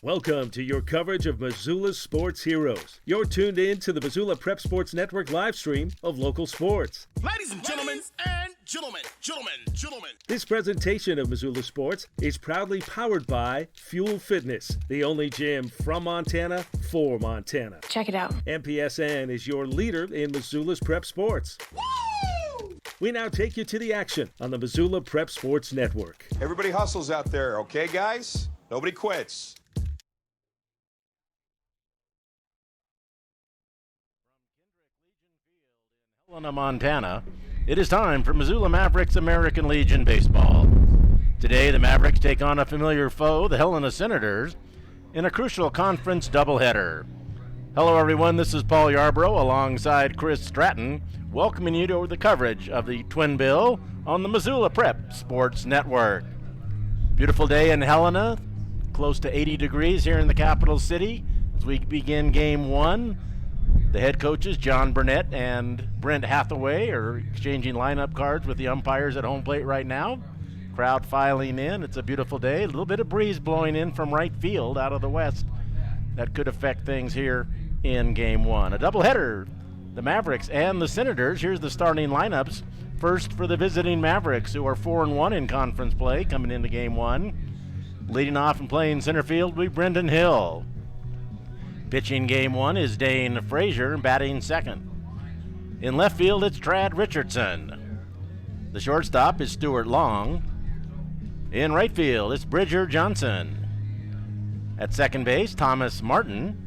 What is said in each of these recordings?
Welcome to your coverage of Missoula's sports heroes. You're tuned in to the Missoula Prep Sports Network live stream of local sports. Ladies and gentlemen, This presentation of Missoula Sports is proudly powered by Fuel Fitness, the only gym from Montana for Montana. Check it out. MPSN is your leader in Missoula's prep sports. Woo! We now take you to the action on the Missoula Prep Sports Network. Everybody hustles out there, okay, guys? Nobody quits. Helena, Montana, it is time for Missoula Mavericks American Legion Baseball. Today, the Mavericks take on a familiar foe, the Helena Senators, in a crucial conference doubleheader. Hello, everyone. This is Paul Yarbrough alongside Chris Stratton, welcoming you to the coverage of the Twin Bill on the Missoula Prep Sports Network. Beautiful day in Helena, close to 80 degrees here in the capital city as we begin Game 1. The head coaches, John Burnett and Brent Hathaway, are exchanging lineup cards with the umpires at home plate right now. Crowd filing in. It's a beautiful day. A little bit of breeze blowing in from right field out of the west. That could affect things here in Game 1. A doubleheader. The Mavericks and the Senators. Here's the starting lineups. First for the visiting Mavericks, who are 4-1 in conference play coming into Game 1. Leading off and playing center field will be Brendan Hill. Pitching Game 1 is Dane Frazier, batting second. In left field, it's Trad Richardson. The shortstop is Stuart Long. In right field, it's Bridger Johnson. At second base, Thomas Martin.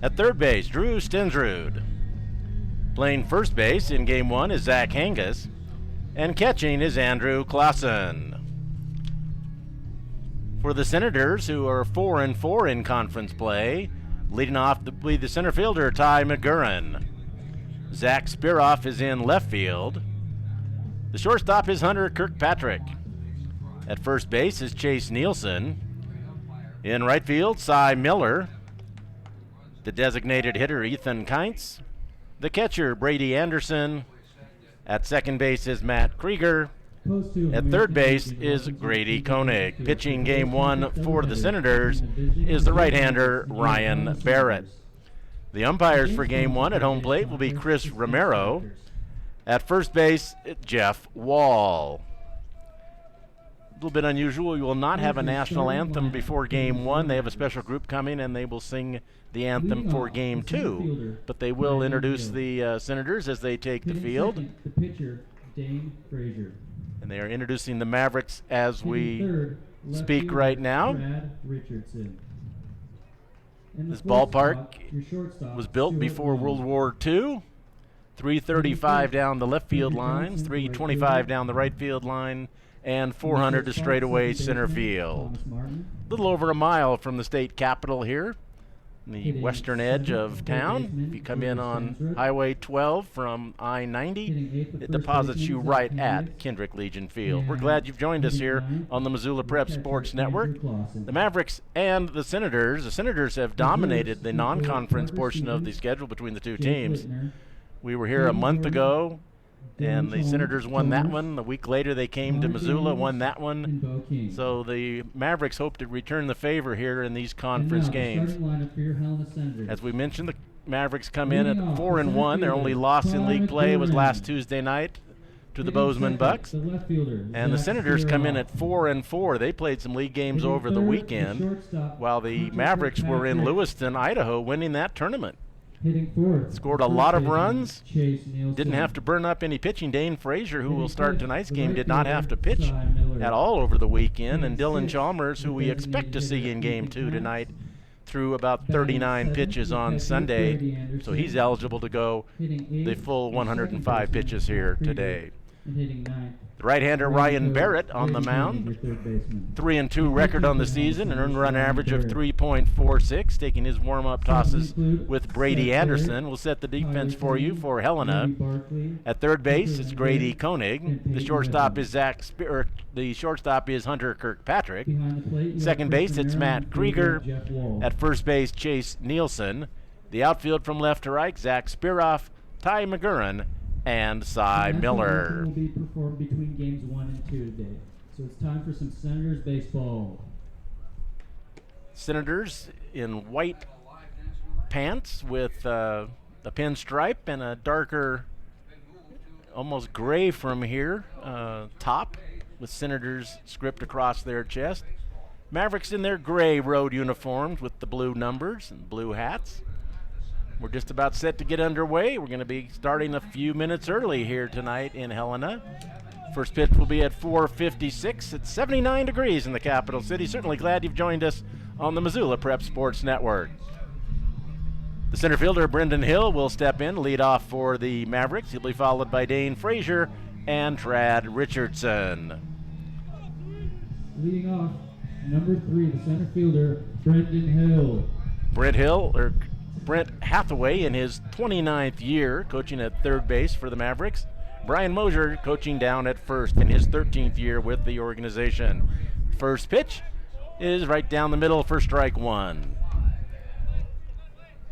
At third base, Drew Stensrud. Playing first base in Game 1 is Zach Hangus. And catching is Andrew Clausen. For the Senators, who are 4-4 in conference play, leading off the center fielder, Ty McGurran. Zach Spiroff is in left field. The shortstop is Hunter Kirkpatrick. At first base is Chase Nielsen. In right field, Cy Miller. The designated hitter, Ethan Kientz. The catcher, Brady Anderson. At second base is Matt Krieger. At third base is Grady Koenig. Pitching Game 1 for the Senators is the right-hander Ryan Barrett. The umpires for Game 1 at home plate will be Chris Romero. At first base, Jeff Wall. A little bit unusual. We will not have a national anthem before Game 1. They have a special group coming, and they will sing the anthem for Game 2. But they will introduce the Senators as they take the field. The pitcher, Dane Frazier. And they are introducing the Mavericks as we speak right now. This ballpark was built before World War II. 335 down the left field lines, 325 down the right field line, and 400 to straightaway center field. A little over a mile from the state capitol here, the western edge of town. If you come in on Highway 12 from I-90, it deposits you right at Kendrick Legion Field. We're glad you've joined us here on the Missoula Prep Sports Network. The Mavericks and the Senators have dominated the non-conference portion of the schedule between the two teams. We were here a month ago, and the Senators won that one. A week later, they came to Missoula, won that one. So the Mavericks hope to return the favor here in these conference games. As we mentioned, the Mavericks come in at 4-1. Their only loss in league play was last Tuesday night to the Bozeman Bucks. And the Senators come in at 4-4. They played some league games over the weekend, while the Mavericks were in Lewiston, Idaho, winning that tournament. Scored a lot of runs, didn't have to burn up any pitching. Dane Frazier, who will start tonight's game, did not have to pitch at all over the weekend. And Dylan Chalmers, who we expect to see in Game 2 tonight, threw about 39 pitches on Sunday, so he's eligible to go the full 105 pitches here today. The right-hander Ryan Barrett on the mound, 3-2 record on the season, an earned run average of 3.46, taking his warm-up tosses with Brady Anderson. Will set the defense for you for Helena. At third base, it's Grady Koenig. The shortstop is Hunter Kirkpatrick. Second base, it's Matt Krieger. At first base, Chase Nielsen. The outfield from left to right, Zach Spiroff, Ty McGurran, and Cy Miller. Will be performed between games 1 and 2 today. So it's time for some Senators baseball. Senators in white pants with a pinstripe and a darker, almost gray from here, top with Senators script across their chest. Mavericks in their gray road uniforms with the blue numbers and blue hats. We're just about set to get underway. We're going to be starting a few minutes early here tonight in Helena. First pitch will be at 4:56. It's 79 degrees in the capital city. Certainly glad you've joined us on the Missoula Prep Sports Network. The center fielder, Brendan Hill, will step in, lead off for the Mavericks. He'll be followed by Dane Frazier and Trad Richardson. Leading off, number 3, the center fielder, Brendan Hill. Brent Hathaway in his 29th year coaching at third base for the Mavericks. Brian Mosier coaching down at first in his 13th year with the organization. First pitch is right down the middle for strike one.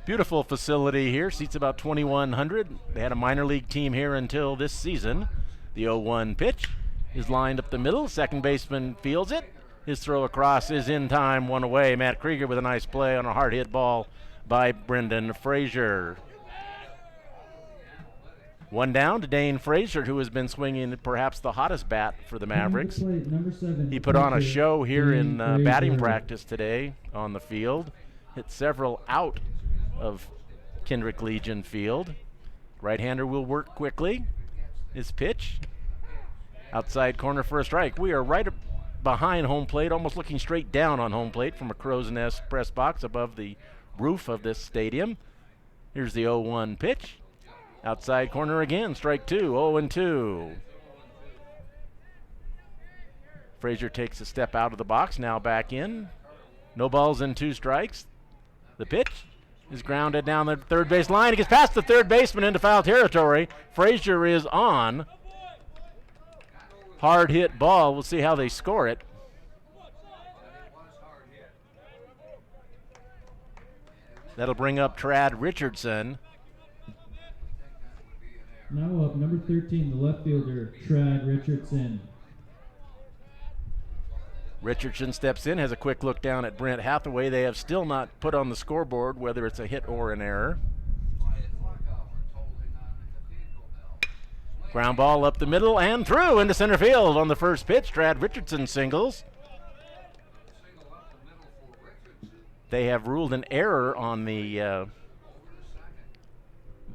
Beautiful facility here, seats about 2,100. They had a minor league team here until this season. The 0-1 pitch is lined up the middle. Second baseman fields it. His throw across is in time, one away. Matt Krieger with a nice play on a hard hit ball by Brendan Frazier. One down to Dane Frazier, who has been swinging perhaps the hottest bat for the Mavericks. He put on a show here in batting practice today on the field. Hit several out of Kendrick Legion Field. Right-hander will work quickly. His pitch, outside corner for a strike. We are right behind home plate, almost looking straight down on home plate from a crow's nest press box above the roof of this stadium. Here's the 0-1 pitch. Outside corner again, strike two, 0-2. Frazier takes a step out of the box, now back in. No balls and 2 strikes. The pitch is grounded down the third base line. It gets past the third baseman into foul territory. Frazier is on. Hard hit ball. We'll see how they score it. That'll bring up Trad Richardson. Now up, number 13, the left fielder, Trad Richardson. Richardson steps in, has a quick look down at Brent Hathaway. They have still not put on the scoreboard whether it's a hit or an error. Ground ball up the middle and through into center field on the first pitch. Trad Richardson singles. They have ruled an error on the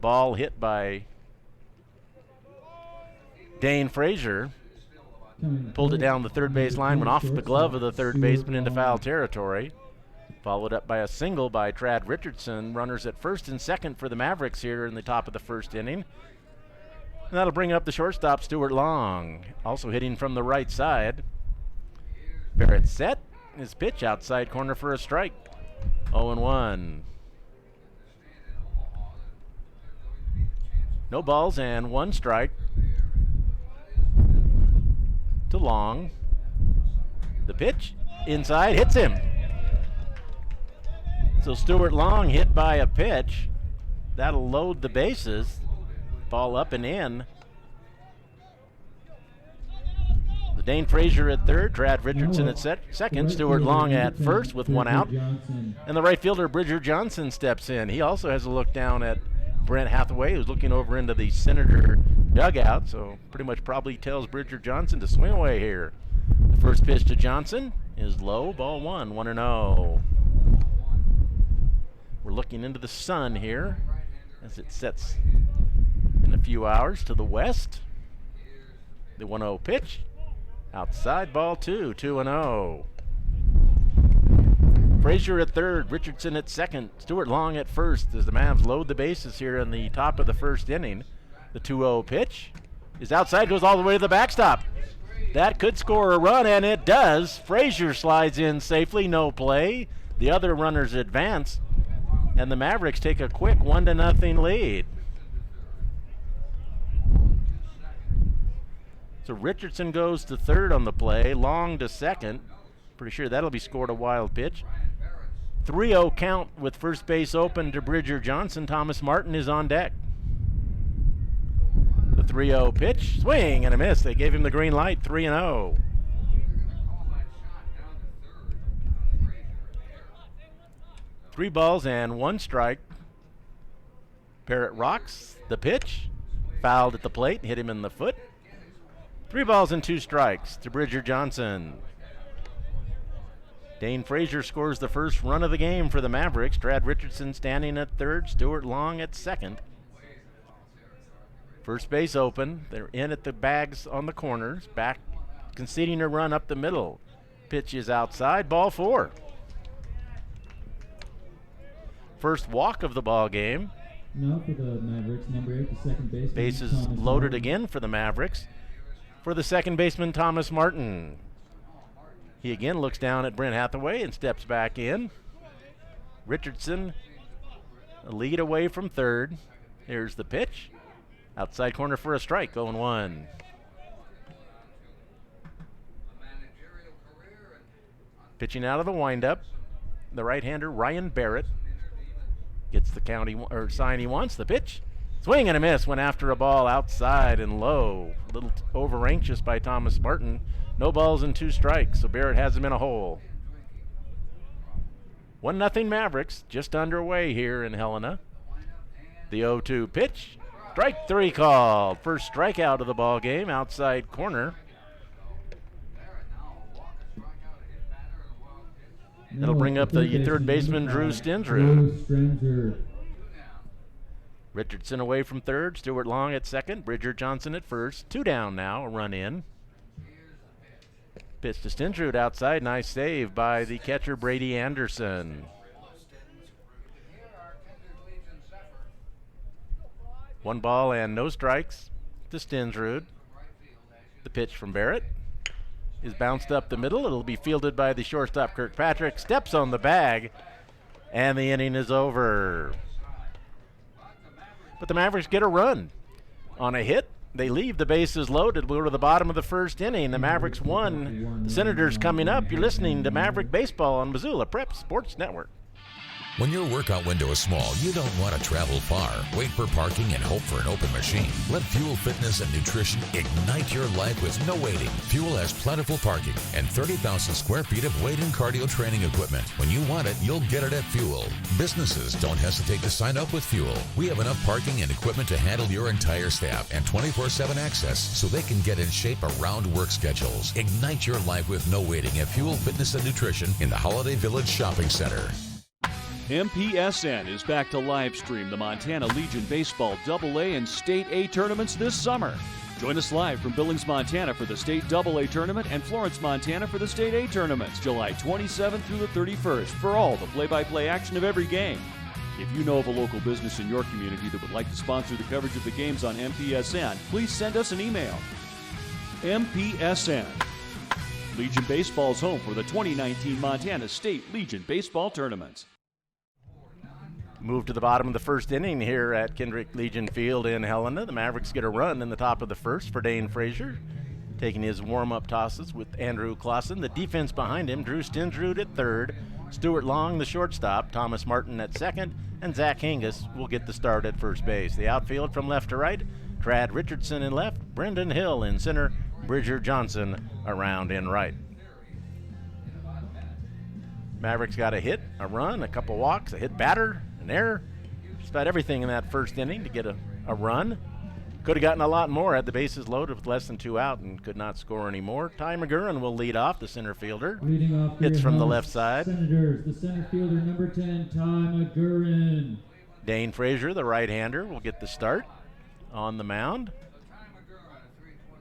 ball hit by Dane Frazier. Pulled it down the third base line, went off the glove of the third baseman into foul territory. Followed up by a single by Trad Richardson. Runners at first and second for the Mavericks here in the top of the first inning. And that'll bring up the shortstop, Stuart Long, also hitting from the right side. Barrett set. His pitch outside corner for a strike. 0-1. No balls and 1 strike to Long. The pitch inside hits him. So Stuart Long hit by a pitch. That'll load the bases. Ball up and in. The Dane Frazier at third, Trad Richardson at second, Stuart Long at first with 1 out. And the right fielder, Bridger Johnson, steps in. He also has a look down at Brent Hathaway, who's looking over into the Senator dugout, so pretty much probably tells Bridger Johnson to swing away here. The first pitch to Johnson is low, ball 1, 1-0. We're looking into the sun here as it sets in a few hours to the west. The 1-0 pitch. Outside, ball 2, 2-0. Frazier at third, Richardson at second, Stuart Long at first as the Mavs load the bases here in the top of the first inning. The 2-0 pitch is outside, goes all the way to the backstop. That could score a run, and it does. Frazier slides in safely, no play. The other runners advance, and the Mavericks take a quick 1-0 lead. So Richardson goes to third on the play, Long to second. Pretty sure that'll be scored a wild pitch. 3-0 count with first base open to Bridger Johnson. Thomas Martin is on deck. The 3-0 pitch, swing and a miss. They gave him the green light, 3-0. 3 balls and 1 strike. Barrett rocks the pitch. Fouled at the plate, hit him in the foot. 3 balls and 2 strikes to Bridger Johnson. Dane Frazier scores the first run of the game for the Mavericks. Trad Richardson standing at third, Stuart Long at second. First base open. They're in at the bags on the corners. Back conceding a run up the middle. Pitch is outside, ball 4. First walk of the ball game. Now for the Mavericks, number 8, the second baseman. Bases Thomas loaded Martin. again for the Mavericks. For the second baseman, Thomas Martin. He again looks down at Brent Hathaway and steps back in. Richardson, a lead away from third. Here's the pitch. Outside corner for a strike, 0-1. Pitching out of the windup, the right-hander Ryan Barrett gets the count or sign he wants. The pitch, swing and a miss. Went after a ball outside and low. A little over anxious by Thomas Martin. No balls and 2 strikes, so Barrett has him in a hole. 1-0 Mavericks, just underway here in Helena. The 0-2 pitch, strike 3 called. First strikeout of the ball game, outside corner. It'll bring up the third baseman, Drew Stensrud. Richardson away from third, Stuart Long at second, Bridger Johnson at first. 2 down now, a run in. Pitch to Stensrud outside, nice save by the catcher Brady Anderson. 1 ball and no strikes to Stensrud. The pitch from Barrett is bounced up the middle. It'll be fielded by the shortstop Kirkpatrick. Steps on the bag, and the inning is over. But the Mavericks get a run on a hit. They leave the bases loaded. We're to the bottom of the first inning. The Mavericks won. The Senators coming up. You're listening to Maverick Baseball on Missoula Prep Sports Network. When your workout window is small, you don't want to travel far, wait for parking, and hope for an open machine. Let Fuel Fitness and Nutrition ignite your life with no waiting. Fuel has plentiful parking and 30,000 square feet of weight and cardio training equipment. When you want it, you'll get it at Fuel. Businesses don't hesitate to sign up with Fuel. We have enough parking and equipment to handle your entire staff and 24/7 access so they can get in shape around work schedules. Ignite your life with no waiting at Fuel Fitness and Nutrition in the Holiday Village Shopping Center. MPSN is back to live stream the Montana Legion Baseball AA and State A tournaments this summer. Join us live from Billings, Montana for the State AA tournament and Florence, Montana for the State A tournaments, July 27th through the 31st for all the play-by-play action of every game. If you know of a local business in your community that would like to sponsor the coverage of the games on MPSN, please send us an email. MPSN. Legion Baseball's home for the 2019 Montana State Legion Baseball tournaments. Move to the bottom of the first inning here at Kendrick Legion Field in Helena. The Mavericks get a run in the top of the first for Dane Frazier, taking his warm-up tosses with Andrew Clausen. The defense behind him, Drew Stensrud at third, Stuart Long, the shortstop, Thomas Martin at second, and Zach Hingus will get the start at first base. The outfield from left to right, Trad Richardson in left, Brendan Hill in center, Bridger Johnson around in right. Mavericks got a hit, a run, a couple walks, a hit batter, an error. Just about everything in that first inning to get a run. Could have gotten a lot more had the bases loaded with less than 2 out and could not score anymore. Ty McGurran will lead off, the center fielder. Leading off Hits from the left side. Senators, the center fielder, number 10, Ty McGurran. Dane Frazier, the right-hander, will get the start on the mound.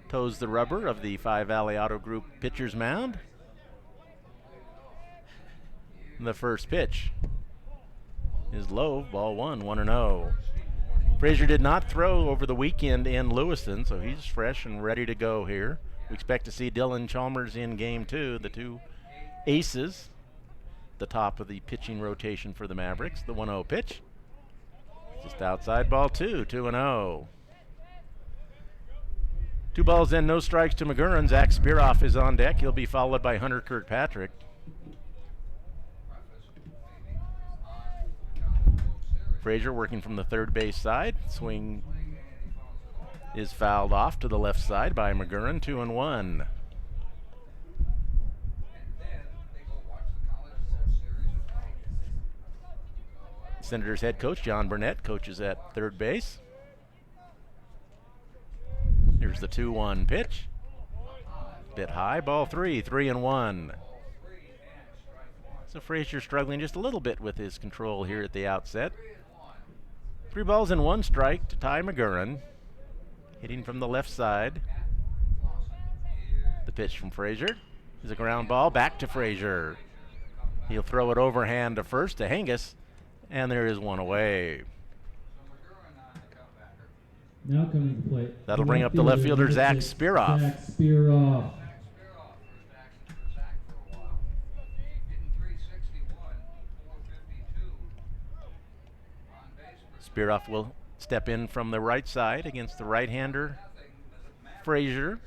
Toes the rubber of the Five Valley Auto Group pitcher's mound. The first pitch is low, ball 1, 1-0. Frazier did not throw over the weekend in Lewiston, so he's fresh and ready to go here. We expect to see Dylan Chalmers in game 2, the 2 aces, the top of the pitching rotation for the Mavericks. The 1-0 pitch, just outside, ball 2, 2-0. 2 balls and no strikes to McGurran. Zach Spearoff is on deck. He'll be followed by Hunter Kirkpatrick. Frazier working from the third base side. Swing is fouled off to the left side by McGurran. 2-1. Senators head coach John Burnett coaches at third base. Here's the 2-1 pitch. Bit high, ball 3, 3-1. So Frazier struggling just a little bit with his control here at the outset. 3 balls and 1 strike to Ty McGurran. Hitting from the left side. The pitch from Frazier is a ground ball back to Frazier. He'll throw it overhand to first to Hengis, and there is 1 away. Now coming to play. That'll bring up the left fielder, Zach Spiroff. Zach Spiroff. Spiroff will step in from the right side against the right-hander, Frazier,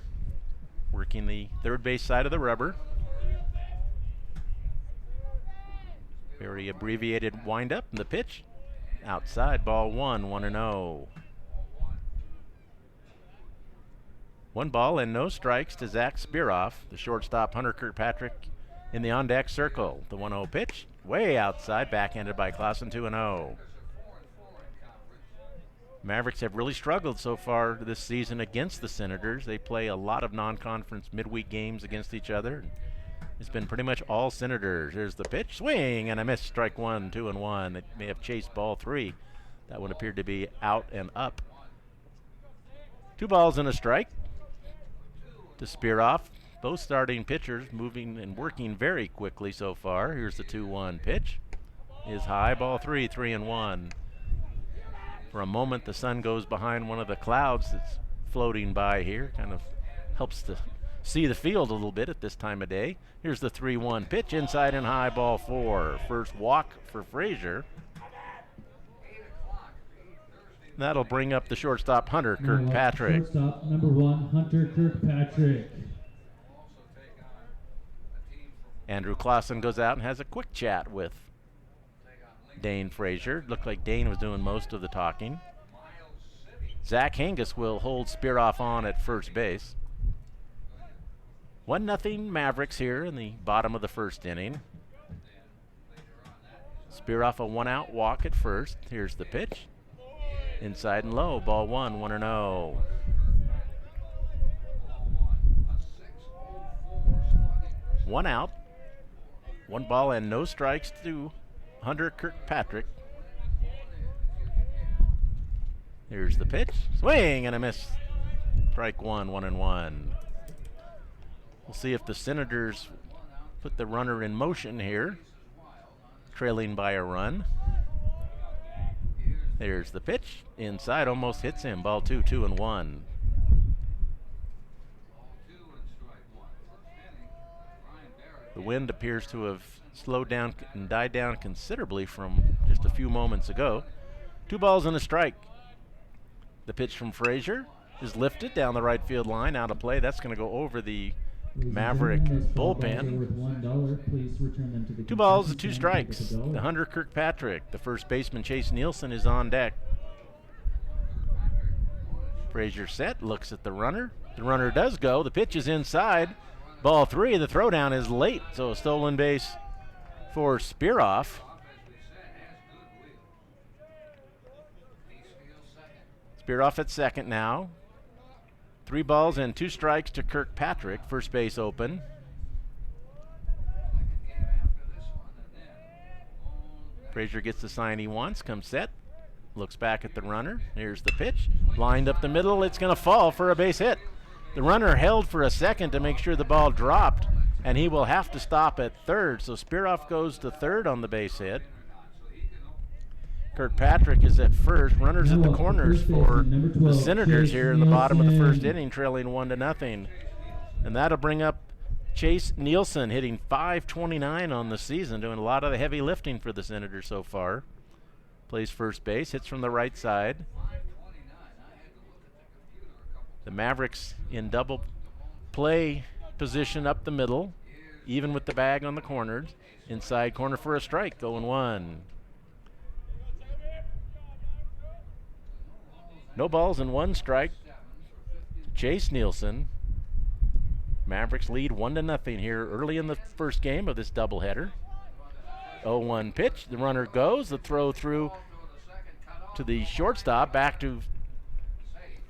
working the third base side of the rubber. Very abbreviated windup, and the pitch outside, ball 1, 1-0. 1 ball and no strikes to Zach Spiroff, the shortstop Hunter Kirkpatrick in the on-deck circle. The 1-0 pitch, way outside, backhanded by Clausen, 2-0. Mavericks have really struggled so far this season against the Senators. They play a lot of non-conference midweek games against each other. It's been pretty much all Senators. Here's the pitch, swing, and a miss, strike 1, 2-1. It may have chased ball 3. That one appeared to be out and up. 2 balls and a strike to Spiroff. Both starting pitchers moving and working very quickly so far. Here's the 2-1 pitch. Is high, ball 3, 3-1. For a moment, the sun goes behind one of the clouds that's floating by here. Kind of helps to see the field a little bit at this time of day. Here's the 3-1 pitch, inside and high, ball 4. First walk for Frazier. That'll bring up the shortstop, Hunter Kirkpatrick. Shortstop number 1, Hunter Kirkpatrick. Andrew Clausen goes out and has a quick chat with Dane Frazier. Looked like Dane was doing most of the talking. Zach Hengis will hold Spiroff on at first base. 1-0 Mavericks here in the bottom of the first inning. Spiroff a 1-out walk at first. Here's the pitch. Inside and low, ball 1, 1-0. One out. 1 ball and no strikes to Hunter Kirkpatrick. Here's the pitch. Swing and a miss. Strike 1, 1-1. We'll see if the Senators put the runner in motion here, trailing by a run. There's the pitch. Inside, almost hits him. Ball 2, 2-1. The wind appears to have slowed down and died down considerably from just a few moments ago. 2 balls and a strike. The pitch from Frazier is lifted down the right field line, out of play. That's going to go over the Maverick bullpen. 2 balls and 2 strikes. The Hunter Kirkpatrick, the first baseman Chase Nielsen, is on deck. Frazier set, looks at the runner. The runner does go. The pitch is inside. Ball 3. The throwdown is late, so a stolen base for Spiroff. Spiroff at second now. 3 balls and 2 strikes to Kirkpatrick. First base open. Frazier gets the sign he wants, comes set, looks back at the runner. Here's the pitch. Lined up the middle. It's going to fall for a base hit. The runner held for a second to make sure the ball dropped, and he will have to stop at third. So Spiroff goes to third on the base hit. Kirkpatrick is at first. Runners at the corners for the Senators here in the bottom of the first inning, trailing 1-0. And that'll bring up Chase Nielsen, hitting .529 on the season, doing a lot of the heavy lifting for the Senators so far. Plays first base, hits from the right side. The Mavericks in double play position up the middle, even with the bag on the corners. Inside corner for a strike, 0-1. No balls and 1 strike to Chase Nielsen. Mavericks lead 1-0 here early in the first game of this doubleheader. 0-1 pitch. The runner goes. The throw through to the shortstop. Back to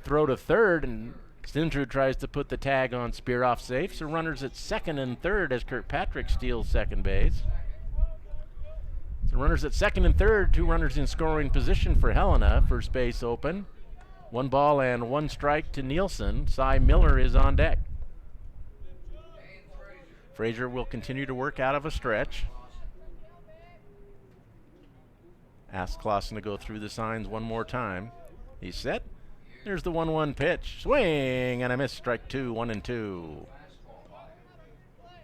throw to third, and Stindrud tries to put the tag on Spearoff safe. So runners at second and third as Kirkpatrick steals second base. So runners at second and third, 2 runners in scoring position for Helena. First base open. 1 ball and 1 strike to Nielsen. Cy Miller is on deck. Frazier will continue to work out of a stretch. Asks Clausen to go through the signs one more time. He's set. There's the 1-1 pitch. Swing and a miss. Strike 2, 1-2.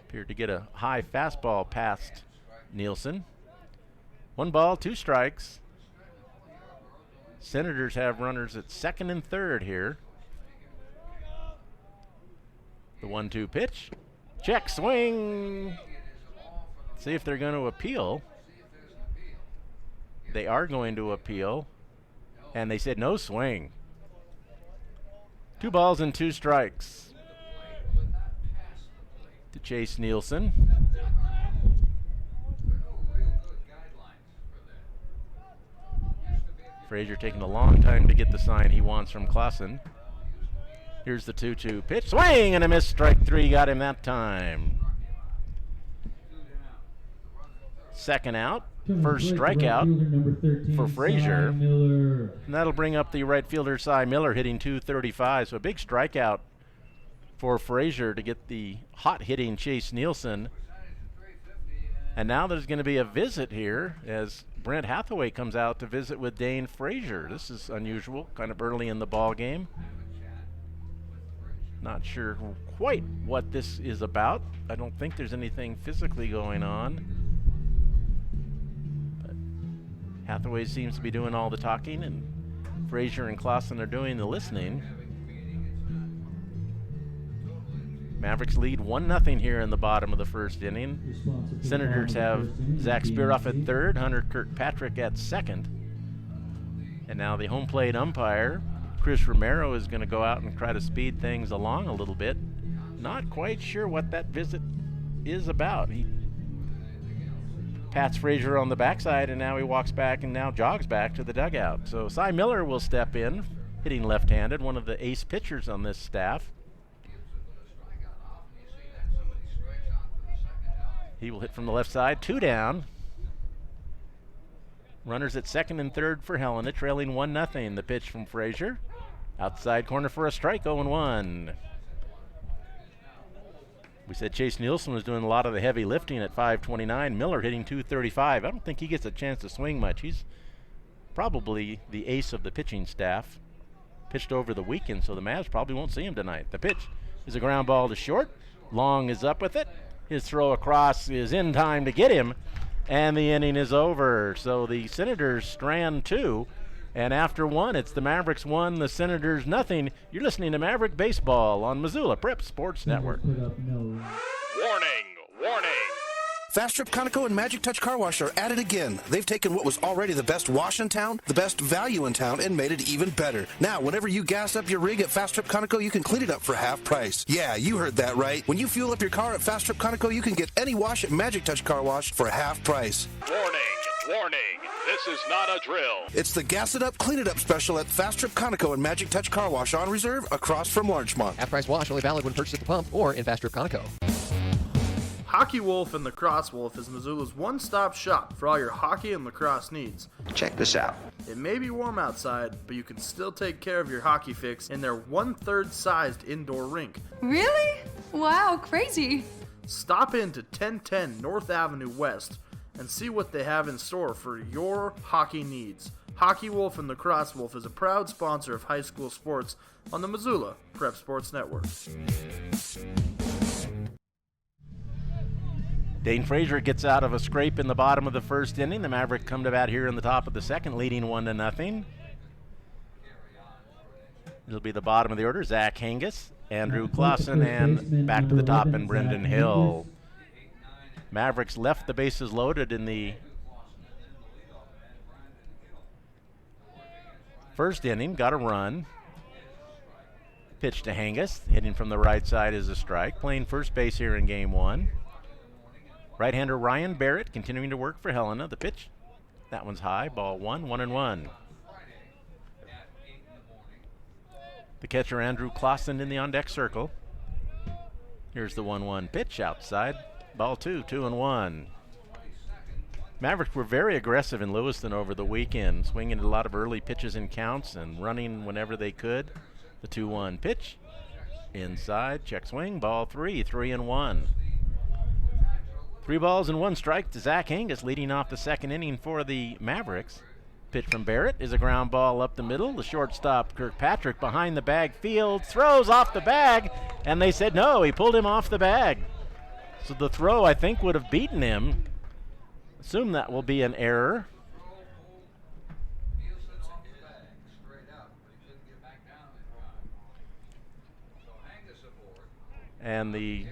Appeared to get a high fastball past Nielsen. 1 ball, 2 strikes. Senators have runners at second and third here. The 1-2 pitch. Check, swing. See if they're going to appeal. They are going to appeal. And they said no swing. 2 balls and 2 strikes to Chase Nielsen. Frazier taking a long time to get the sign he wants from Clausen. Here's the 2-2 pitch. Swing and a miss. Strike 3 got him that time. Second out. First strikeout for Frazier. And that'll bring up the right fielder Cy Miller hitting .235. So a big strikeout for Frazier to get the hot hitting Chase Nielsen. And now there's going to be a visit here as Brent Hathaway comes out to visit with Dane Frazier. This is unusual, kind of early in the ball game. Not sure quite what this is about. I don't think there's anything physically going on. But Hathaway seems to be doing all the talking, and Frazier and Clausen are doing the listening. Mavericks lead 1-0 here in the bottom of the first inning. Senators have Zach Spearoff at third, Hunter Kirkpatrick at second. And now the home plate umpire, Chris Romero, is going to go out and try to speed things along a little bit. Not quite sure what that visit is about. He pats Frazier on the backside, and now he walks back and now jogs back to the dugout. So Cy Miller will step in, hitting left-handed, one of the ace pitchers on this staff. He will hit from the left side, 2 down. Runners at second and third for Helena, trailing 1-0. The pitch from Frazier. Outside corner for a strike, 0-1. We said Chase Nielsen was doing a lot of the heavy lifting at 529. Miller hitting .235. I don't think he gets a chance to swing much. He's probably the ace of the pitching staff. Pitched over the weekend, so the Mavs probably won't see him tonight. The pitch is a ground ball to short. Long is up with it. His throw across is in time to get him, and the inning is over. So the Senators strand 2, and after 1, it's the Mavericks 1, the Senators 0. You're listening to Maverick Baseball on Missoula Prep Sports Network. Warning, warning. Fast Trip Conoco and Magic Touch Car Wash are at it again. They've taken what was already the best wash in town, the best value in town, and made it even better. Now, whenever you gas up your rig at Fast Trip Conoco, you can clean it up for half price. Yeah, you heard that right. When you fuel up your car at Fast Trip Conoco, you can get any wash at Magic Touch Car Wash for half price. Warning, warning. This is not a drill. It's the Gas It Up, Clean It Up special at Fast Trip Conoco and Magic Touch Car Wash on reserve across from Larchmont. Half price wash only valid when purchased at the pump or in Fast Trip Conoco. Hockey Wolf and Lacrosse Wolf is Missoula's one-stop shop for all your hockey and lacrosse needs. Check this out. It may be warm outside, but you can still take care of your hockey fix in their 1/3 sized indoor rink. Really? Wow, crazy. Stop in to 1010 North Avenue West and see what they have in store for your hockey needs. Hockey Wolf and Lacrosse Wolf is a proud sponsor of high school sports on the Missoula Prep Sports Network. Dane Frazier gets out of a scrape in the bottom of the first inning. The Mavericks come to bat here in the top of the second, leading 1-0. It'll be the bottom of the order. Zach Hengis, Andrew Clausen, and back to the top, and Brendan Hill. Mavericks left the bases loaded in the first inning, got a run. Pitch to Hengis, hitting from the right side is a strike. Playing first base here in game 1. Right-hander Ryan Barrett continuing to work for Helena. The pitch, that one's high, ball 1-1-1. The catcher Andrew Clausen in the on-deck circle. Here's the 1-1 pitch outside, ball 2-1. Mavericks were very aggressive in Lewiston over the weekend, swinging a lot of early pitches and counts and running whenever they could. The 2-1 pitch, inside, check swing, ball 3-1. 3 balls and 1 strike to Zach Angus leading off the second inning for the Mavericks. Pitch from Barrett is a ground ball up the middle. The shortstop, Kirkpatrick, behind the bag field, throws off the bag, and they said no, he pulled him off the bag. So the throw, I think, would have beaten him. Assume that will be an error. And the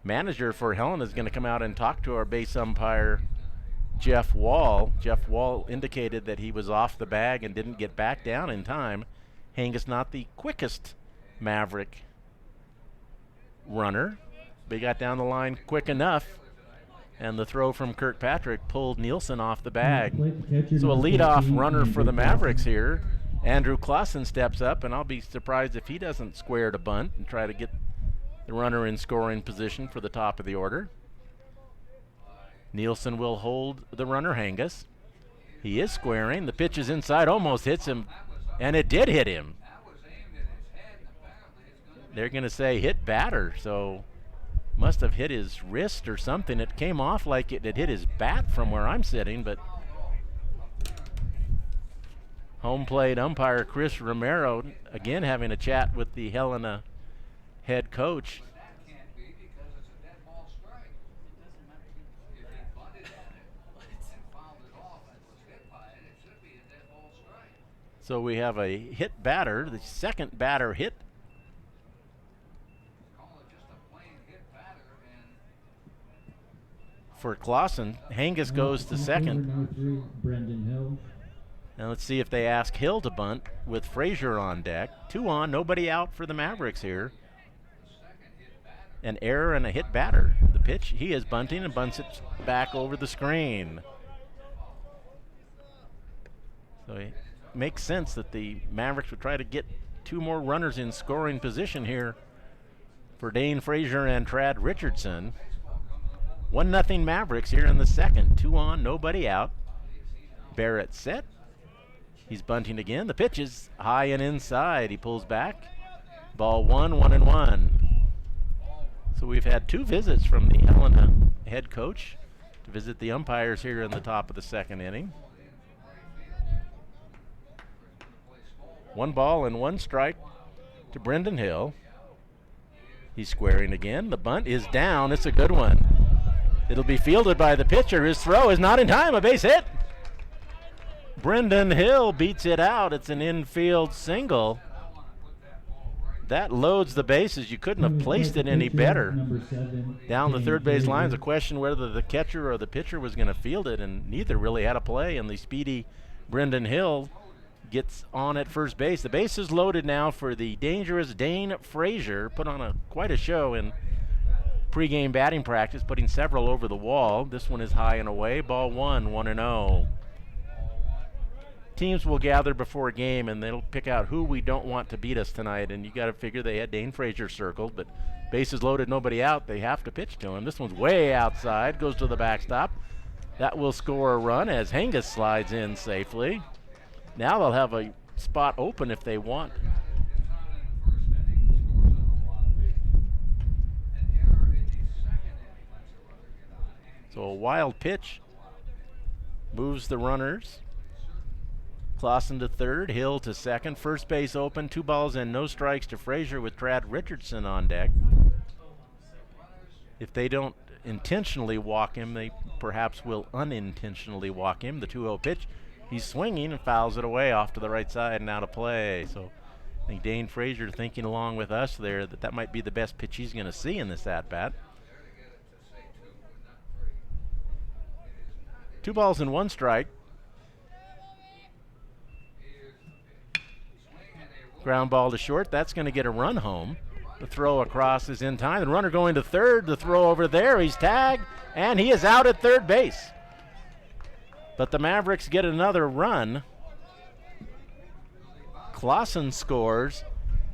manager for Helen is going to come out and talk to our base umpire, Jeff Wall. Jeff Wall indicated that he was off the bag and didn't get back down in time. Angus not the quickest Maverick runner, but he got down the line quick enough, and the throw from Kirkpatrick pulled Nielsen off the bag. So a leadoff runner for the Mavericks here. Andrew Clausen steps up, and I'll be surprised if he doesn't square to bunt and try to get the runner in scoring position for the top of the order. Nielsen will hold the runner, Angus. He is squaring. The pitch is inside, almost hits him, and it did hit him. They're going to say hit batter, so must have hit his wrist or something. It came off like it hit his bat from where I'm sitting, but home plate umpire Chris Romero again having a chat with the Helena head coach. So we have a hit batter, the second batter hit. For Clausen. Angus goes to second. Brendan Hill. Now let's see if they ask Hill to bunt with Frazier on deck. 2 on, nobody out for the Mavericks here. An error and a hit batter. The pitch, he is bunting and bunts it back over the screen. So it makes sense that the Mavericks would try to get 2 more runners in scoring position here for Dane Frazier and Trad Richardson. 1-0 Mavericks here in the second. 2 on, nobody out. Barrett set. He's bunting again. The pitch is high and inside. He pulls back. Ball 1-1. So we've had 2 visits from the Helena head coach to visit the umpires here in the top of the second inning. 1 ball and 1 strike to Brendan Hill. He's squaring again. The bunt is down. It's a good one. It'll be fielded by the pitcher. His throw is not in time. A base hit. Brendan Hill beats it out. It's an infield single. That loads the bases. You couldn't have placed it any better. Down the third base line is a question whether the catcher or the pitcher was going to field it, and neither really had a play, and the speedy Brendan Hill gets on at first base. The base is loaded now for the dangerous Dane Frazier. Put on quite a show in pregame batting practice, putting several over the wall. This one is high and away. Ball 1-0. Teams will gather before a game, and they'll pick out who we don't want to beat us tonight, and you got to figure they had Dane Frazier circled, but bases loaded, nobody out. They have to pitch to him. This one's way outside, goes to the backstop. That will score a run as Angus slides in safely. Now they'll have a spot open if they want. So a wild pitch moves the runners. Clausen to third, Hill to second. First base open, 2 balls and no strikes to Frazier with Trad Richardson on deck. If they don't intentionally walk him, they perhaps will unintentionally walk him. The 2-0 pitch, he's swinging and fouls it away off to the right side and out of play. So I think Dane Frazier thinking along with us there that might be the best pitch he's going to see in this at-bat. 2 balls and 1 strike. Ground ball to short. That's going to get a run home. The throw across is in time. The runner going to third. The throw over there. He's tagged, and he is out at third base. But the Mavericks get another run. Clausen scores.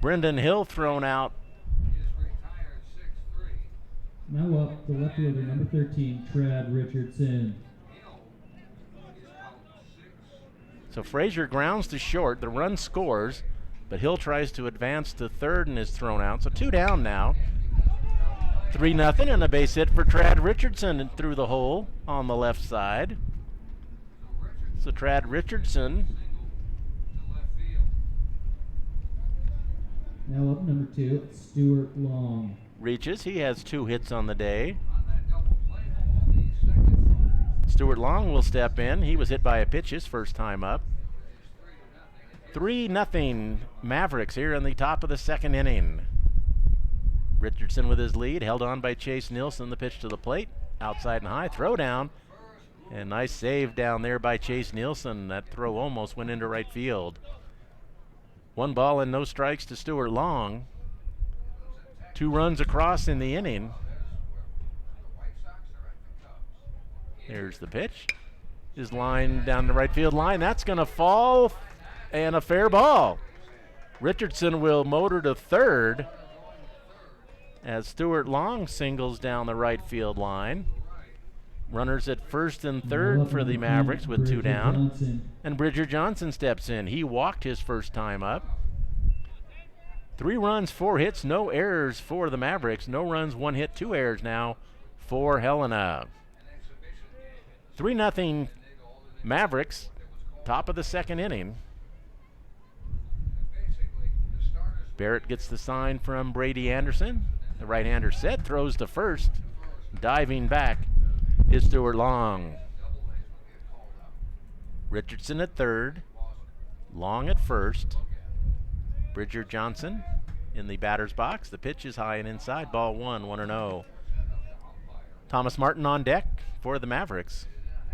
Brendan Hill thrown out. Now up, the left fielder, number 13, Trad Richardson. So Frazier grounds to short. The run scores, but Hill tries to advance to third and is thrown out. So 2 down now. 3-0 and a base hit for Trad Richardson through the hole on the left side. So Trad Richardson. Now up, number 2, Stuart Long. Reaches. He has 2 hits on the day. Stuart Long will step in. He was hit by a pitch his first time up. 3-0 Mavericks here in the top of the second inning. Richardson with his lead, held on by Chase Nielsen. The pitch to the plate, outside and high, throw down. And nice save down there by Chase Nielsen. That throw almost went into right field. 1 ball and no strikes to Stuart Long. 2 runs across in the inning. There's the pitch. His line down the right field line. That's going to fall, and a fair ball. Richardson will motor to third as Stuart Long singles down the right field line. Runners at first and third for the Mavericks with 2 down. And Bridger Johnson steps in. He walked his first time up. 3 runs, 4 hits, no errors for the Mavericks. No runs, 1 hit, 2 errors now for Helena. 3-0 Mavericks, top of the second inning. Barrett gets the sign from Brady Anderson. The right-hander set, throws to first. Diving back is Stuart Long. Richardson at third. Long at first. Bridger Johnson in the batter's box. The pitch is high and inside. Ball 1, 1-0. Thomas Martin on deck for the Mavericks.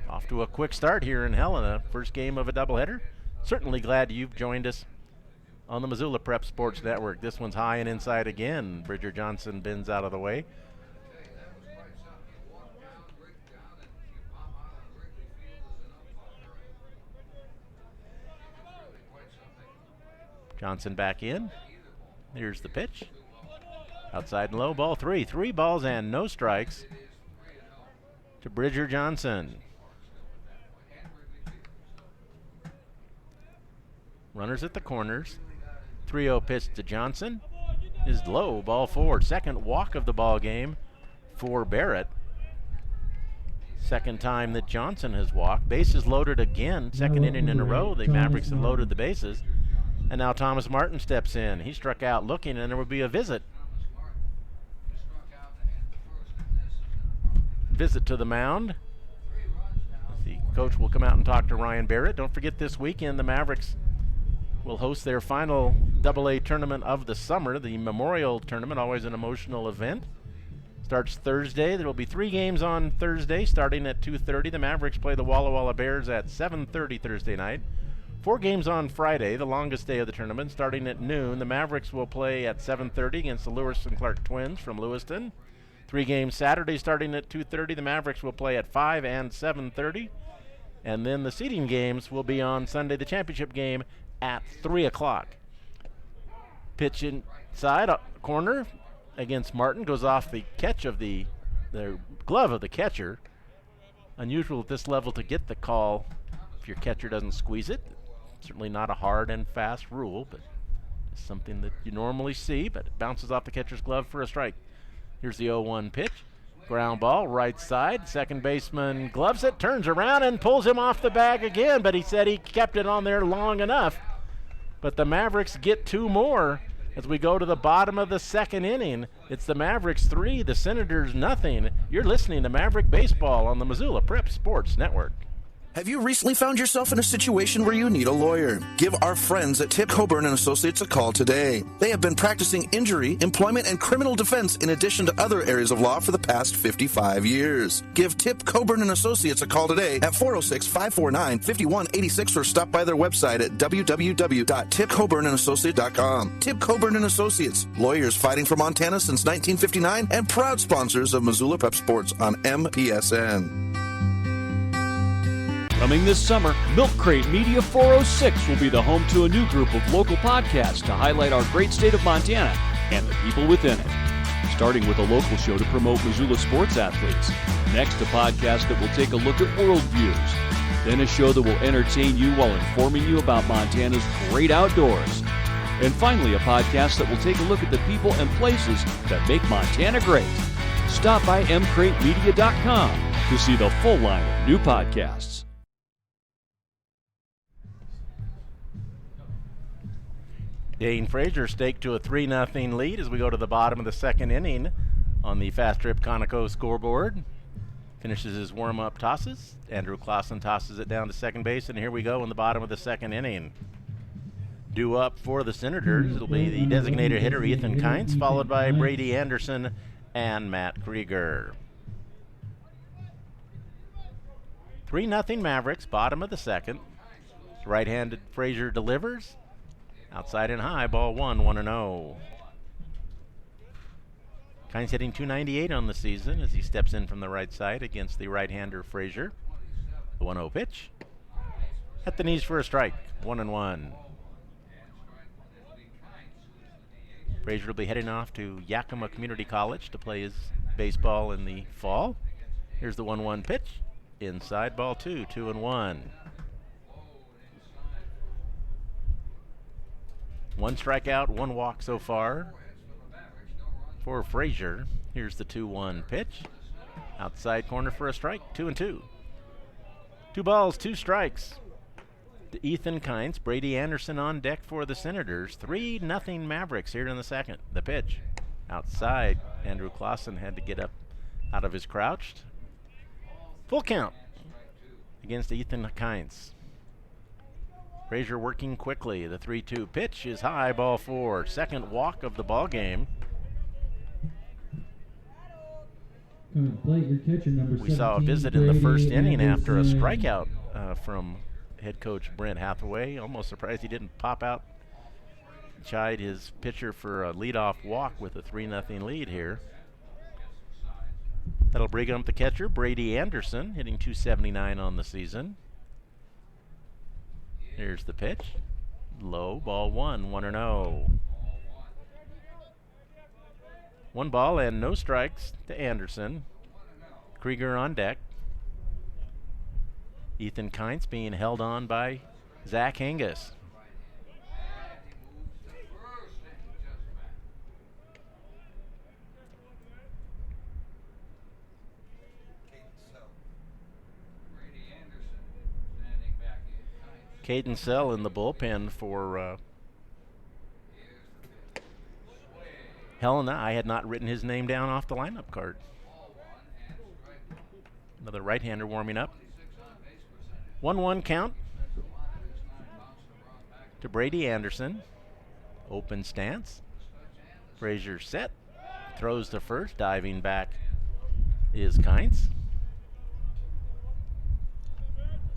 Off to a quick start here in Helena. First game of a doubleheader. Certainly glad you've joined us on the Missoula Prep Sports Network. This one's high and inside again. Bridger Johnson bends out of the way. Johnson back in. Here's the pitch. Outside and low, ball 3. 3 balls and no strikes to Bridger Johnson. Runners at the corners. 3-0 pitch to Johnson is low, ball 4. Second walk of the ball game for Barrett. Second time that Johnson has walked. Bases loaded again. Second inning in a row. The Mavericks have loaded the bases. And now Thomas Martin steps in. He struck out looking, and there will be a visit. Visit to the mound. The coach will come out and talk to Ryan Barrett. Don't forget this weekend the Mavericks will host their final AA tournament of the summer, the Memorial Tournament, always an emotional event. Starts Thursday. There will be 3 games on Thursday, starting at 2:30. The Mavericks play the Walla Walla Bears at 7:30 Thursday night. 4 games on Friday, the longest day of the tournament, starting at noon. The Mavericks will play at 7:30 against the Lewis and Clark Twins from Lewiston. 3 games Saturday, starting at 2:30. The Mavericks will play at 5 and 7:30. And then the seeding games will be on Sunday, the championship game, at 3 o'clock. Pitch inside, corner against Martin. Goes off the catch of the glove of the catcher. Unusual at this level to get the call if your catcher doesn't squeeze it. Certainly not a hard and fast rule, but it's something that you normally see, but it bounces off the catcher's glove for a strike. Here's the 0-1 pitch. Ground ball, right side. Second baseman gloves it, turns around and pulls him off the bag again, but he said he kept it on there long enough. But the Mavericks get 2 more as we go to the bottom of the second inning. It's the Mavericks 3, the Senators nothing. You're listening to Maverick Baseball on the Missoula Prep Sports Network. Have you recently found yourself in a situation where you need a lawyer? Give our friends at Tip Coburn & Associates a call today. They have been practicing injury, employment, and criminal defense in addition to other areas of law for the past 55 years. Give Tip Coburn & Associates a call today at 406-549-5186 or stop by their website at www.tipcoburnandassociates.com. Tip Coburn & Associates, lawyers fighting for Montana since 1959 and proud sponsors of Missoula Prep Sports on MPSN. Coming this summer, Milk Crate Media 406 will be the home to a new group of local podcasts to highlight our great state of Montana and the people within it. Starting with a local show to promote Missoula sports athletes. Next, a podcast that will take a look at worldviews. Then a show that will entertain you while informing you about Montana's great outdoors. And finally, a podcast that will take a look at the people and places that make Montana great. Stop by mcratemedia.com to see the full line of new podcasts. Dane Frazier staked to a 3-0 lead as we go to the bottom of the second inning on the Fast Trip Conoco scoreboard. Finishes his warm-up tosses. Andrew Clausen tosses it down to second base, and here we go in the bottom of the second inning. Due up for the Senators, it'll be the designated hitter Ethan Kynes, followed by Brady Anderson and Matt Krieger. 3-0 Mavericks, bottom of the second. Right-handed Frazier delivers. Outside and high, ball 1-0. Kynes hitting .298 on the season as he steps in from the right side against the right-hander Frazier. The 1-0 pitch. At the knees for a strike, 1-1. Frazier will be heading off to Yakima Community College to play his baseball in the fall. Here's the 1-1 pitch. Inside, ball 2, 2-1. One strikeout, one walk so far for Frazier. Here's the 2-1 pitch. Outside corner for a strike, 2-2. 2 balls, 2 strikes to Ethan Kynes. Brady Anderson on deck for the Senators. 3-0 Mavericks here in the second. The pitch. Outside, Andrew Clausen had to get up out of his crouch. Full count against Ethan Kynes. Frazier working quickly. The 3-2 pitch is high, ball 4. Second walk of the ball game. We saw a visit in the first inning after a strikeout from head coach Brent Hathaway. Almost surprised he didn't pop out, chide his pitcher for a leadoff walk with a 3-0 lead here. That'll bring up the catcher, Brady Anderson, hitting .279 on the season. Here's the pitch. Low, ball 1, 1-0. 1 ball and no strikes to Anderson. Krieger on deck. Ethan Kynes being held on by Zach Hingis. Caden Sell in the bullpen for Helena. I had not written his name down off the lineup card. Another right-hander warming up. 1-1 count to Brady Anderson. Open stance. Frazier set. Throws to first. Diving back is Kynes.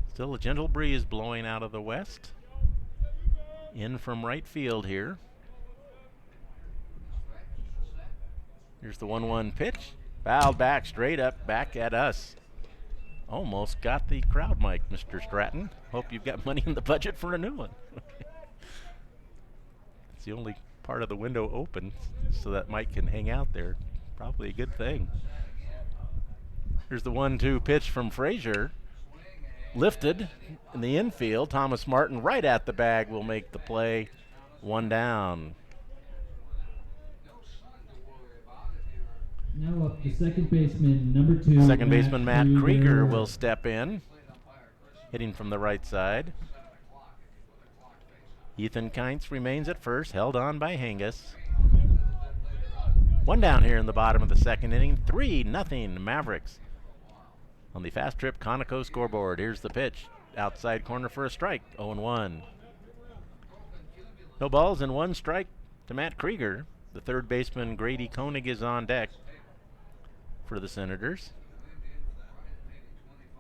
Still a gentle breeze blowing out of the west. In from right field here. Here's the 1-1 pitch. Fouled back, straight up, back at us. Almost got the crowd mic, Mr. Stratton. Hope you've got money in the budget for a new one. It's the only part of the window open, so that mic can hang out there. Probably a good thing. Here's the 1-2 pitch from Frazier. Lifted in the infield. Thomas Martin right at the bag will make the play. 1 down. Now up to second baseman, number 2. Second baseman Matt Krieger will step in, hitting from the right side. Ethan Kynes remains at first, held on by Hingis. 1 down here in the bottom of the second inning. 3-0 Mavericks. On the Fast Trip Conoco scoreboard, here's the pitch. Outside corner for a strike, 0-1. No balls and 1 strike to Matt Krieger. The third baseman, Grady Koenig, is on deck for the Senators.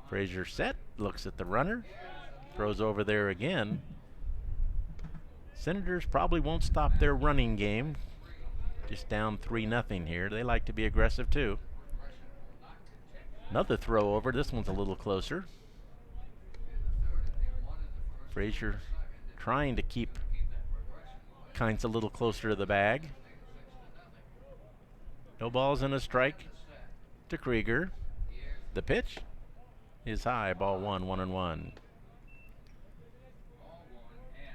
Frazier set, looks at the runner, throws over there again. Senators probably won't stop their running game. Just down 3-0 here. They like to be aggressive too. Another throw over. This one's a little closer. Frazier trying to keep Kynes a little closer to the bag. No balls and a strike to Krieger. The pitch is high, ball 1, 1-1.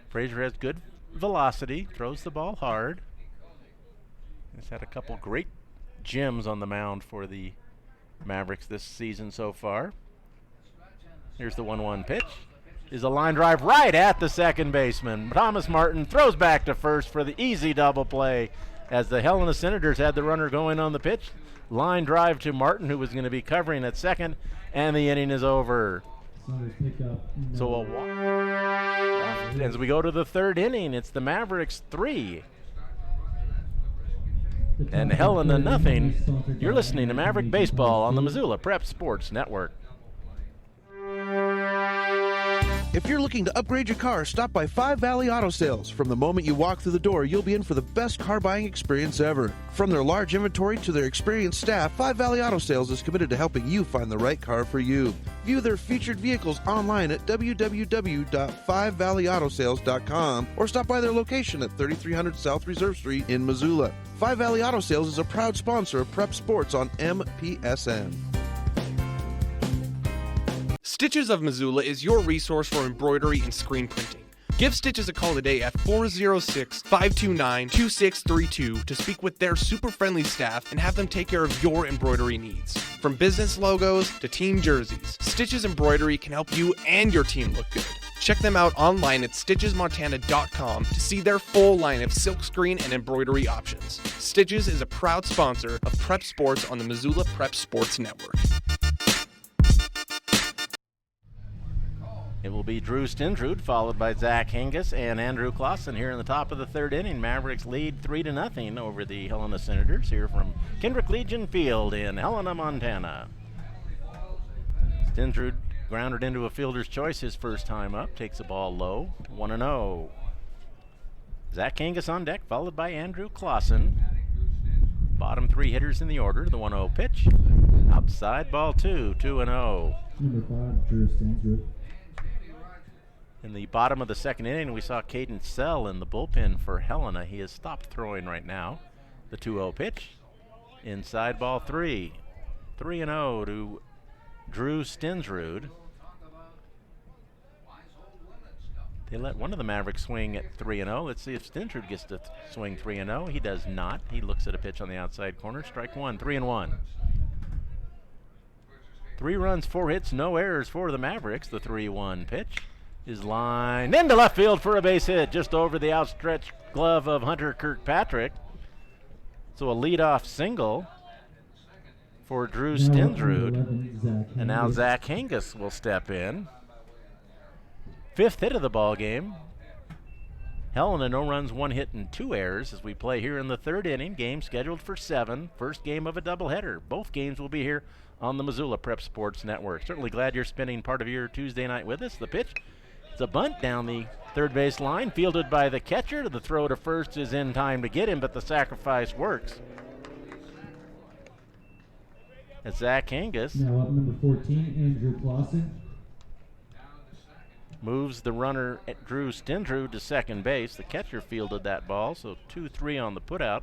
Frazier has good velocity, throws the ball hard. He's had a couple great gems on the mound for the Mavericks this season so far. Here's the 1-1 pitch. Is a line drive right at the second baseman. Thomas Martin throws back to first for the easy double play as the Helena Senators had the runner going on the pitch. Line drive to Martin, who was going to be covering at second, and the inning is over. So a walk. As we go to the third inning, it's the Mavericks 3 and Helena 0. You're listening to Maverick Baseball on the Missoula Prep Sports Network. If you're looking to upgrade your car, stop by Five Valley Auto Sales. From the moment you walk through the door, you'll be in for the best car buying experience ever. From their large inventory to their experienced staff, Five Valley Auto Sales is committed to helping you find the right car for you. View their featured vehicles online at www.5valleyautosales.com or stop by their location at 3300 South Reserve Street in Missoula. Five Valley Auto Sales is a proud sponsor of Prep Sports on MPSN. Stitches of Missoula is your resource for embroidery and screen printing. Give Stitches a call today at 406-529-2632 to speak with their super friendly staff and have them take care of your embroidery needs. From business logos to team jerseys, Stitches Embroidery can help you and your team look good. Check them out online at stitchesmontana.com to see their full line of silkscreen and embroidery options. Stitches is a proud sponsor of Prep Sports on the Missoula Prep Sports Network. It will be Drew Stindrud, followed by Zach Hingis and Andrew Clausen here in the top of the third inning. Mavericks lead 3-0 over the Helena Senators here from Kendrick Legion Field in Helena, Montana. Stindrud grounded into a fielder's choice his first time up, takes the ball low, 1-0. Zach Hingis on deck, followed by Andrew Clausen. Bottom 3 hitters in the order. The 1-0 pitch, outside, ball 2, 2-0. Number 5, Drew Stindrud. In the bottom of the second inning, we saw Caden Sell in the bullpen for Helena. He has stopped throwing right now. The 2-0 pitch, inside, ball 3. 3-0 to Drew Stindrud. They let one of the Mavericks swing at 3-0. Let's see if Stindrud gets to swing 3-0. He does not. He looks at a pitch on the outside corner. Strike 1, 3-1. 3 runs, 4 hits, no errors for the Mavericks. The 3-1 pitch is lined into left field for a base hit, just over the outstretched glove of Hunter Kirkpatrick. So a leadoff single for Drew Stindrud. And now Zach Hingis will step in. 5th hit of the ball game. Helena, no runs, 1 hit, and 2 errors as we play here in the third inning. Game scheduled for 7. First game of a doubleheader. Both games will be here on the Missoula Prep Sports Network. Certainly glad you're spending part of your Tuesday night with us. The pitch, it's a bunt down the third base line, fielded by the catcher. The throw to first is in time to get him, but the sacrifice works. As Zach Hingis now up number 14, Andrew Clausen. Moves the runner at Drew Stindrud to second base. The catcher fielded that ball, so 2-3 on the putout.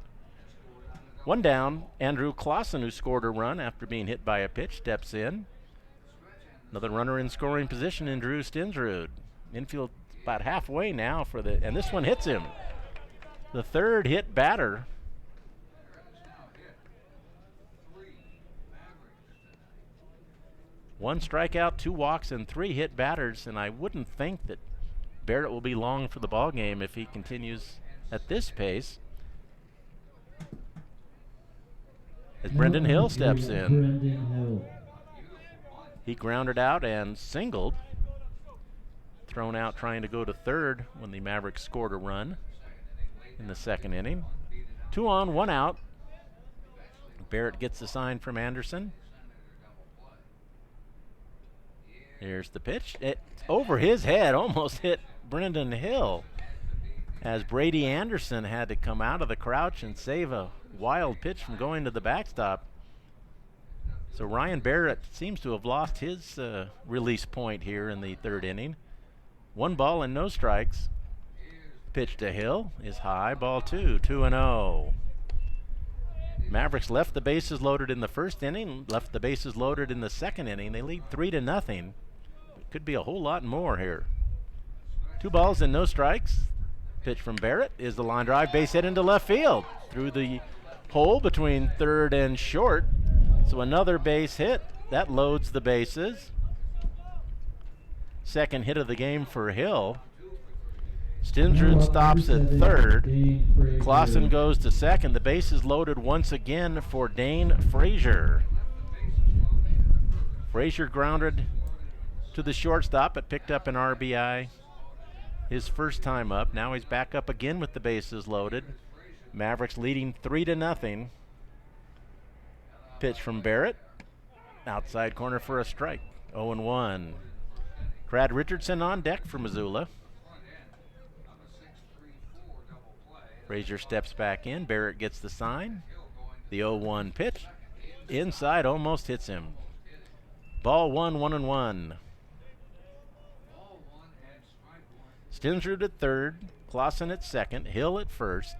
1 down. Andrew Clausen, who scored a run after being hit by a pitch, steps in. Another runner in scoring position in Drew Stindrud. Infield about halfway now for the, and this one hits him. The third hit batter. One strikeout, 2 walks, and 3 hit batters, and I wouldn't think that Barrett will be long for the ball game if he continues at this pace. As Brendan Hill steps in. Brendan Hill. He grounded out and singled. Thrown out trying to go to third when the Mavericks scored a run in the second inning. 2 on, 1 out. Barrett gets the sign from Anderson. Here's the pitch. It over his head, almost hit Brendan Hill, as Brady Anderson had to come out of the crouch and save a wild pitch from going to the backstop. So Ryan Barrett seems to have lost his release point here in the third inning. 1 ball and no strikes. Pitch to Hill is high, ball 2, 2-0. Mavericks left the bases loaded in the first inning, left the bases loaded in the second inning. They lead 3-0. Could be a whole lot more here. 2 balls and no strikes. Pitch from Barrett is the line drive, base hit into left field through the hole between third and short. So another base hit. That loads the bases. Second hit of the game for Hill. Stinsrud stops at third. Clausen goes to second. The base is loaded once again for Dane Frazier. Frazier grounded to the shortstop, but picked up an RBI his first time up. Now he's back up again with the bases loaded. Mavericks leading 3-0. Pitch from Barrett. Outside corner for a strike. 0-1. Brad Richardson on deck for Missoula. Frazier steps back in. Barrett gets the sign. The 0-1 pitch. Inside, almost hits him. Ball 1, 1-1. Stinsrud at third. Clausen at second. Hill at first.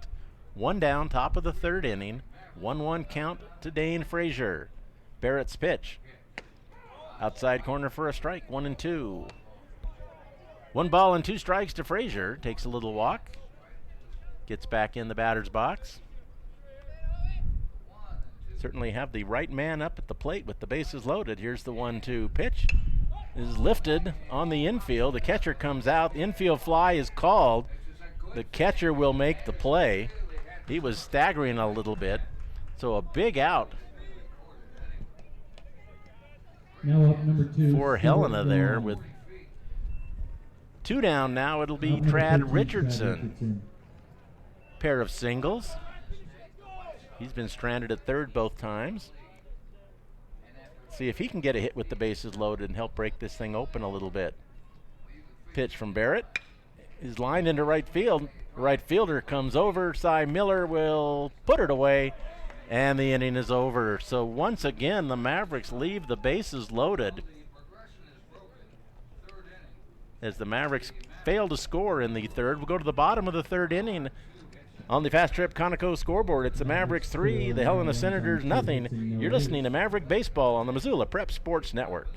1 down, top of the third inning. 1-1 count to Dane Frazier. Barrett's pitch. Outside corner for a strike. 1-2. 1 ball and 2 strikes to Frazier. Takes a little walk. Gets back in the batter's box. Certainly have the right man up at the plate with the bases loaded. Here's the 1-2 pitch. Is lifted on the infield. The catcher comes out. The infield fly is called. The catcher will make the play. He was staggering a little bit. So a big out now up number 2 for Helena there with 2 down. Now it'll be Trad Richardson. Pair of singles. He's been stranded at third both times. See if he can get a hit with the bases loaded and help break this thing open a little bit. Pitch from Barrett is lined into right field. Right fielder comes over. Cy Miller will put it away, and the inning is over. So once again, the Mavericks leave the bases loaded as the Mavericks fail to score in the third. We'll go to the bottom of the third inning. On the Fast Trip Conoco scoreboard, it's the Mavericks 3, the Helena Senators nothing. You're listening to Maverick Baseball on the Missoula Prep Sports Network.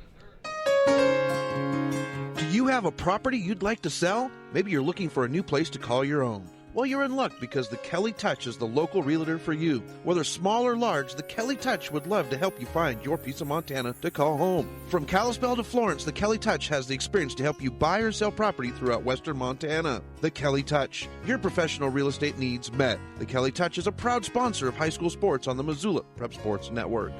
Do you have a property you'd like to sell? Maybe you're looking for a new place to call your own. Well, you're in luck because the Kelly Touch is the local realtor for you. Whether small or large, the Kelly Touch would love to help you find your piece of Montana to call home. From Kalispell to Florence, the Kelly Touch has the experience to help you buy or sell property throughout western Montana. The Kelly Touch, your professional real estate needs met. The Kelly Touch is a proud sponsor of high school sports on the Missoula Prep Sports Network.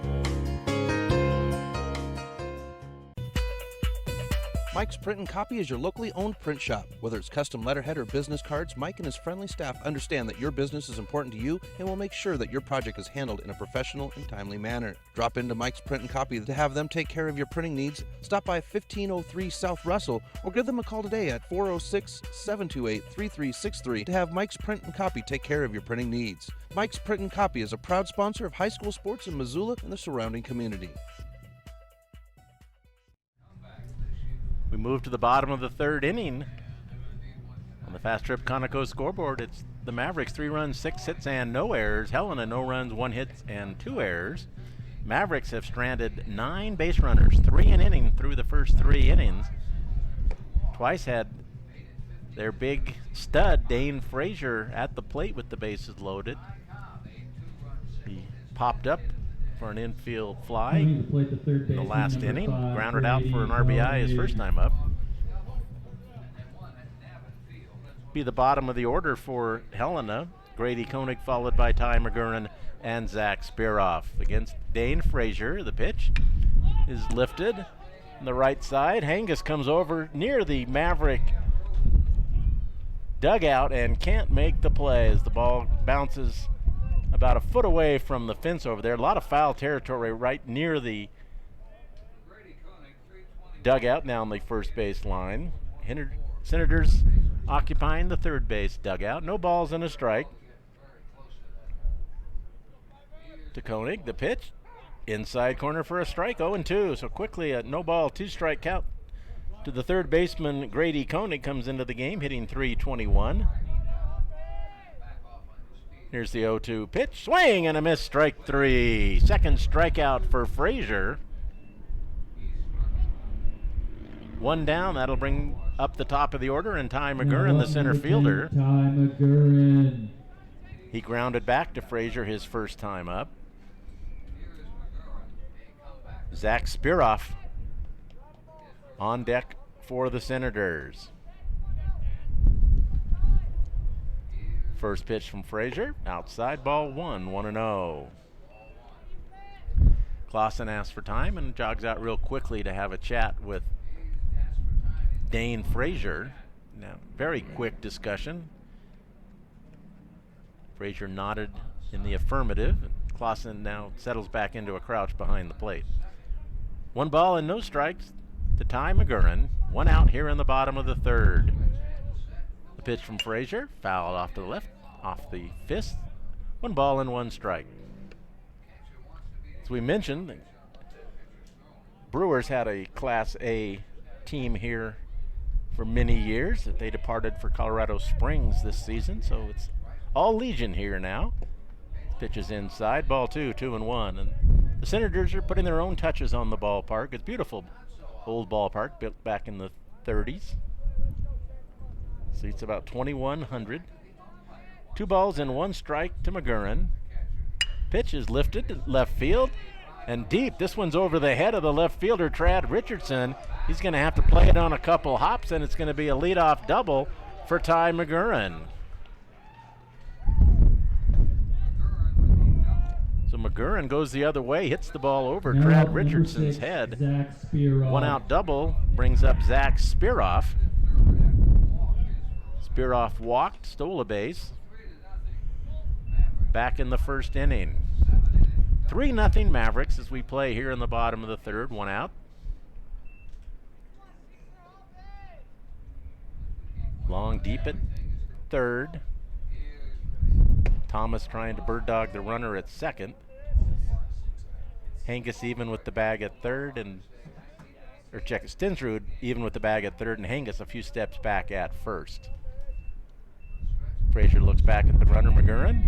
Mike's Print and Copy is your locally owned print shop. Whether it's custom letterhead or business cards, Mike and his friendly staff understand that your business is important to you and will make sure that your project is handled in a professional and timely manner. Drop into Mike's Print and Copy to have them take care of your printing needs. Stop by 1503 South Russell or give them a call today at 406-728-3363 to have Mike's Print and Copy take care of your printing needs. Mike's Print and Copy is a proud sponsor of high school sports in Missoula and the surrounding community. We move to the bottom of the third inning. On the Fast Trip Conoco scoreboard, it's the Mavericks 3 runs, 6 hits, and no errors. Helena, no runs, 1 hit, and 2 errors. Mavericks have stranded 9 base runners, 3 an inning through the first 3 innings. Twice had their big stud, Dane Frazier, at the plate with the bases loaded. He popped up for an infield fly in the last inning. Grounded out for an RBI his first time up. Be the bottom of the order for Helena. Grady Koenig followed by Ty McGurran and Zach Spiroff. Against Dane Frazier, the pitch is lifted on the right side. Hangus comes over near the Maverick dugout and can't make the play as the ball bounces about a foot away from the fence over there. A lot of foul territory right near the dugout now on the first base line. Senators occupying the third base dugout. No balls and a strike. To Koenig, the pitch. Inside corner for a strike, 0-2. So quickly a no ball, 2-strike count to the third baseman. Grady Koenig comes into the game hitting .321. Here's the 0-2 pitch. Swing and a miss, strike 3. Second strikeout for Frazier. One down, that'll bring up the top of the order, and Ty McGurran, the center fielder. Ty McGurran. He grounded back to Frazier his first time up. Zach Spiroff on deck for the Senators. First pitch from Frazier, outside, ball 1, 1-0. Clausen asks for time and jogs out real quickly to have a chat with Dane Frazier. Now, very quick discussion. Frazier nodded in the affirmative. Clausen now settles back into a crouch behind the plate. 1 ball and no strikes to Ty McGurran. 1 out here in the bottom of the third. The pitch from Frazier, fouled off to the left, off the fist. 1 ball and 1 strike. As we mentioned, the Brewers had a Class A team here for many years. That they departed for Colorado Springs this season, so it's all Legion here now. Pitch is inside, ball 2, 2-1. And the Senators are putting their own touches on the ballpark. It's a beautiful old ballpark built back in the 30s. Seats about 2,100. 2 balls and 1 strike to McGurran. Pitch is lifted to left field and deep. This one's over the head of the left fielder, Trad Richardson. He's going to have to play it on a couple hops, and it's going to be a leadoff double for Ty McGurran. So McGurran goes the other way, hits the ball over Trad Richardson's head. 1 out double brings up Zach Spiroff. Spiroff walked, stole a base. Back in the first inning. 3-0 Mavericks as we play here in the bottom of the third. 1 out. Long deep at third. Thomas trying to bird dog the runner at second. Hangus even with the bag at third, Stensrud even with the bag at third, and Hangus a few steps back at first. Frazier looks back at the runner, McGurran.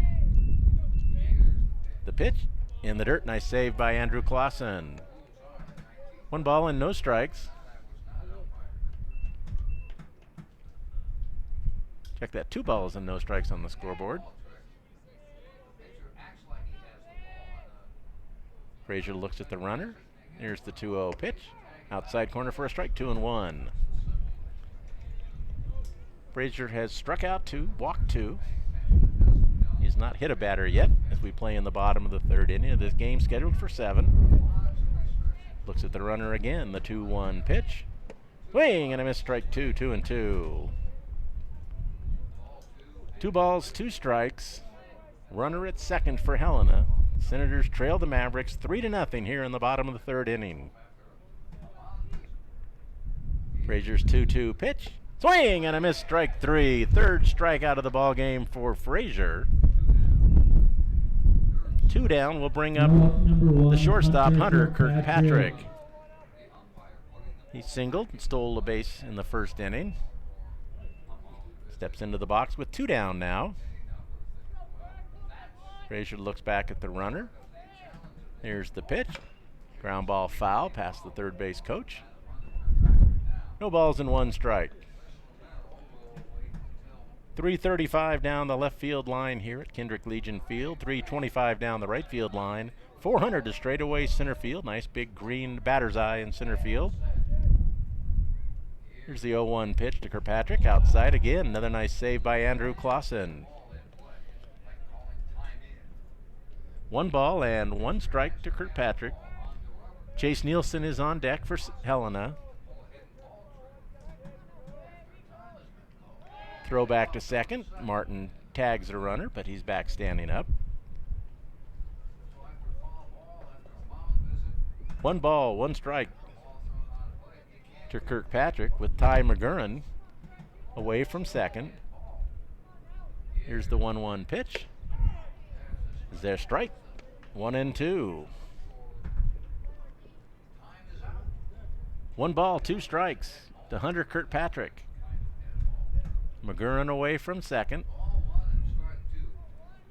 The pitch in the dirt, nice save by Andrew Clausen. 1 ball and no strikes. Check that, 2 balls and no strikes on the scoreboard. Frazier looks at the runner. Here's the 2-0 pitch. Outside corner for a strike, 2-1. Frazier has struck out 2, walked 2. He's not hit a batter yet as we play in the bottom of the third inning of this game scheduled for 7. Looks at the runner again, the 2-1 pitch. Swing and a miss, strike 2, 2-2. 2 balls, 2 strikes. Runner at second for Helena. The Senators trail the Mavericks 3-0 here in the bottom of the third inning. Frazier's 2-2 pitch. Swing and a miss, strike 3. Third strikeout of the ball game for Frazier. 2 down will bring up the shortstop, Hunter Kirkpatrick. He singled and stole a base in the first inning. Steps into the box with 2 down now. Frazier looks back at the runner. Here's the pitch. Ground ball foul past the third base coach. No balls and 1 strike. 335 down the left field line here at Kendrick Legion Field. 325 down the right field line. 400 to straightaway center field. Nice big green batter's eye in center field. Here's the 0-1 pitch to Kirkpatrick. Outside again. Another nice save by Andrew Clausen. 1 ball and 1 strike to Kirkpatrick. Chase Nielsen is on deck for Helena. Throw back to second. Martin tags the runner, but he's back standing up. 1 ball, 1 strike to Kirkpatrick with Ty McGurran away from second. Here's the 1-1 pitch. Is there strike? 1-2. 1 ball, 2 strikes to Hunter Kirkpatrick. McGurran away from second.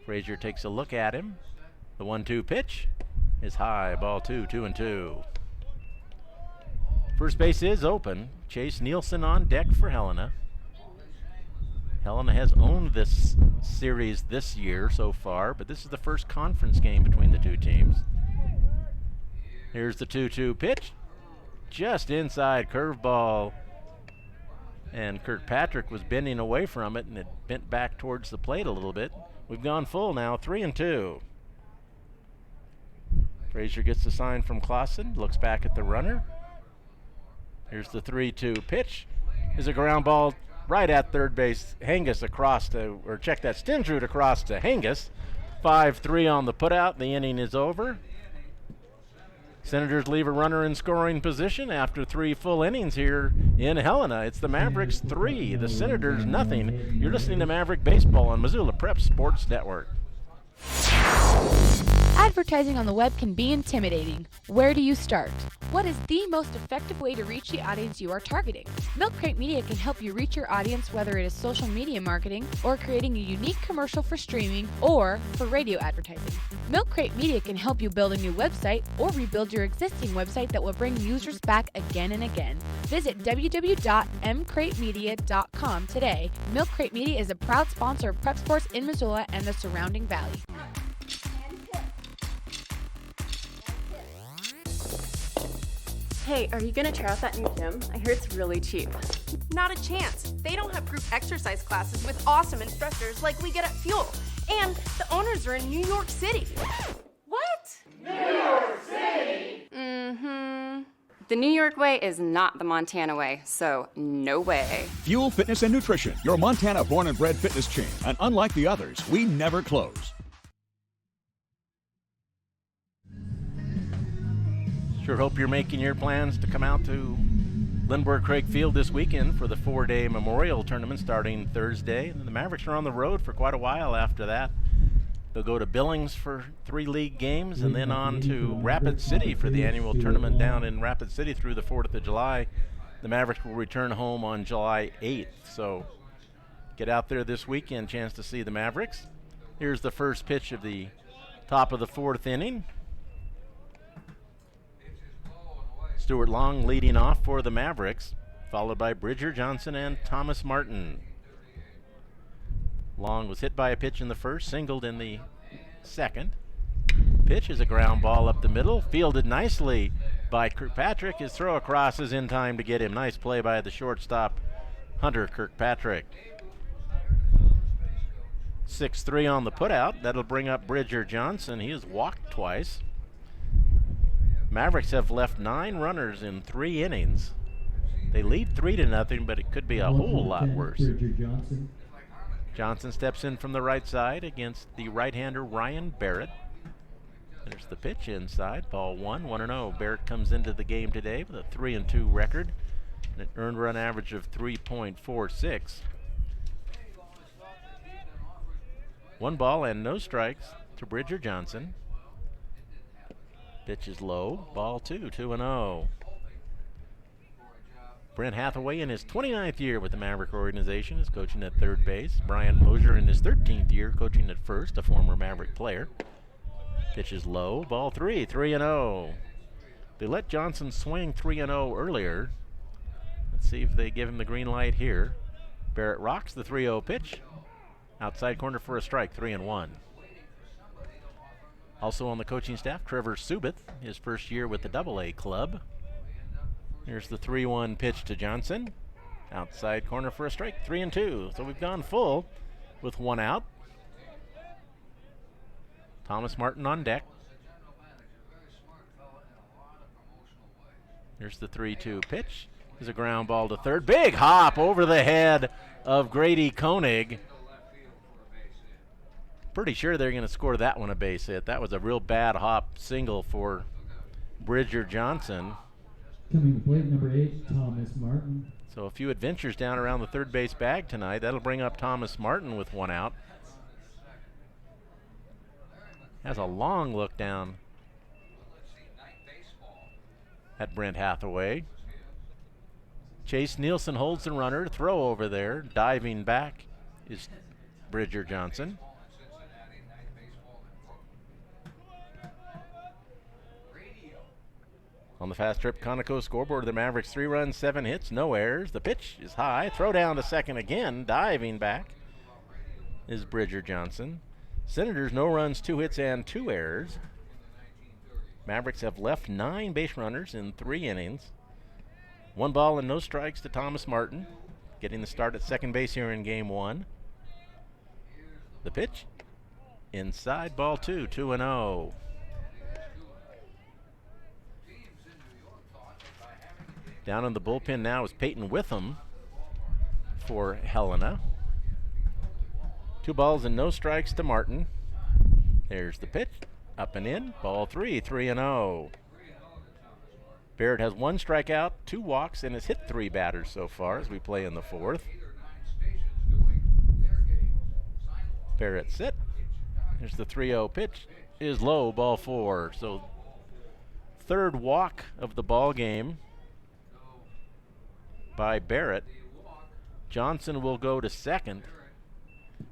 Frazier takes a look at him. The 1-2 pitch is high, ball 2, 2-2. First base is open. Chase Nielsen on deck for Helena. Helena has owned this series this year so far, but this is the first conference game between the two teams. Here's the 2-2 pitch. Just inside, curveball. And Kirkpatrick was bending away from it, and it bent back towards the plate a little bit. We've gone full now, 3-2. Frazier gets the sign from Clausen, looks back at the runner. Here's the 3-2 pitch. Is a ground ball right at third base. Hengis across to, or check that, Stensrud across to Hengis. 5-3 on the putout. The inning is over. Senators leave a runner in scoring position after 3 full innings here in Helena. It's the Mavericks 3, the Senators nothing. You're listening to Maverick Baseball on Missoula Prep Sports Network. Advertising on the web can be intimidating. Where do you start? What is the most effective way to reach the audience you are targeting? Milk Crate Media can help you reach your audience, whether it is social media marketing or creating a unique commercial for streaming or for radio advertising. Milk Crate Media can help you build a new website or rebuild your existing website that will bring users back again and again. Visit www.mcratemedia.com today. Milk Crate Media is a proud sponsor of Prep Sports in Missoula and the surrounding valley. Hey, are you gonna try out that new gym? I hear it's really cheap. Not a chance. They don't have group exercise classes with awesome instructors like we get at Fuel. And the owners are in New York City. What? New York City! Mm-hmm. The New York way is not the Montana way, so no way. Fuel Fitness and Nutrition, your Montana born and bred fitness chain. And unlike the others, we never close. Sure hope you're making your plans to come out to Lindbergh Craig Field this weekend for the 4-day Memorial Tournament starting Thursday. And the Mavericks are on the road for quite a while after that. They'll go to Billings for 3 league games and then on to Rapid City for the annual tournament down in Rapid City through the 4th of July. The Mavericks will return home on July 8th. So get out there this weekend, chance to see the Mavericks. Here's the first pitch of the top of the 4th inning. Stuart Long leading off for the Mavericks, followed by Bridger Johnson and Thomas Martin. Long was hit by a pitch in the first, singled in the second. Pitch is a ground ball up the middle, fielded nicely by Kirkpatrick. His throw across is in time to get him. Nice play by the shortstop, Hunter Kirkpatrick. 6-3 on the putout. That'll bring up Bridger Johnson. He has walked twice. Mavericks have left 9 runners in 3 innings. They lead 3-0, but it could be a whole lot worse. Johnson steps in from the right side against the right-hander Ryan Barrett. There's the pitch inside, ball 1-0. Barrett comes into the game today with a 3-2 record and an earned run average of 3.46. 1 ball and no strikes to Bridger Johnson. Pitch is low, ball 2, 2-0. Brent Hathaway in his 29th year with the Maverick organization is coaching at third base. Brian Mosier in his 13th year coaching at first, a former Maverick player. Pitch is low, ball 3, 3-0. They let Johnson swing 3-0 earlier. Let's see if they give him the green light here. Barrett rocks the 3-0 pitch. Outside corner for a strike, 3-1. Also on the coaching staff, Trevor Subith, his first year with the AA club. Here's the 3-1 pitch to Johnson. Outside corner for a strike, 3-2. So we've gone full with 1 out. Thomas Martin on deck. Here's the 3-2 pitch. There's a ground ball to third. Big hop over the head of Grady Koenig. Pretty sure they're going to score that one a base hit. That was a real bad hop single for Bridger Johnson. Coming to plate, number 8, Thomas Martin. So a few adventures down around the third base bag tonight. That'll bring up Thomas Martin with one out. Has a long look down at Brent Hathaway. Chase Nielsen holds the runner. Throw over there. Diving back is Bridger Johnson. On the Fast Trip Conoco scoreboard, the Mavericks 3 runs, 7 hits, no errors. The pitch is high. Throw down to second again. Diving back is Bridger Johnson. Senators, no runs, 2 hits, and 2 errors. Mavericks have left 9 base runners in 3 innings. 1 ball and no strikes to Thomas Martin, getting the start at second base here in game 1. The pitch, inside, ball 2, 2-0. Down in the bullpen now is Peyton Witham for Helena. 2 balls and no strikes to Martin. There's the pitch, up and in, ball 3, 3-0. Barrett has 1 strikeout, 2 walks, and has hit 3 batters so far as we play in the 4th. Barrett sit. Here's the 3-0 pitch, is low, ball 4. So 3rd walk of the ball game by Barrett. Johnson will go to second.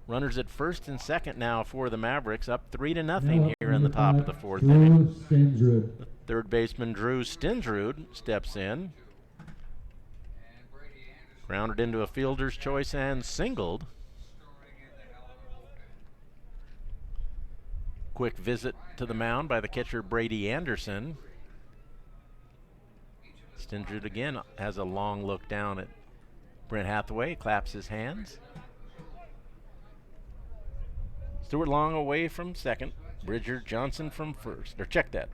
Runners at first and second now for the Mavericks, up 3-0 here in the top of the 4th inning. The third baseman Drew Stensrud steps in. Grounded into a fielder's choice and singled. Quick visit to the mound by the catcher Brady Anderson. Stensrud again has a long look down at Brent Hathaway, claps his hands. Stuart Long away from second. Bridger Johnson from first. Or check that.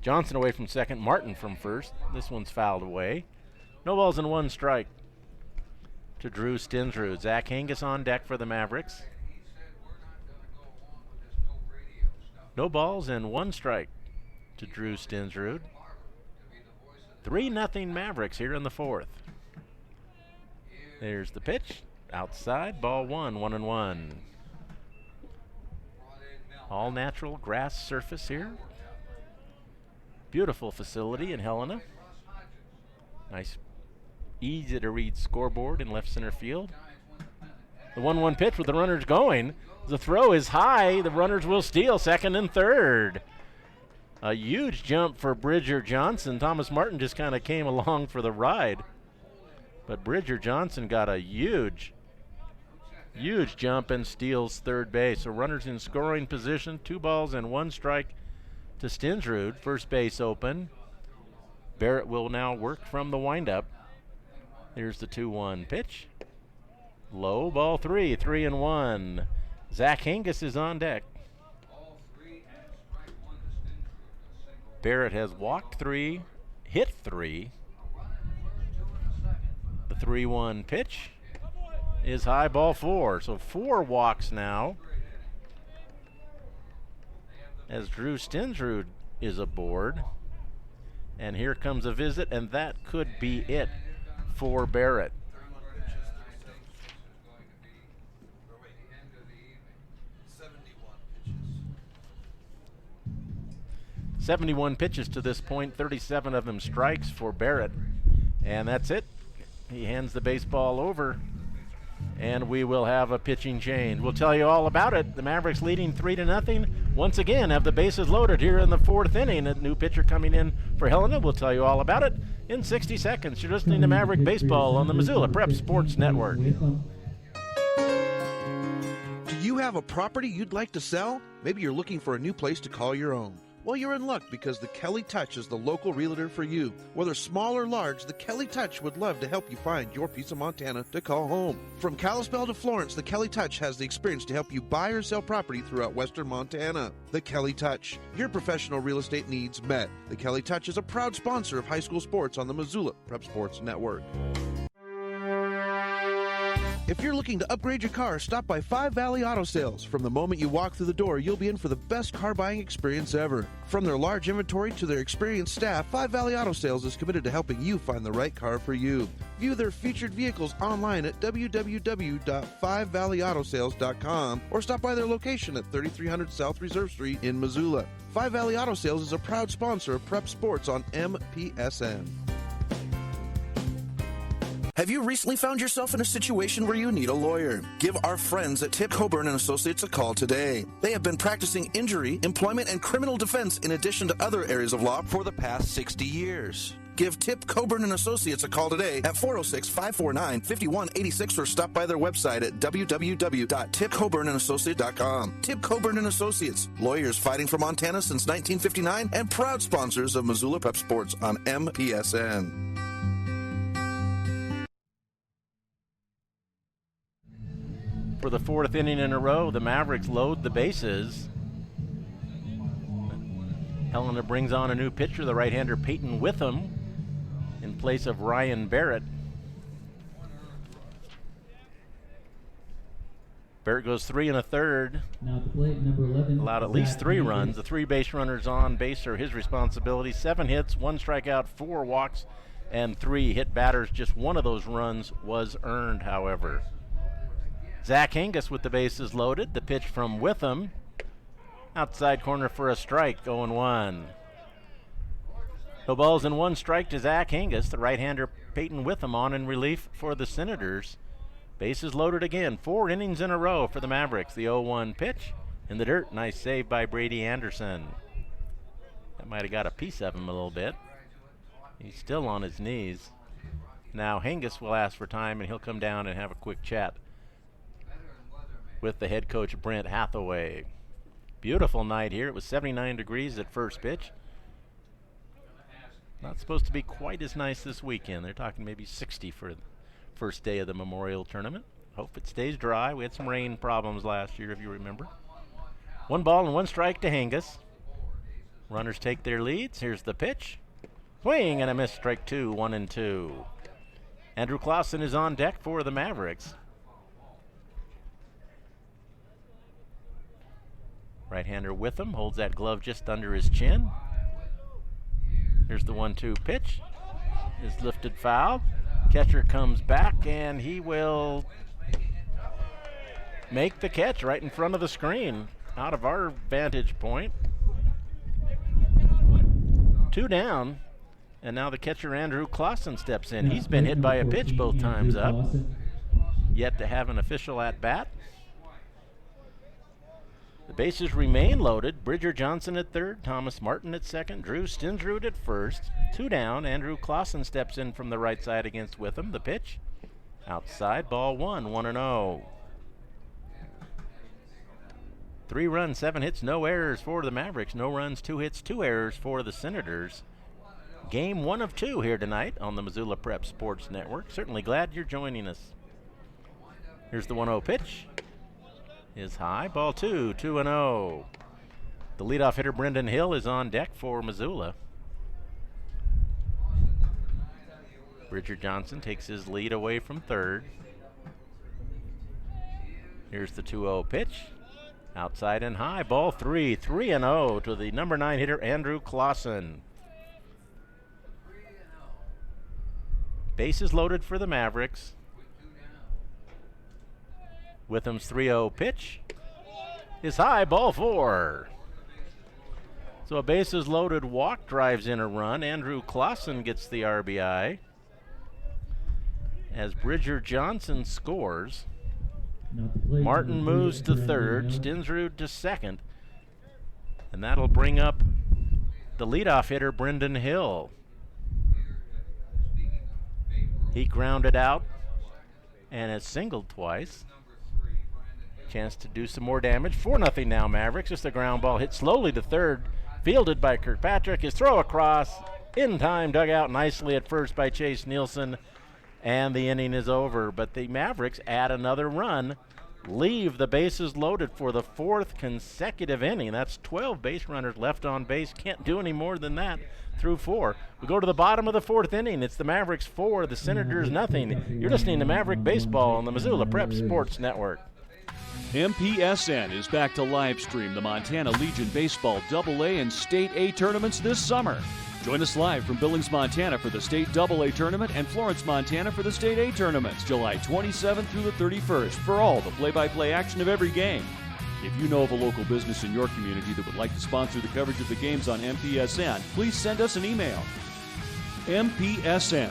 Johnson away from second. Martin from first. This one's fouled away. No balls and 1 strike to Drew Stensrud. Zach Hengis on deck for the Mavericks. No balls and 1 strike to Drew Stensrud. 3-0 Mavericks here in the 4th. There's the pitch. Outside, ball 1, 1-1. All natural grass surface here. Beautiful facility in Helena. Nice, easy to read scoreboard in left center field. The 1-1 pitch with the runners going. The throw is high. The runners will steal second and third. A huge jump for Bridger Johnson. Thomas Martin just kind of came along for the ride. But Bridger Johnson got a huge jump and steals third base. So runners in scoring position, 2 balls and 1 strike to Stensrud. First base open. Barrett will now work from the windup. Here's the 2-1 pitch. Low, ball 3, 3-1. Zach Hengis is on deck. Barrett has walked 3, hit 3. The 3-1 pitch is high, ball 4. So 4 walks now as Drew Stensrud is aboard. And here comes a visit, and that could be it for Barrett. 71 pitches to this point, 37 of them strikes for Barrett. And that's it. He hands the baseball over, and we will have a pitching change. We'll tell you all about it. The Mavericks leading 3-0. Once again, have the bases loaded here in the 4th inning. A new pitcher coming in for Helena. We'll tell you all about it in 60 seconds. You're listening to Maverick Baseball on the Missoula Prep Sports Network. Do you have a property you'd like to sell? Maybe you're looking for a new place to call your own. Well, you're in luck because the Kelly Touch is the local realtor for you. Whether small or large, the Kelly Touch would love to help you find your piece of Montana to call home. From Kalispell to Florence, the Kelly Touch has the experience to help you buy or sell property throughout western Montana. The Kelly Touch, your professional real estate needs met. The Kelly Touch is a proud sponsor of high school sports on the Missoula Prep Sports Network. If you're looking to upgrade your car, stop by Five Valley Auto Sales. From the moment you walk through the door, you'll be in for the best car buying experience ever. From their large inventory to their experienced staff, Five Valley Auto Sales is committed to helping you find the right car for you. View their featured vehicles online at www.5valleyautosales.com or stop by their location at 3300 South Reserve Street in Missoula. Five Valley Auto Sales is a proud sponsor of Prep Sports on MPSN. Have you recently found yourself in a situation where you need a lawyer? Give our friends at Tip Coburn & Associates a call today. They have been practicing injury, employment, and criminal defense in addition to other areas of law for the past 60 years. Give Tip Coburn & Associates a call today at 406-549-5186 or stop by their website at www.tipcoburnandassociates.com. Tip Coburn & Associates, lawyers fighting for Montana since 1959 and proud sponsors of Missoula Prep Sports on MPSN. For the fourth inning in a row, the Mavericks load the bases. Helena brings on a new pitcher, the right-hander Peyton Witham, in place of Ryan Barrett. Barrett goes 3 1/3. Now at the plate, number 11. Allowed at least 3 runs. The 3 base runners on base are his responsibility. 7 hits, 1 strikeout, 4 walks, and 3 hit batters. Just one of those runs was earned, however. Zach Hingus with the bases loaded. The pitch from Witham. Outside corner for a strike, 0-1. No balls and 1 strike to Zach Hingus. The right-hander Peyton Witham on in relief for the Senators. Bases loaded again. 4 innings in a row for the Mavericks. The 0-1 pitch in the dirt. Nice save by Brady Anderson. That might have got a piece of him a little bit. He's still on his knees. Now Hingus will ask for time, and he'll come down and have a quick chat with the head coach, Brent Hathaway. Beautiful night here. It was 79 degrees at first pitch. Not supposed to be quite as nice this weekend. They're talking maybe 60 for the first day of the Memorial Tournament. Hope it stays dry. We had some rain problems last year, if you remember. 1 ball and 1 strike to Hingus. Runners take their leads. Here's the pitch. Swing and a miss, strike 2, 1-2. Andrew Clausen is on deck for the Mavericks. Right-hander Witham holds that glove just under his chin. Here's the 1-2 pitch. Is lifted foul. Catcher comes back, and he will make the catch right in front of the screen, out of our vantage point. 2 down, and now the catcher Andrew Clausen steps in. He's been hit by a pitch both times up. Yet to have an official at-bat. The bases remain loaded. Bridger Johnson at third, Thomas Martin at second, Drew Stinsrud at first. 2 down. Andrew Clausen steps in from the right side against Witham. The pitch outside, ball 1, 1-0. 3 runs, 7 hits, no errors for the Mavericks. No runs, 2 hits, 2 errors for the Senators. Game 1 of 2 here tonight on the Missoula Prep Sports Network. Certainly glad you're joining us. Here's the 1-0 pitch. Is high, ball 2, 2-0. The leadoff hitter Brendan Hill is on deck for Missoula. Bridger Johnson takes his lead away from third. Here's the 2-0 pitch. Outside and high, ball 3, 3-0 to the number 9 hitter Andrew Clausen. Bases loaded for the Mavericks. Witham's 3-0 pitch is high, ball 4. So a bases loaded walk drives in a run. Andrew Clausen gets the RBI as Bridger Johnson scores. Martin moves to third, Stinsrud to second, and that'll bring up the leadoff hitter Brendan Hill. He grounded out and has singled twice. Chance to do some more damage. 4-0 now, Mavericks. Just a ground ball hit slowly to third. Fielded by Kirkpatrick. His throw across. In time, dug out nicely at first by Chase Nielsen. And the inning is over. But the Mavericks add another run. Leave the bases loaded for the 4th consecutive inning. That's 12 base runners left on base. Can't do any more than that through 4. We go to the bottom of the 4th inning. It's the Mavericks 4, the Senators nothing. You're listening to Maverick Baseball on the Missoula Prep Sports Network. MPSN is back to live stream the Montana Legion Baseball AA and State A tournaments this summer. Join us live from Billings, Montana for the State AA tournament and Florence, Montana for the State A tournaments, July 27th through the 31st for all the play-by-play action of every game. If you know of a local business in your community that would like to sponsor the coverage of the games on MPSN, please send us an email. MPSN.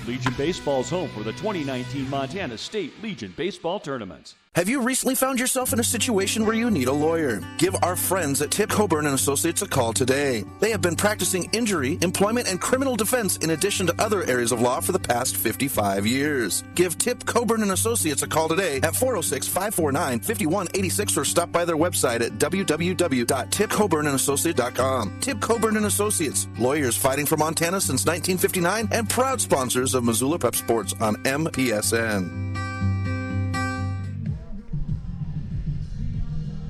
Legion Baseball's home for the 2019 Montana State Legion Baseball Tournaments. Have you recently found yourself in a situation where you need a lawyer? Give our friends at Tip Coburn & Associates a call today. They have been practicing injury, employment, and criminal defense in addition to other areas of law for the past 55 years. Give Tip Coburn & Associates a call today at 406-549-5186 or stop by their website at www.tipcoburnandassociates.com. Tip Coburn & Associates, lawyers fighting for Montana since 1959 and proud sponsors of Missoula Prep Sports on MPSN.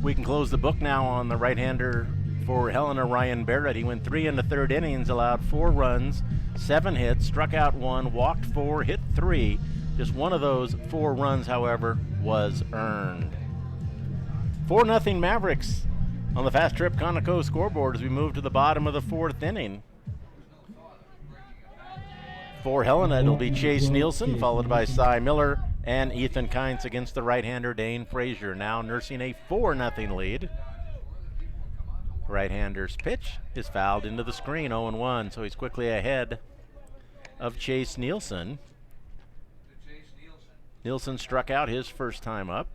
We can close the book now on the right-hander for Helena, Ryan Barrett. He went 3 in the 3rd innings, allowed 4 runs, 7 hits, struck out 1, walked 4, hit 3. Just one of those 4 runs, however, was earned. 4-0 Mavericks on the Fast Trip Conoco scoreboard as we move to the bottom of the 4th inning. For Helena, it'll be Chase Nielsen, followed by Cy Miller and Ethan Kynes against the right-hander Dane Frazier, now nursing a 4-0 lead. Right-hander's pitch is fouled into the screen, 0-1, so he's quickly ahead of Chase Nielsen. Nielsen struck out his first time up.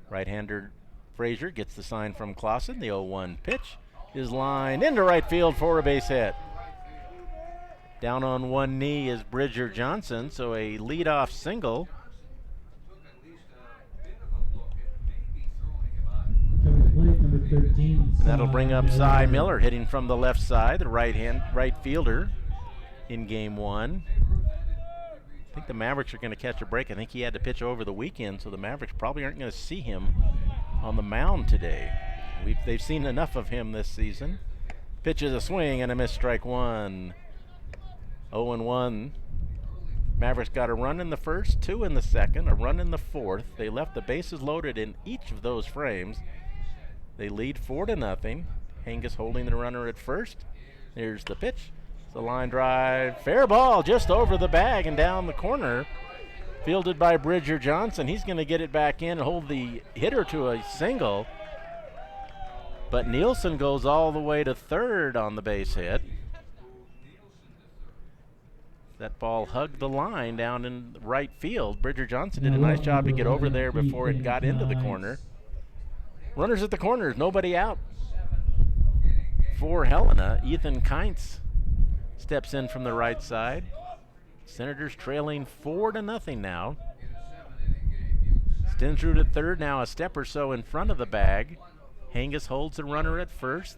Right-hander Frazier gets the sign from Clausen. The 0-1 pitch is lined into right field for a base hit. Down on one knee is Bridger Johnson, so a leadoff single. That'll bring up Cy Miller, hitting from the left side, the right fielder in game 1. I think the Mavericks are going to catch a break. I think he had to pitch over the weekend, so the Mavericks probably aren't going to see him on the mound today. They've seen enough of him this season. Pitches a swing and a miss, strike 1. 0-1. Mavericks got a run in the first, 2 in the second, a run in the 4th. They left the bases loaded in each of those frames. They lead 4-0. Hengis holding the runner at first. Here's the pitch. It's a line drive. Fair ball just over the bag and down the corner. Fielded by Bridger Johnson. He's going to get it back in and hold the hitter to a single. But Nielsen goes all the way to 3rd on the base hit. That ball hugged the line down in right field. Bridger Johnson did a nice job to get over there before it got into the corner. Runners at the corners, nobody out. For Helena, Ethan Kynes steps in from the right side. Senators trailing 4-0 now. Stensrud at 3rd, now a step or so in front of the bag. Hengis holds the runner at 1st.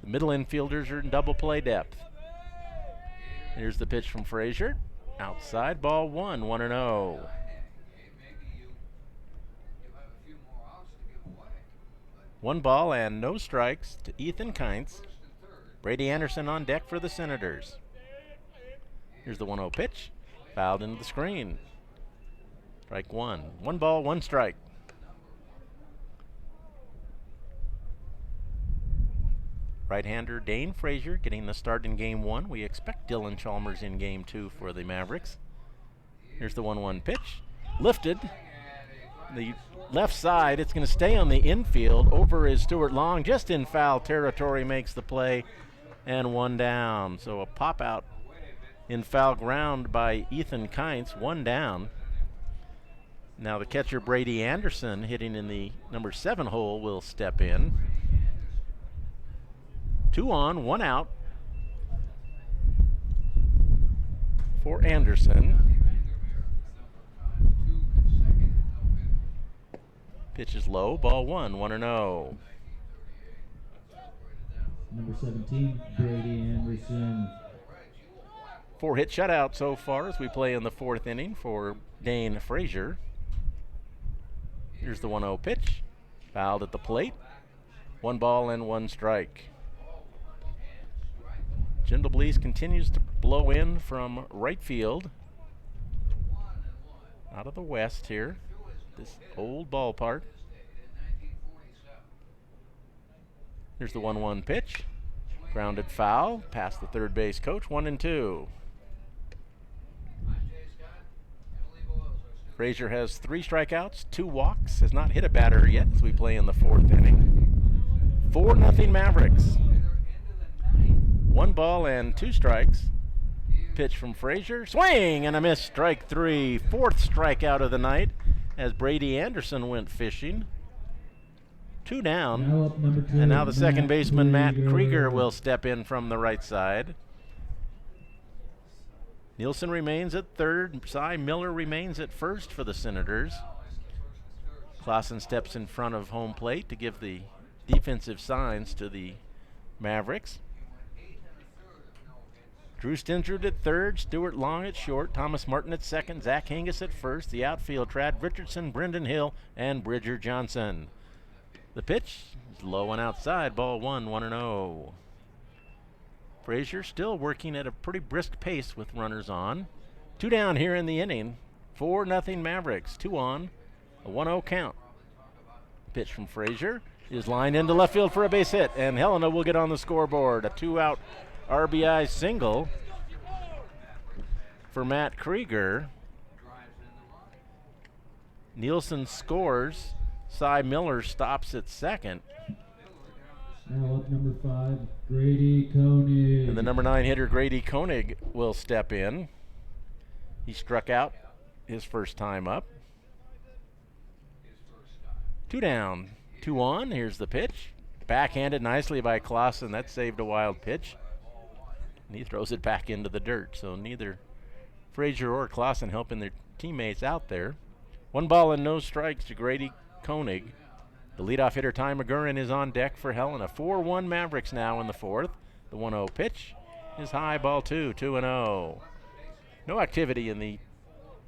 The middle infielders are in double play depth. Here's the pitch from Frazier. Outside, ball 1, 1-0. One ball and no strikes to Ethan Kynes. Brady Anderson on deck for the Senators. Here's the 1-0 pitch. Fouled into the screen. Strike 1. 1 ball, 1 strike. Right-hander Dane Frazier getting the start in game 1. We expect Dylan Chalmers in game 2 for the Mavericks. Here's the 1-1 pitch. Lifted. The left side, it's going to stay on the infield. Over is Stuart Long, just in foul territory, makes the play, and 1 down. So a pop out in foul ground by Ethan Kynes, 1 down. Now the catcher Brady Anderson, hitting in the number 7 hole, will step in. 2 on, 1 out for Anderson. Pitch is low, ball 1, 1-0. Number 17, Brady Anderson. 4-hit shutout so far as we play in the 4th inning for Dane Frazier. Here's the 1-0 pitch. Fouled at the plate. 1 ball and 1 strike. Jim DeBlease continues to blow in from right field. Out of the west here. This old ballpark. Here's the 1-1 pitch. Grounded foul. Past the third base coach. 1-2. Frazier has 3 strikeouts, 2 walks, has not hit a batter yet as we play in the 4th inning. 4-0 Mavericks. 1 ball and 2 strikes. Pitch from Frazier, swing and a miss, strike 3. 4th strikeout of the night as Brady Anderson went fishing. 2 down, Now up number 2, and now the second baseman Matt Krieger. Krieger will step in from the right side. Nielsen remains at third. Cy Miller remains at first for the Senators. Clausen steps in front of home plate to give the defensive signs to the Mavericks. Drew Stensrud at third, Stuart Long at short, Thomas Martin at second, Zach Hingis at first, the outfield Trad Richardson, Brendan Hill, and Bridger Johnson. The pitch is low and outside, ball 1, 1-0. Frazier still working at a pretty brisk pace with runners on. 2 down here in the inning. 4-0 Mavericks. 2 on. A 1-0 count. Pitch from Frazier is lined into left field for a base hit, and Helena will get on the scoreboard. A 2-out RBI single for Matt Krieger. Nielsen scores. Cy Miller stops at second. Now up number 5, Grady Koenig. And the number 9 hitter, Grady Koenig, will step in. He struck out his first time up. 2 down, 2 on. Here's the pitch. Backhanded nicely by Clausen. That saved a wild pitch. And he throws it back into the dirt. So neither Frazier or Clausen helping their teammates out there. 1 ball and no strikes to Grady Koenig. The leadoff hitter, Ty McGurran, is on deck for Helena. 4-1 Mavericks now in the 4th. The 1-0 pitch is high, ball 2, 2-0. No activity in the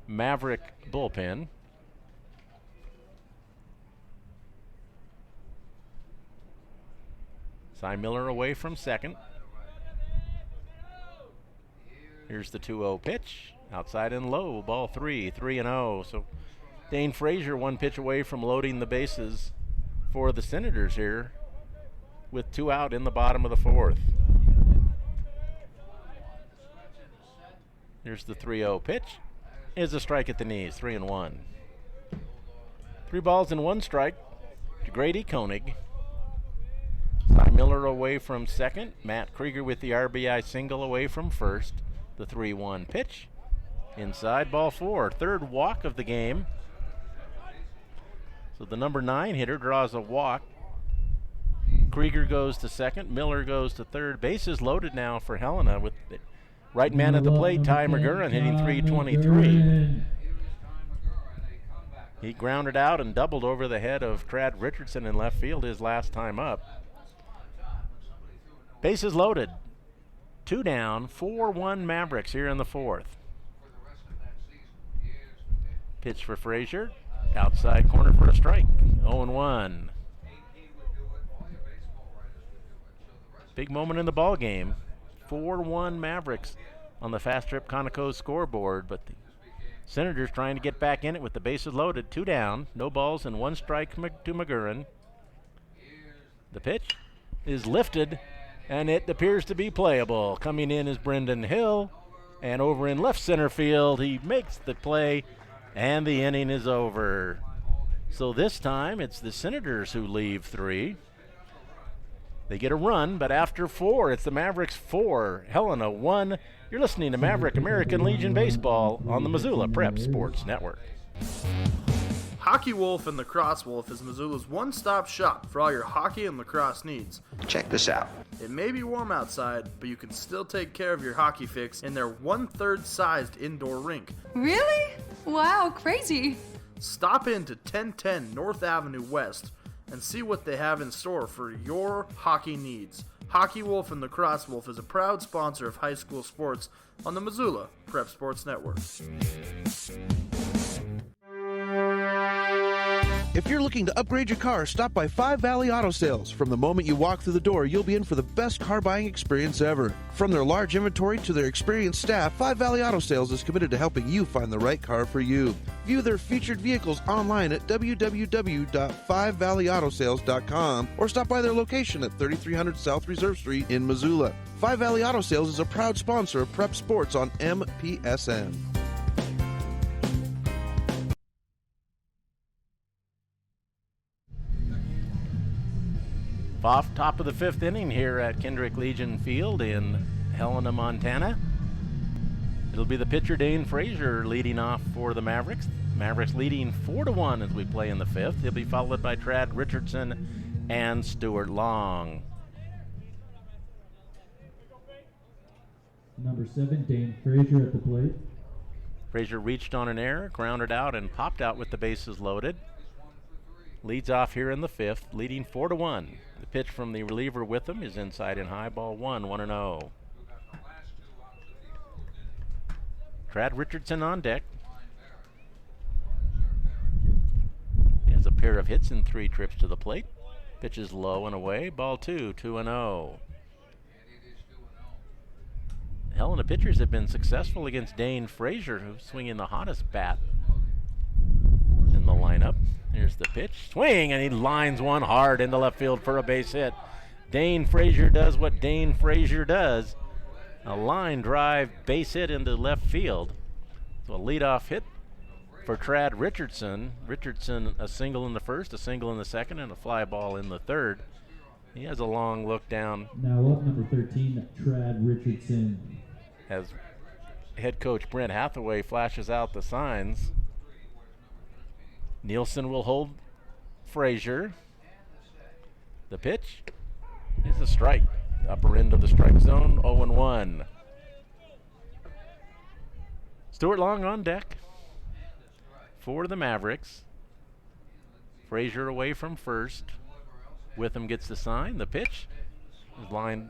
Maverick bullpen. Cy Miller away from second. Here's the 2-0 pitch. Outside and low, ball 3, 3-0. So Dane Frazier 1 pitch away from loading the bases for the Senators here with 2 out in the bottom of the 4th. Here's the 3-0 pitch. Is a strike at the knees, 3-1. 3 balls and 1 strike to Grady Koenig. Cy Miller away from second. Matt Krieger with the RBI single away from first. The 3-1 pitch. Inside, ball 4. 3rd walk of the game. So the number 9 hitter draws a walk. Krieger goes to second. Miller goes to third. Bases loaded now for Helena with the right man at the plate, Ty McGurran, hitting .323. He grounded out and doubled over the head of Trad Richardson in left field his last time up. Bases loaded. 2 down, 4-1 Mavericks here in the 4th. Pitch for Frazier. Outside corner for a strike. 0-1. Big moment in the ball game. 4-1 Mavericks on the Fast Trip Conoco scoreboard, but the Senators trying to get back in it with the bases loaded. 2 down, no balls and 1 strike to McGurran. The pitch is lifted, and it appears to be playable. Coming in is Brendan Hill, and over in left center field, he makes the play, and the inning is over. So this time, it's the Senators who leave 3. They get a run, but after 4, it's the Mavericks 4, Helena 1. You're listening to Maverick American Legion Baseball on the Missoula Prep Sports Network. Hockey Wolf and Lacrosse Wolf is Missoula's one-stop shop for all your hockey and lacrosse needs. Check this out. It may be warm outside, but you can still take care of your hockey fix in their 1/3 sized indoor rink. Really? Wow, crazy. Stop into 1010 North Avenue West and see what they have in store for your hockey needs. Hockey Wolf and the Cross Wolf is a proud sponsor of high school sports on the Missoula Prep Sports Network. If you're looking to upgrade your car, stop by Five Valley Auto Sales. From the moment you walk through the door, you'll be in for the best car buying experience ever. From their large inventory to their experienced staff, Five Valley Auto Sales is committed to helping you find the right car for you. View their featured vehicles online at www.fivevalleyAutosales.com or stop by their location at 3300 South Reserve Street in Missoula. Five Valley Auto Sales is a proud sponsor of Prep Sports on MPSN. Off top of the fifth inning here at Kendrick Legion Field in Helena, Montana. It'll be the pitcher Dane Frazier leading off for the Mavericks. Mavericks leading 4-1 as we play in the fifth. He'll be followed by Trad Richardson and Stuart Long. Number 7, Dane Frazier at the plate. Frazier reached on an error, grounded out, and popped out with the bases loaded. Leads off here in the fifth, leading 4-1. The pitch from the reliever with him is inside and high, ball 1-0. Trad Richardson on deck. He has a pair of hits and 3 trips to the plate. Pitch is low and away, ball 2-0. Helena pitchers have been successful against Dane Frazier, who's swinging the hottest bat in the lineup. Here's the pitch, swing, and he lines one hard into left field for a base hit. Dane Frazier does what Dane Frazier does. A line drive base hit into left field. So a leadoff hit for Trad Richardson. Richardson a single in the first, a single in the second, and a fly ball in the third. He has a long look down. Now up number 13, Trad Richardson. As head coach Brent Hathaway flashes out the signs. Nielsen will hold Frazier. The pitch is a strike. Upper end of the strike zone, 0-1. Stuart Long on deck for the Mavericks. Frazier away from first. Witham gets the sign. The pitch is lined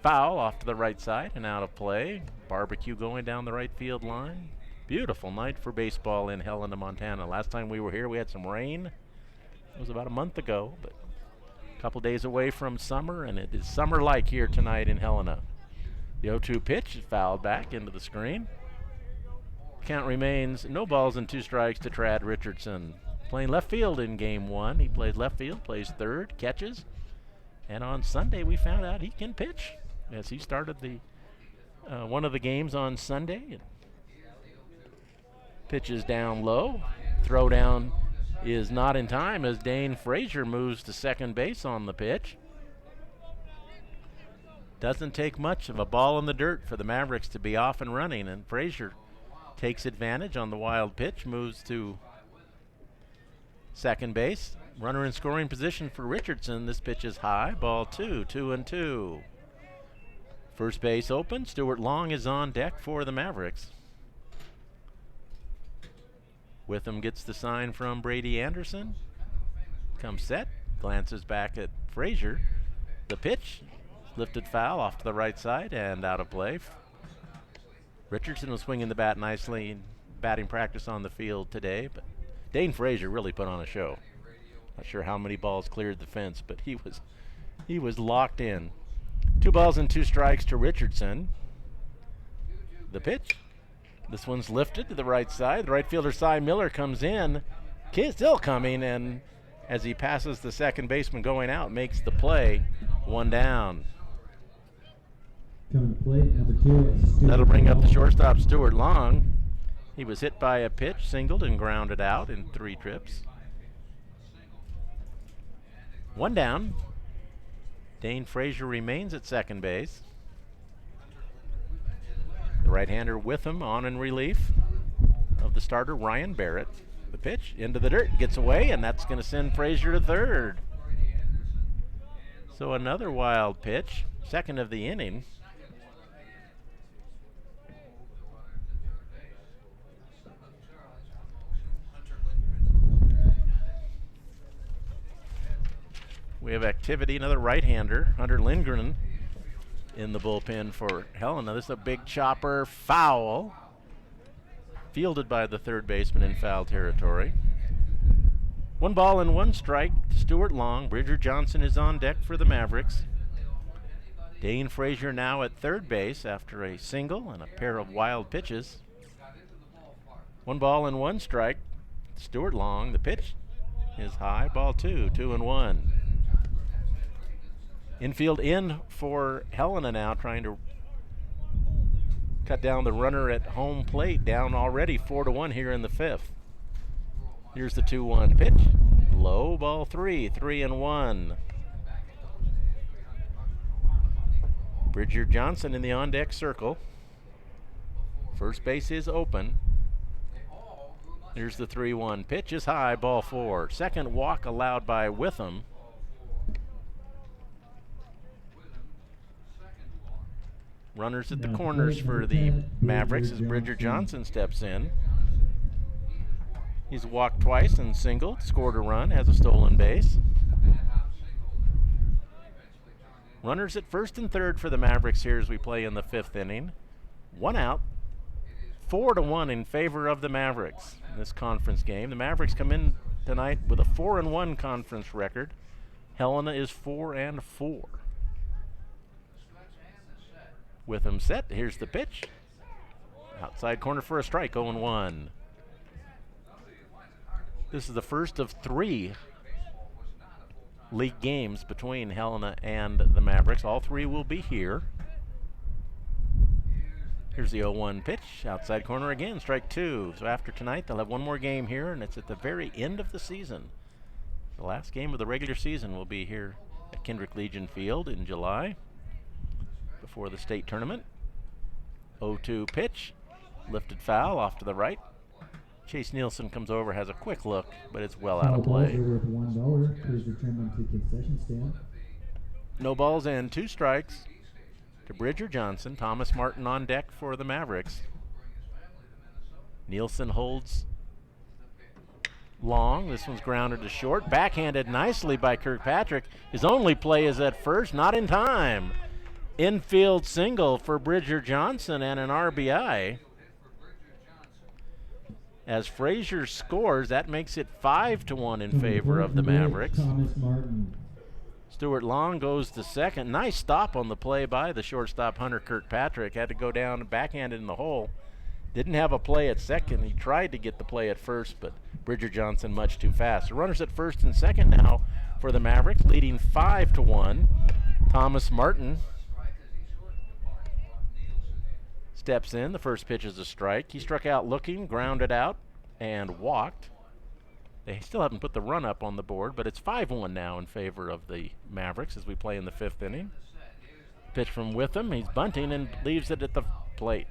foul off to the right side and out of play. Barbecue going down the right field line. Beautiful night for baseball in Helena, Montana. Last time we were here, we had some rain. It was about a month ago, but a couple days away from summer, and it is summer-like here tonight in Helena. The 0-2 pitch is fouled back into the screen. Count remains no balls and 2 strikes to Trad Richardson. Playing left field in game 1. He plays left field, plays third, catches. And on Sunday, we found out he can pitch as he started the one of the games on Sunday. Pitches down low. Throw down is not in time as Dane Frazier moves to second base on the pitch. Doesn't take much of a ball in the dirt for the Mavericks to be off and running, and Frazier takes advantage on the wild pitch, moves to second base. Runner in scoring position for Richardson. This pitch is high, ball 2-2. First base open. Stuart Long is on deck for the Mavericks. Witham gets the sign from Brady Anderson. Comes set, glances back at Frazier. The pitch, lifted foul off to the right side and out of play. Richardson was swinging the bat nicely in batting practice on the field today, but Dane Frazier really put on a show. Not sure how many balls cleared the fence, but he was locked in. 2 balls and 2 strikes to Richardson. The pitch. This one's lifted to the right side. The right fielder, Cy Miller, comes in. Kid still coming, and as he passes the second baseman going out, makes the play. 1 down. Coming to plate, number 2. That'll bring up the shortstop, Stuart Long. He was hit by a pitch, singled, and grounded out in 3 trips. 1 down. Dane Frazier remains at second base. The right-hander with him on in relief of the starter, Ryan Barrett. The pitch into the dirt, gets away, and that's going to send Frazier to third. So another wild pitch, second of the inning. We have activity, another right-hander, Hunter Lindgren in the bullpen for Helena. This is a big chopper, foul. Fielded by the third baseman in foul territory. 1 ball and 1 strike to Stuart Long. Bridger Johnson is on deck for the Mavericks. Dane Frazier now at third base after a single and a pair of wild pitches. 1 ball and 1 strike. Stuart Long, the pitch is high, ball 2, 2-1. Infield in for Helena now, trying to cut down the runner at home plate, down already 4-1 here in the 5th. Here's the 2-1 pitch. Low, ball 3, 3-1. Bridger Johnson in the on-deck circle. First base is open. Here's the 3-1 pitch is high, ball 4. Second walk allowed by Witham. Runners at the corners for the Mavericks as Bridger Johnson steps in. He's walked twice and singled, scored a run, has a stolen base. Runners at first and third for the Mavericks here as we play in the 5th inning. 1 out, 4-1 in favor of the Mavericks in this conference game. The Mavericks come in tonight with a 4-1 conference record. Helena is 4-4. With him set, here's the pitch. Outside corner for a strike, 0-1. This is the first of 3 league games between Helena and the Mavericks. All 3 will be here. Here's the 0-1 pitch, outside corner again, strike 2. So after tonight, they'll have 1 more game here, and it's at the very end of the season. The last game of the regular season will be here at Kendrick Legion Field in July before the state tournament. 0-2 pitch, lifted foul off to the right. Chase Nielsen comes over, has a quick look, but it's well out of play. Worth $1. Please return them to concession stand. No balls and 2 strikes to Bridger Johnson. Thomas Martin on deck for the Mavericks. Nielsen holds Long. This one's grounded to short. Backhanded nicely by Kirkpatrick. His only play is at first, not in time. Infield single for Bridger Johnson and an RBI. As Frazier scores, that makes it 5-1 in favor of the Mavericks. Thomas Martin. Stuart Long goes to second. Nice stop on the play by the shortstop Hunter Kirkpatrick. Had to go down and backhanded in the hole. Didn't have a play at second. He tried to get the play at first, but Bridger Johnson much too fast. So runners at first and second now for the Mavericks, leading 5-1. Thomas Martin steps in. The first pitch is a strike. He struck out looking, grounded out, and walked. They still haven't put the run up on the board, but it's 5-1 now in favor of the Mavericks as we play in the 5th inning. Pitch from Witham. He's bunting and leaves it at the plate.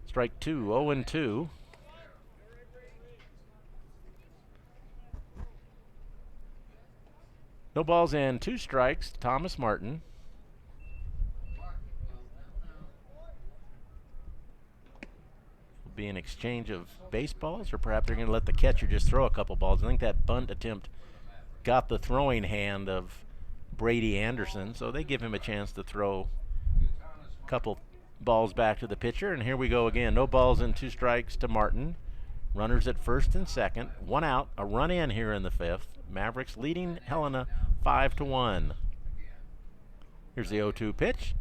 Strike 2, 0-2. No balls and 2 strikes. Thomas Martin. Be an exchange of baseballs, or perhaps they're going to let the catcher just throw a couple balls. I think that bunt attempt got the throwing hand of Brady Anderson, so they give him a chance to throw a couple balls back to the pitcher. And here we go again. No balls and 2 strikes to Martin. Runners at first and second. 1 out, a run in here in the 5th. Mavericks leading Helena 5-1. Here's the 0-2 pitch.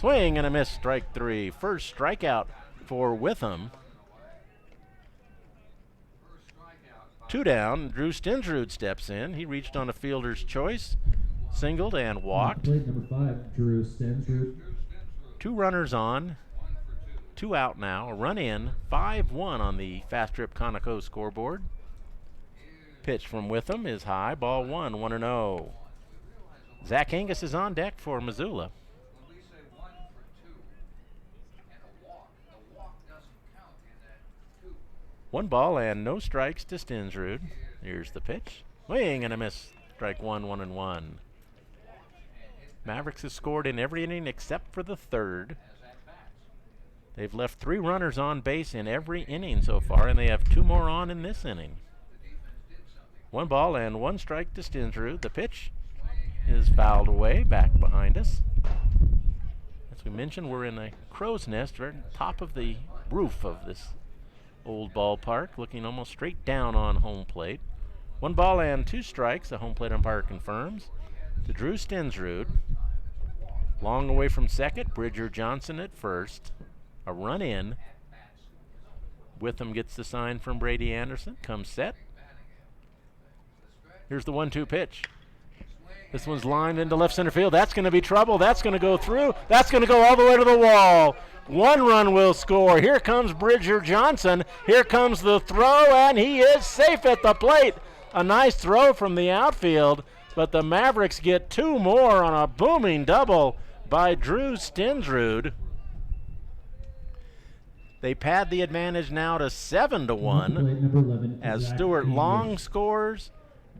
Swing and a miss, strike 3. First strikeout for Witham. 2 down. Drew Stensrud steps in. He reached on a fielder's choice, singled and walked. Plate number 5, Drew Stensrud. 2 runners on, 2 out now. A run in, 5-1 on the Fast Trip Conoco scoreboard. Pitch from Witham is high, ball 1, 1-0. Zach Angus is on deck for Missoula. 1 ball and no strikes to Stensrud. Here's the pitch. Swing and a miss. Strike 1, 1-1. Mavericks have scored in every inning except for the 3rd. They've left 3 runners on base in every inning so far, and they have 2 more on in this inning. 1 ball and 1 strike to Stensrud. The pitch is fouled away back behind us. As we mentioned, we're in a crow's nest right on top of the roof of this old ballpark, looking almost straight down on home plate. 1 ball and 2 strikes, the home plate umpire confirms. To Drew Stensrud. Long away from second, Bridger Johnson at first. A run in. Witham gets the sign from Brady Anderson. Comes set. Here's the 1-2 pitch. This one's lined into left center field. That's going to be trouble. That's going to go through. That's going to go all the way to the wall. 1 run will score. Here comes Bridger Johnson. Here comes the throw, and he is safe at the plate. A nice throw from the outfield, but the Mavericks get 2 more on a booming double by Drew Stensrud. They pad the advantage now to 7-1 as Stuart Long scores.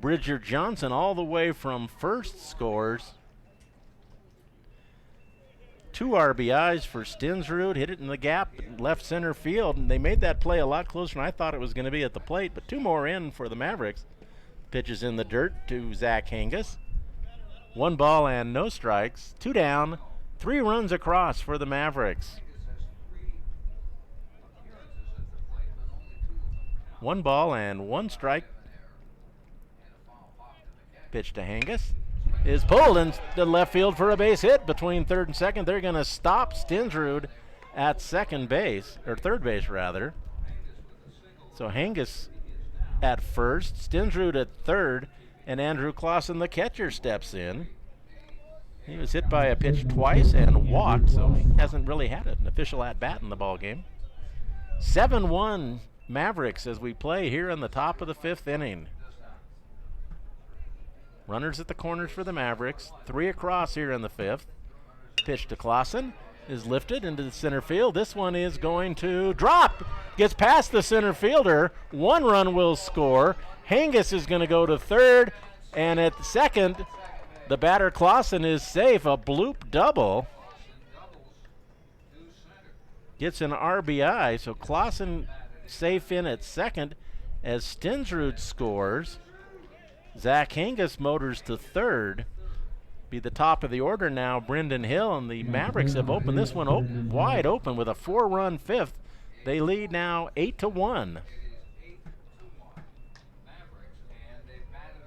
Bridger Johnson all the way from first scores. 2 RBIs for Stensrud, hit it in the gap in left center field, and they made that play a lot closer than I thought it was going to be at the plate, but 2 more in for the Mavericks. Pitches in the dirt to Zach Hengus. 1 ball and no strikes, 2 down, 3 runs across for the Mavericks. 1 ball and 1 strike. Pitch to Hengus is pulled into left field for a base hit between third and second. They're going to stop Stensrud at second base, or third base rather. So Hengus at first, Stensrud at third, and Andrew Clausen, the catcher, steps in. He was hit by a pitch twice and walked, so he hasn't really had an official at-bat in the ball game. 7-1 Mavericks as we play here in the top of the 5th inning. Runners at the corners for the Mavericks. 3 across here in the 5th. Pitch to Clausen is lifted into the center field. This one is going to drop. Gets past the center fielder. 1 run will score. Hengus is going to go to third. And at second, the batter Clausen is safe. A bloop double. Gets an RBI. So Clausen safe in at second as Stensrud scores. Zach Hengus motors to third. Be the top of the order now, Brendan Hill, and the Mavericks have opened this one wide open with a 4-run 5th. They lead now 8-1.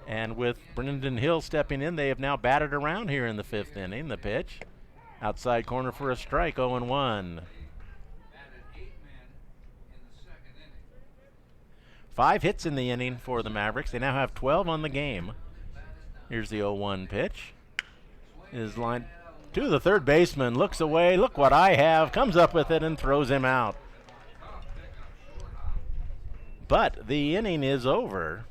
And with Brendan Hill stepping in, they have now batted around here in the 5th inning. The pitch, outside corner for a strike, 0-1. 5 hits in the inning for the Mavericks. They now have 12 on the game. Here's the 0-1 pitch. Is lined to the third baseman. Looks away. Look what I have. Comes up with it and throws him out. But the inning is over.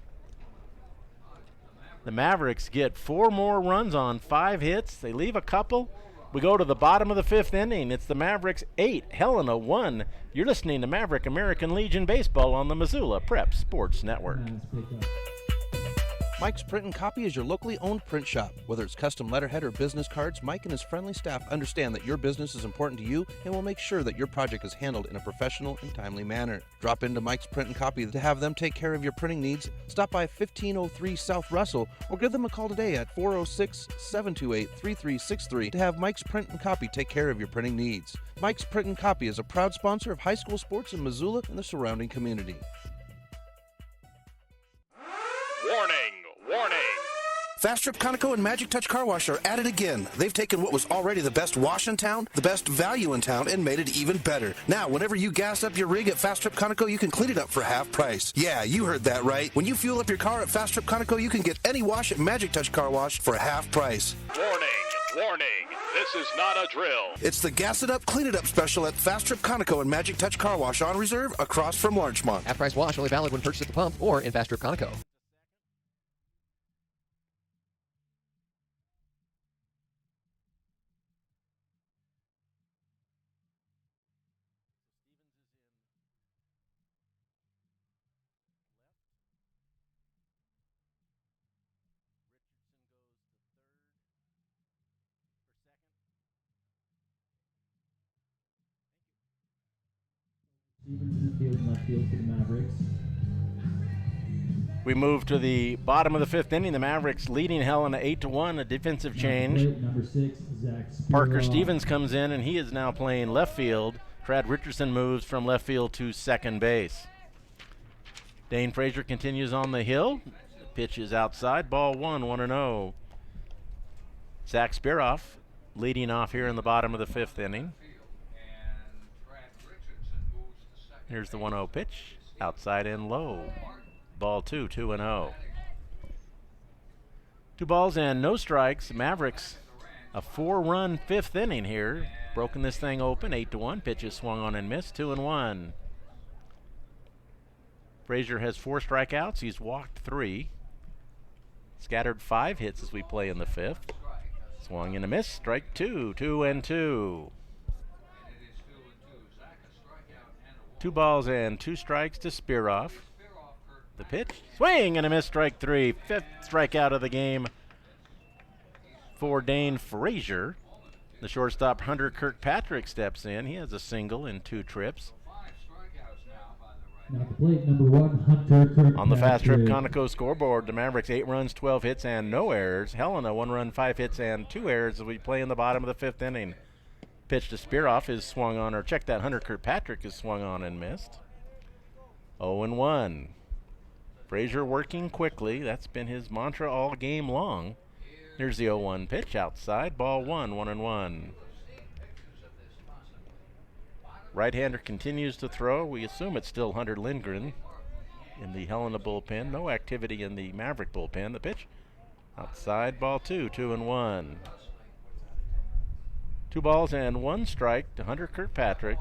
The Mavericks get 4 more runs on 5 hits. They leave a couple. We go to the bottom of the 5th inning. It's the Mavericks 8, Helena 1. You're listening to Maverick American Legion Baseball on the Missoula Prep Sports Network. Mike's Print and Copy is your locally owned print shop. Whether it's custom letterhead or business cards, Mike and his friendly staff understand that your business is important to you and will make sure that your project is handled in a professional and timely manner. Drop into Mike's Print and Copy to have them take care of your printing needs. Stop by 1503 South Russell or give them a call today at 406-728-3363 to have Mike's Print and Copy take care of your printing needs. Mike's Print and Copy is a proud sponsor of high school sports in Missoula and the surrounding community. Warning! Warning! Fast Trip Conoco and Magic Touch Car Wash are at it again. They've taken what was already the best wash in town, the best value in town, and made it even better. Now, whenever you gas up your rig at Fast Trip Conoco, you can clean it up for half price. Yeah, you heard that right. When you fuel up your car at Fast Trip Conoco, you can get any wash at Magic Touch Car Wash for half price. Warning! Warning! This is not a drill. It's the Gas It Up, Clean It Up special at Fast Trip Conoco and Magic Touch Car Wash on reserve across from Larchmont. Half-price wash only valid when purchased at the pump or in Fast Trip Conoco. Stevens in the field, left field for the Mavericks. We move to the bottom of the 5th inning. The Mavericks leading Helena 8-1, a defensive change. Number 6, Zach Parker Spiroff. Stevens comes in, and he is now playing left field. Brad Richardson moves from left field to second base. Dane Frazier continues on the hill. The pitch is outside. Ball 1-0. Zach Spiroff leading off here in the bottom of the 5th inning. Here's the 1-0 pitch. Outside and low. Ball 2-0. 2 balls and no strikes. Mavericks, a 4-run 5th inning here. Broken this thing open, 8-1. Pitches swung on and missed, 2-1. Frazier has 4 strikeouts. He's walked 3. Scattered 5 hits as we play in the 5th. Swung and a miss, strike 2, 2-2. 2 balls and 2 strikes to Spiroff. The pitch, swing and a miss, strike 3. 5th strikeout of the game for Dane Frazier. The shortstop Hunter Kirkpatrick steps in. He has a single in 2 trips. Now at the plate, number 1, Hunter Kirkpatrick. On the Fast Trip Conoco scoreboard, the Mavericks 8 runs, 12 hits, and no errors. Helena 1 run, 5 hits, and 2 errors as we play in the bottom of the 5th inning. Pitch to Spiroff is swung on, or check that, Hunter Kirkpatrick is swung on and missed. 0-1. Frazier working quickly. That's been his mantra all game long. Here's the 0-1 pitch outside. Ball 1-1. Right-hander continues to throw. We assume it's still Hunter Lindgren in the Helena bullpen. No activity in the Maverick bullpen. The pitch outside. Ball 2-1. 2 balls and 1 strike to Hunter Kirkpatrick.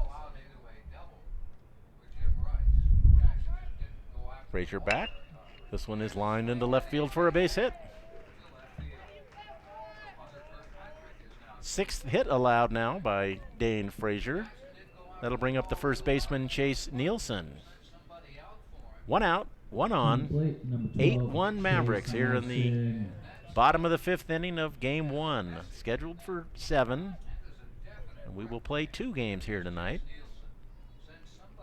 Frazier back. This one is lined into left field for a base hit. 6th hit allowed now by Dane Frazier. That'll bring up the first baseman, Chase Nielsen. 1 out, 1 on. 8-1 Mavericks here in the bottom of the 5th inning of Game 1. Scheduled for 7. And we will play 2 games here tonight.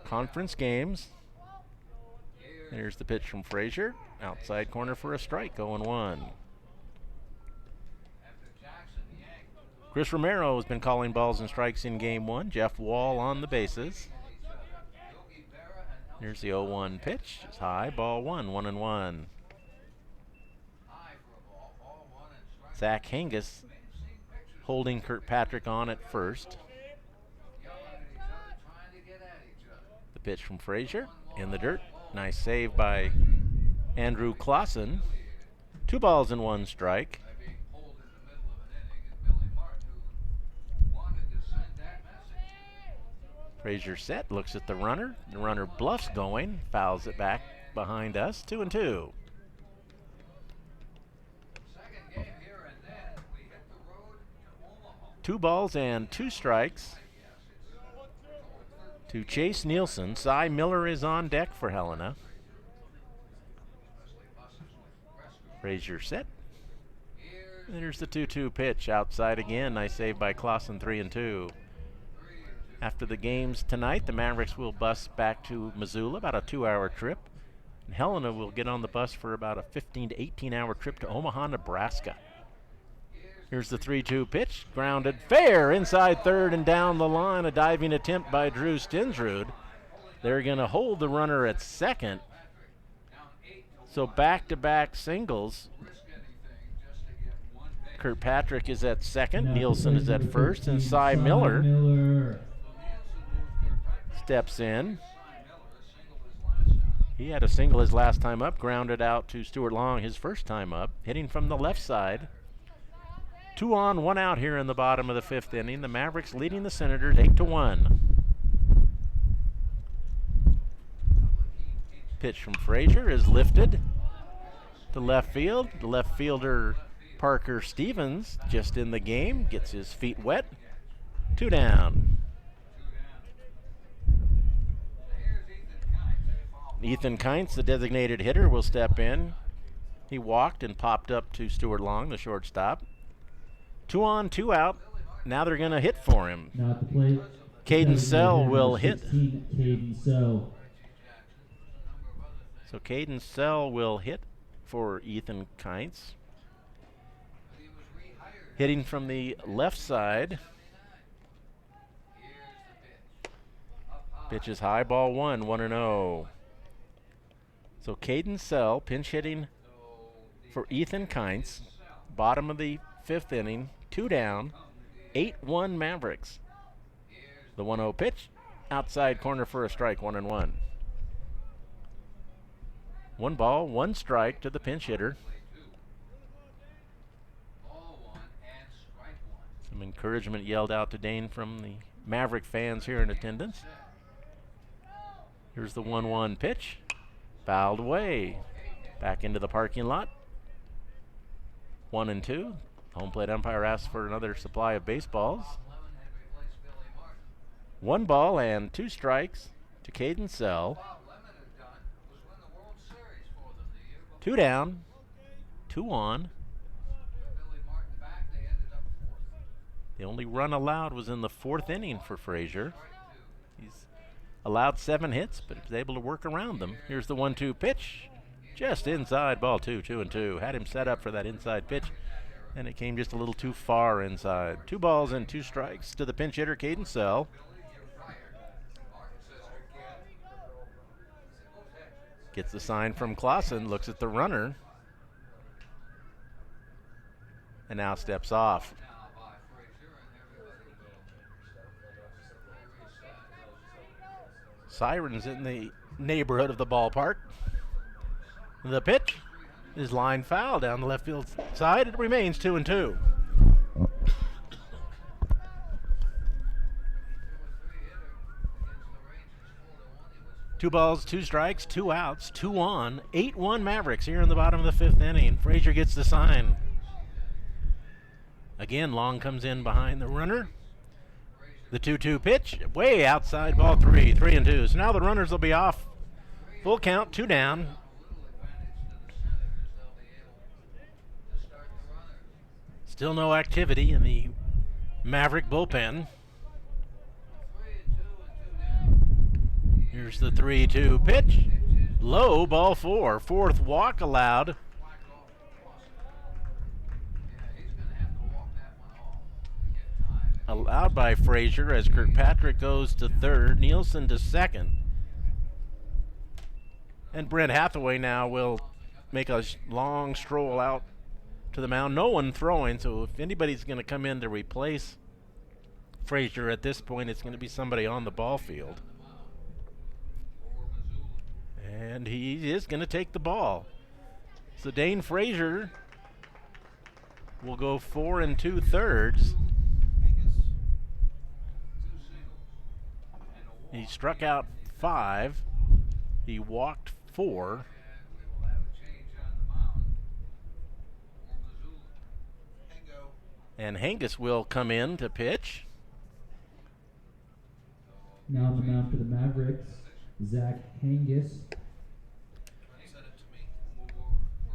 Conference games. Here's the pitch from Frazier. Outside corner for a strike, 0-1. Chris Romero has been calling balls and strikes in Game 1. Jeff Wall on the bases. Here's the 0-1 pitch. It's high, ball 1-1. Zach Hingis holding Kirkpatrick on at first. The pitch from Frazier in the dirt. Nice save by Andrew Clausen. 2 balls and 1 strike. Frazier set, looks at the runner. The runner bluffs going, fouls it back behind us. 2-2. Two balls and 2 strikes to Chase Nielsen. Cy Miller is on deck for Helena. Frazier set. There's the 2-2 pitch outside again. Nice save by Clausen, 3-2. After the games tonight, the Mavericks will bus back to Missoula, about a 2-hour trip. And Helena will get on the bus for about a 15 to 18-hour trip to Omaha, Nebraska. Here's the 3-2 pitch, grounded fair inside third and down the line. A diving attempt by Drew Stensrud. They're going to hold the runner at second. So back-to-back singles. Kirkpatrick is at second, Nielsen is at first, and Cy Miller steps in. He had a single his last time up, grounded out to Stuart Long his first time up, hitting from the left side. 2 on, 1 out here in the bottom of the 5th inning. The Mavericks leading the Senators 8-1. Pitch from Frazier is lifted to left field. The left fielder Parker Stevens, just in the game, gets his feet wet. 2 down. Ethan Kientz, the designated hitter, will step in. He walked and popped up to Stuart Long, the shortstop. 2 on, 2 out. Now they're going to hit for him. Now at the plate, Caden Sell will hit. 16, Caden Sell. So Caden Sell will hit for Ethan Kientz. Hitting from the left side. Pitch is high, ball 1, 1-0. So Caden Sell pinch hitting for Ethan Kientz. Bottom of the 5th inning, 2 down, 8-1 Mavericks. The 1-0 pitch, outside corner for a strike, 1-1. 1 ball, 1 strike to the pinch hitter. Some encouragement yelled out to Dane from the Maverick fans here in attendance. Here's the 1-1 pitch, fouled away. Back into the parking lot. 1-2. Home plate umpire asks for another supply of baseballs. 1 ball and 2 strikes to Caden Sell. 2 down, 2 on. The only run allowed was in the 4th inning for Frazier. He's allowed 7 hits, but was able to work around them. Here's the 1-2 pitch. Just inside, ball 2, 2-2. Had him set up for that inside pitch, and it came just a little too far inside. 2 balls and 2 strikes to the pinch hitter, Caden Sell. Gets the sign from Clausen, looks at the runner, and now steps off. Sirens in the neighborhood of the ballpark. The pitch is line foul down the left field side. It remains 2-2. Two balls, 2 strikes, 2 outs, 2 on. 8-1 Mavericks here in the bottom of the 5th inning. Frazier gets the sign. Again, Long comes in behind the runner. The 2-2 pitch, way outside, ball 3, 3-2. So now the runners will be off. Full count, 2 down. Still no activity in the Maverick bullpen. Here's the 3-2 pitch. Low, ball 4. 4th walk allowed. Allowed by Frazier as Kirkpatrick goes to 3rd, Nielsen to 2nd. And Brent Hathaway now will make a long stroll out to the mound. No one throwing, so if anybody's going to come in to replace Frazier at this point, it's going to be somebody on the ball field. And he is going to take the ball. So Dane Frazier will go 4 2/3. He struck out 5. He walked 4. And Hengis will come in to pitch. Now on the mound for the Mavericks, Zach Hengis.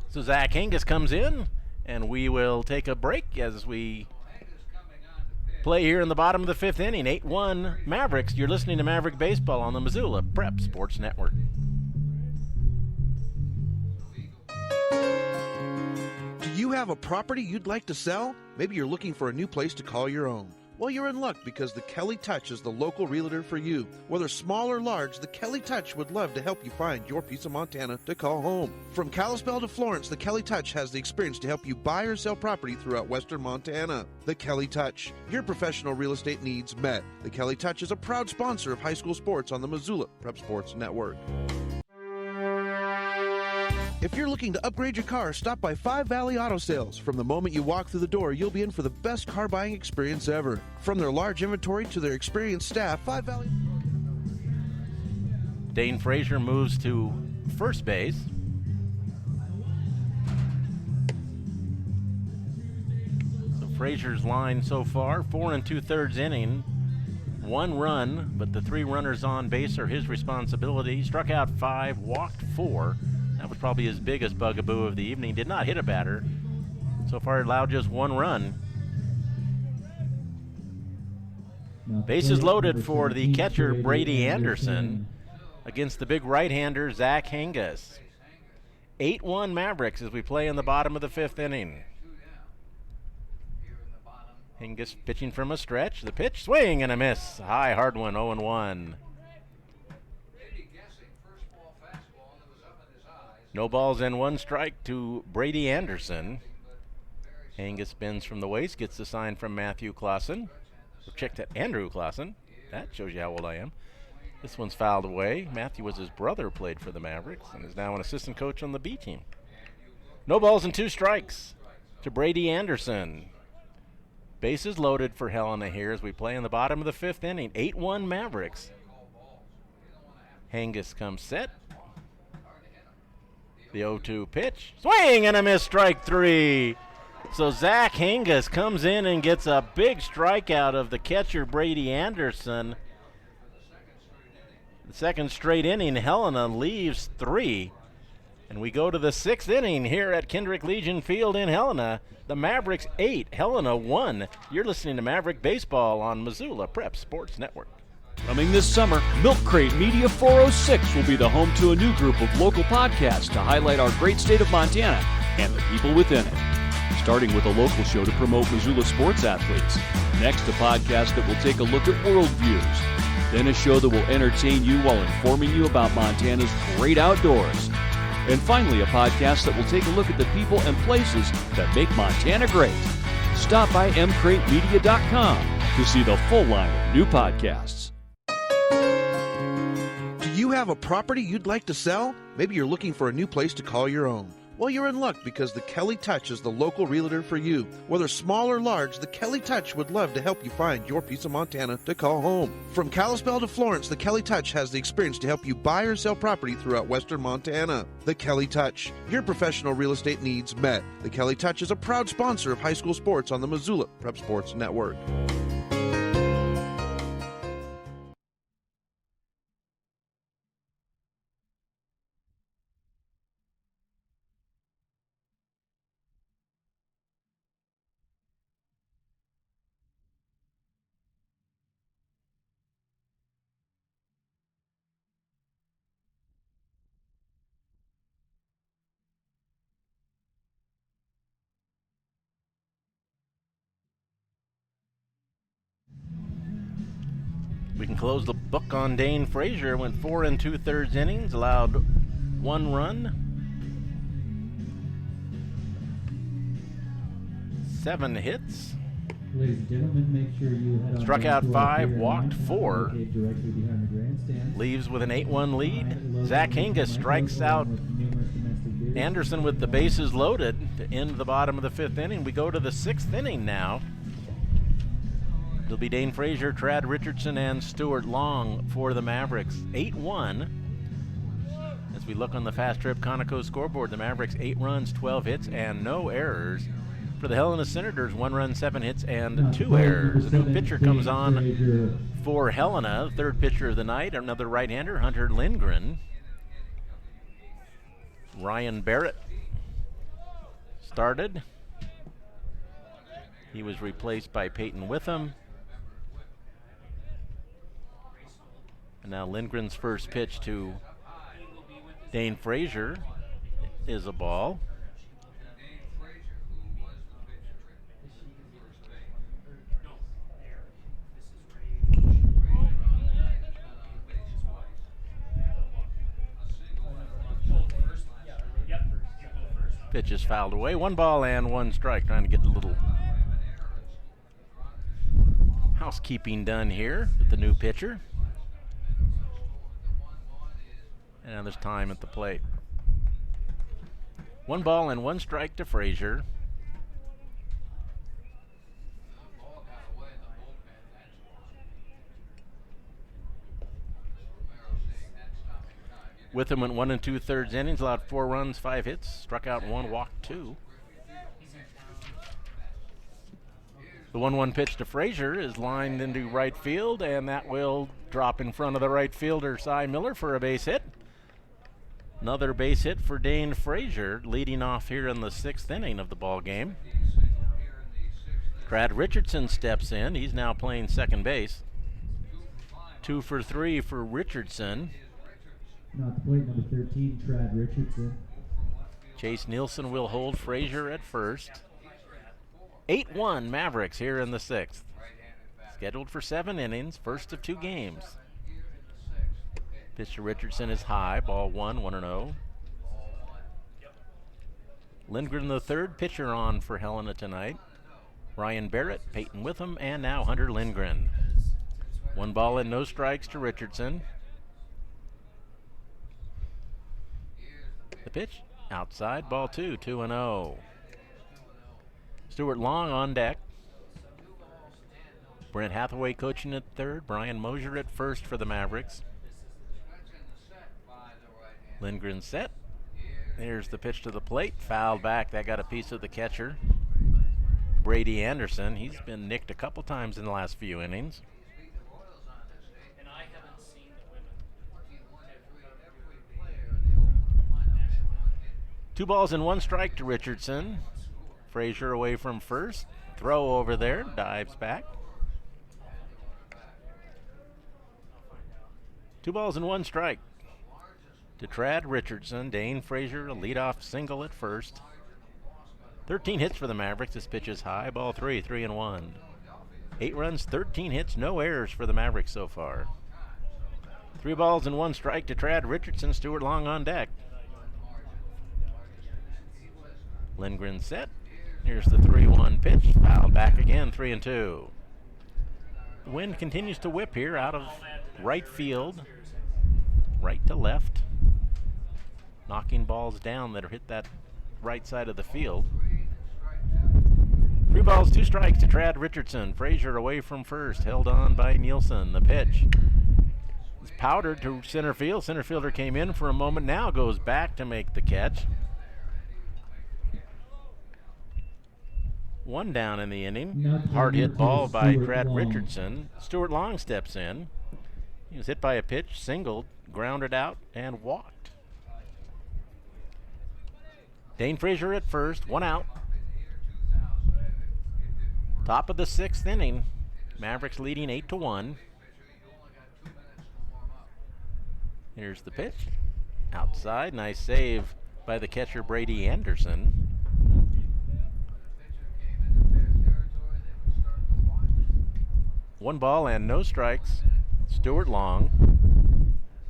So Zach Hengis comes in, and we will take a break as we play here in the bottom of the 5th inning. 8-1 Mavericks. You're listening to Maverick Baseball on the Missoula Prep Sports Network. Do you have a property you'd like to sell? Maybe you're looking for a new place to call your own. Well, you're in luck because the Kelly Touch is the local realtor for you. Whether small or large, the Kelly Touch would love to help you find your piece of Montana to call home. From Kalispell to Florence, the Kelly Touch has the experience to help you buy or sell property throughout western Montana. The Kelly Touch, your professional real estate needs met. The Kelly Touch is a proud sponsor of high school sports on the Missoula Prep Sports Network. If you're looking to upgrade your car, stop by 5 Valley Auto Sales. From the moment you walk through the door, you'll be in for the best car buying experience ever. From their large inventory to their experienced staff, 5 Valley... Dane Frazier moves to first base. So Frazier's line so far, 4 2/3 inning. 1 run, but the 3 runners on base are his responsibility. Struck out 5, walked 4. That was probably his biggest bugaboo of the evening. Did not hit a batter. So far allowed just 1 run. Bases loaded for the catcher Brady Anderson against the big right-hander Zach Hengis. 8-1 Mavericks as we play in the bottom of the 5th inning. Hingis pitching from a stretch. The pitch, swing and a miss. High, hard one, 0-1. No balls and 1 strike to Brady Anderson. Hingis bends from the waist, gets the sign from Matthew Clausen. Checked at Andrew Clausen. That shows you how old I am. This one's fouled away. Matthew was his brother, played for the Mavericks, and is now an assistant coach on the B team. No balls and 2 strikes to Brady Anderson. Bases loaded for Helena here as we play in the bottom of the 5th inning. 8-1 Mavericks. Hingis comes set. The 0-2 pitch. Swing and a miss, strike 3. So Zach Hingis comes in and gets a big strikeout of the catcher Brady Anderson. The second straight inning, Helena leaves 3. And we go to the 6th inning here at Kendrick Legion Field in Helena. The Mavericks 8, Helena 1. You're listening to Maverick Baseball on Missoula Prep Sports Network. Coming this summer, Milk Crate Media 406 will be the home to a new group of local podcasts to highlight our great state of Montana and the people within it. Starting with a local show to promote Missoula sports athletes. Next, a podcast that will take a look at world views. Then a show that will entertain you while informing you about Montana's great outdoors. And finally, a podcast that will take a look at the people and places that make Montana great. Stop by mcratemedia.com to see the full line of new podcasts. Do you have a property you'd like to sell? Maybe you're looking for a new place to call your own. Well, you're in luck because the Kelly Touch is the local realtor for you. Whether small or large, the Kelly Touch would love to help you find your piece of Montana to call home. From Kalispell to Florence, the Kelly Touch has the experience to help you buy or sell property throughout western Montana. The Kelly Touch, your professional real estate needs met. The Kelly Touch is a proud sponsor of high school sports on the Missoula Prep Sports Network. We can close the book on Dane Frazier. Went 4 2/3 innings, allowed 1 run, 7 hits. Ladies and gentlemen, make sure you head on Struck down out to our 5, favorite walked line, 4. located directly behind the grandstand. Leaves with an 8-1 lead. Zach Hingis strikes out Anderson with the bases loaded to end the bottom of the 5th inning. We go to the 6th inning now. It'll be Dane Frazier, Trad Richardson, and Stuart Long for the Mavericks. 8-1. As we look on the Fast Trip Conoco scoreboard, the Mavericks 8 runs, 12 hits, and no errors. For the Helena Senators, 1 run, 7 hits, and 2 errors. A new pitcher comes on for Helena. Third pitcher of the night, another right-hander, Hunter Lindgren. Ryan Barrett started. He was replaced by Peyton Witham. And now Lindgren's first pitch to Dane Frazier is a ball. Pitch is fouled away. 1 ball and 1 strike. Trying to get a little housekeeping done here with the new pitcher. And there's time at the plate. 1 ball and 1 strike to Frazier. Witham went 1 2/3 innings, allowed 4 runs, 5 hits, struck out 1, walked 2. The 1-1 pitch to Frazier is lined into right field, and that will drop in front of the right fielder, Cy Miller, for a base hit. Another base hit for Dane Frazier, leading off here in the 6th inning of the ball game. Trad Richardson steps in. He's now playing second base. 2 for 3 for Richardson. Now at the plate, number 13, Trad Richardson. Chase Nielsen will hold Frazier at first. 8-1 Mavericks here in the 6th. Scheduled for 7 innings, first of 2 games. Pitch to Richardson is high, ball 1, 1-0. Lindgren the third pitcher on for Helena tonight. Ryan Barrett, Peyton Witham, and now Hunter Lindgren. 1 ball and no strikes to Richardson. The pitch, outside, ball 2, 2-0. Stuart Long on deck. Brent Hathaway coaching at third. Brian Mosier at first for the Mavericks. Lindgren set. Here's the pitch to the plate. Fouled back. That got a piece of the catcher. Brady Anderson. He's been nicked a couple times in the last few innings. 2 balls and 1 strike to Richardson. Frazier away from first. Throw over there. Dives back. 2 balls and 1 strike to Trad Richardson. Dane Frazier, a leadoff single at first. 13 hits for the Mavericks. This pitch is high. Ball 3, 3-1. 8 runs, 13 hits, no errors for the Mavericks so far. 3 balls and 1 strike to Trad Richardson. Stuart Long on deck. Lindgren set. Here's the 3-1 pitch. Fouled back again, 3-2. The wind continues to whip here out of right field, right to left, knocking balls down that are hit that right side of the field. 3 balls, 2 strikes to Trad Richardson. Frazier away from first, held on by Nielsen. The pitch is powdered to center field. Center fielder came in for a moment, now goes back to make the catch. 1 down in the inning. Hard hit ball by Trad Richardson. Stuart Long steps in. He was hit by a pitch, singled, grounded out, and walked. Dane Frazier at first, 1 out. Top of the 6th inning. Mavericks leading 8-1. Here's the pitch. Outside, nice save by the catcher Brady Anderson. 1 ball and no strikes. Stuart Long.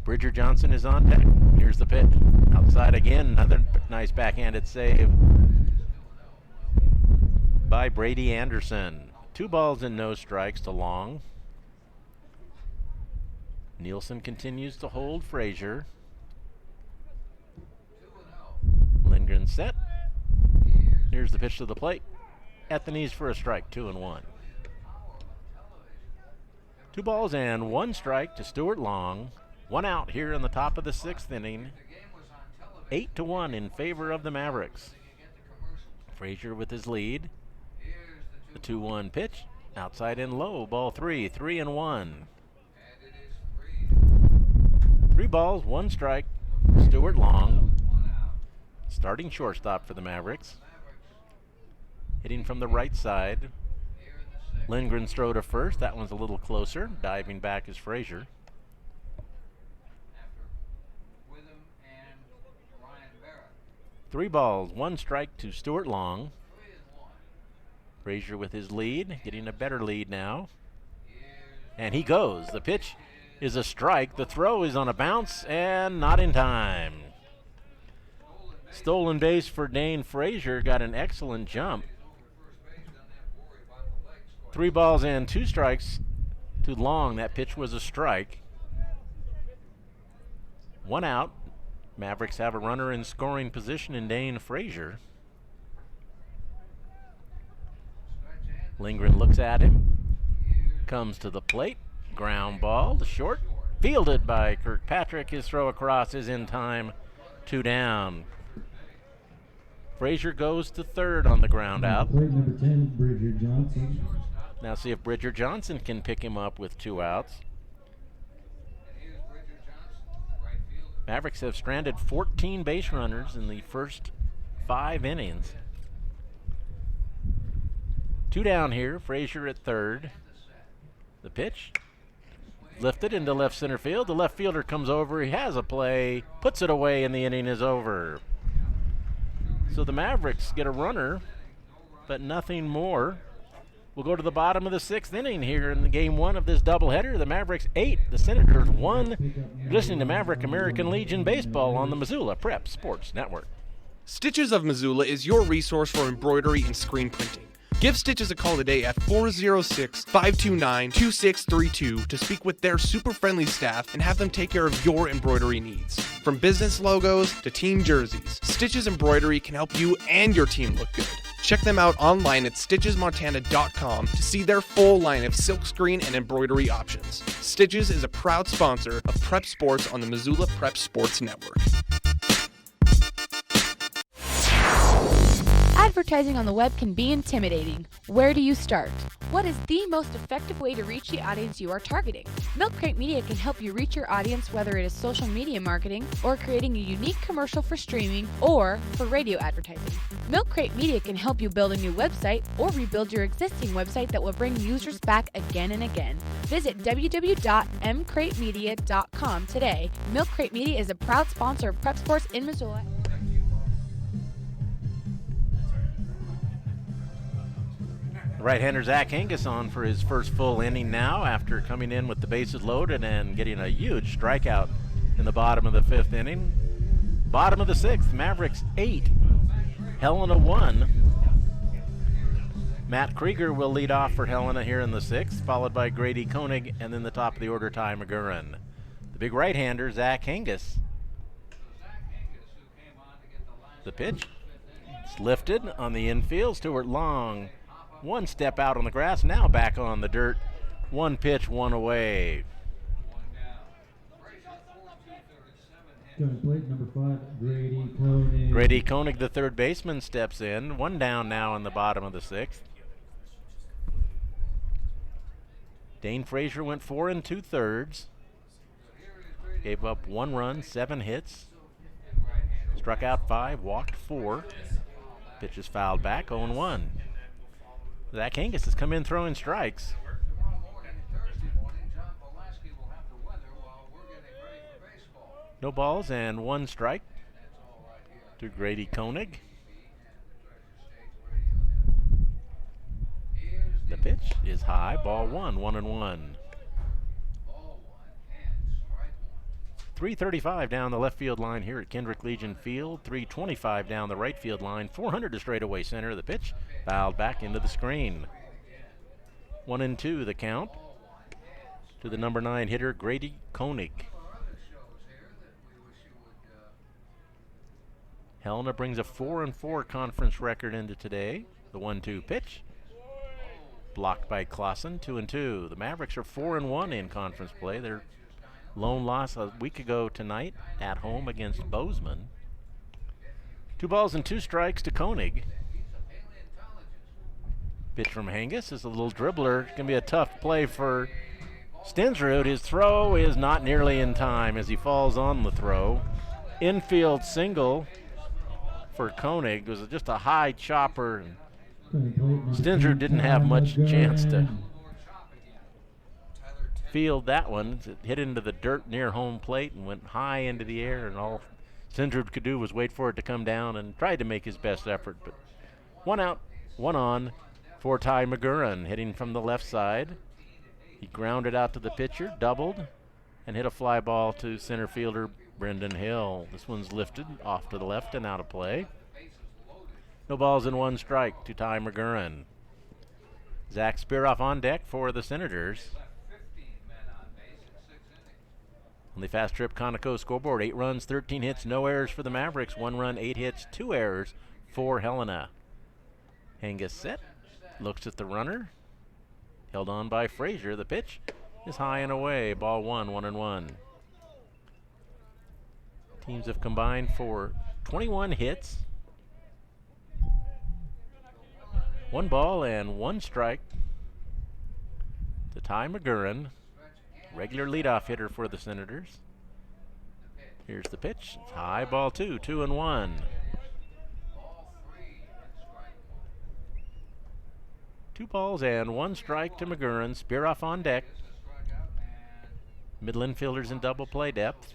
Bridger Johnson is on deck. Here's the pitch. Outside again. Another nice backhanded save by Brady Anderson. 2 balls and no strikes to Long. Nielsen continues to hold Frazier. Lindgren set. Here's the pitch to the plate. At the knees for a strike, 2-1. 2 balls and 1 strike to Stuart Long. 1 out here in the top of the 6th inning. 8-1 in favor of the Mavericks. Frazier with his lead. The 2-1 pitch. Outside and low. Ball 3, 3-1. 3 balls, 1 strike. Stuart Long. Starting shortstop for the Mavericks. Hitting from the right side. Lindgren's throw to first. That one's a little closer. Diving back is Frazier. Three balls, 1 strike to Stuart Long. Frazier with his lead, getting a better lead now. And he goes. The pitch is a strike. The throw is on a bounce and not in time. Stolen base for Dane Frazier. Got an excellent jump. 3 balls and 2 strikes to Long. That pitch was a strike. 1 out. Mavericks have a runner in scoring position in Dane Frazier. Lindgren looks at him. Comes to the plate. Ground ball to short. Fielded by Kirkpatrick. His throw across is in time. 2 down. Frazier goes to third on the ground out. Plate number 10, Bridger Johnson. Now see if Bridger Johnson can pick him up with 2 outs. Mavericks have stranded 14 base runners in the first 5 innings. 2 down here. Frazier at third. The pitch lifted into left center field. The left fielder comes over. He has a play, puts it away, and the inning is over. So the Mavericks get a runner, but nothing more. We'll go to the bottom of the 6th inning here in the game 1 of this doubleheader. The Mavericks 8, the Senators 1. You're listening to Maverick American Legion Baseball on the Missoula Prep Sports Network. Stitches of Missoula is your resource for embroidery and screen printing. Give Stitches a call today at 406-529-2632 to speak with their super friendly staff and have them take care of your embroidery needs. From business logos to team jerseys, Stitches Embroidery can help you and your team look good. Check them out online at stitchesmontana.com to see their full line of silkscreen and embroidery options. Stitches is a proud sponsor of Prep Sports on the Missoula Prep Sports Network. Advertising on the web can be intimidating. Where do you start? What is the most effective way to reach the audience you are targeting? Milk Crate Media can help you reach your audience, whether it is social media marketing or creating a unique commercial for streaming or for radio advertising. Milk Crate Media can help you build a new website or rebuild your existing website that will bring users back again and again. Visit www.mcratemedia.com today. Milk Crate Media is a proud sponsor of Prep Sports in Missoula. Right-hander Zach Angus on for his first full inning now after coming in with the bases loaded and getting a huge strikeout in the bottom of the 5th inning. Bottom of the 6th, Mavericks 8, Helena 1. Matt Krieger will lead off for Helena here in the 6th, followed by Grady Koenig, and then the top of the order, Ty McGurran. The big right-hander, Zach Angus. The pitch, it's lifted on the infield. Stuart Long, one step out on the grass, now back on the dirt. One pitch, one away. Plate number 5, Grady Koenig. Grady Koenig, the third baseman, steps in. One down now in the bottom of the 6th. Dane Frazier went 4 2/3. Gave up 1 run, 7 hits. Struck out 5, walked 4. Pitch is fouled back, 0-1. Zach Angus has come in throwing strikes. No balls and 1 strike to Grady Koenig. The pitch is high, ball 1, 1-1. 335 down the left field line here at Kendrick Legion Field. 325 down the right field line. 400 to straightaway center. The pitch fouled back into the screen. 1-2 the count to the number 9 hitter, Grady Koenig. Helena brings a 4-4 conference record into today. The 1-2 pitch blocked by Clausen. 2-2. The Mavericks are 4-1 in conference play. Their lone loss a week ago tonight at home against Bozeman. 2 balls and 2 strikes to Koenig. Pitch from Angus is a little dribbler. It's going to be a tough play for Stensrud. His throw is not nearly in time as he falls on the throw. Infield single for Koenig. It was just a high chopper. Stensrud didn't have much chance to field that one. It hit into the dirt near home plate and went high into the air, and all Stensrud could do was wait for it to come down and tried to make his best effort. But 1 out, 1 on for Ty McGurran, hitting from the left side. He grounded out to the pitcher, doubled, and hit a fly ball to center fielder Brendan Hill. This one's lifted off to the left and out of play. No balls and 1 strike to Ty McGurran. Zach Spiroff on deck for the Senators. On the Fast Trip Conoco scoreboard, 8 runs, 13 hits, no errors for the Mavericks. 1 run, 8 hits, 2 errors for Helena. Angus set, looks at the runner. Held on by Frazier. The pitch is high and away. Ball 1, 1-1. Teams have combined for 21 hits. 1 ball and 1 strike to Ty McGurran, regular leadoff hitter for the Senators. Here's the pitch. It's high, ball 2, 2-1. Two balls and 1 strike to McGurran. Spiroff on deck. Middle infielders in double play depth.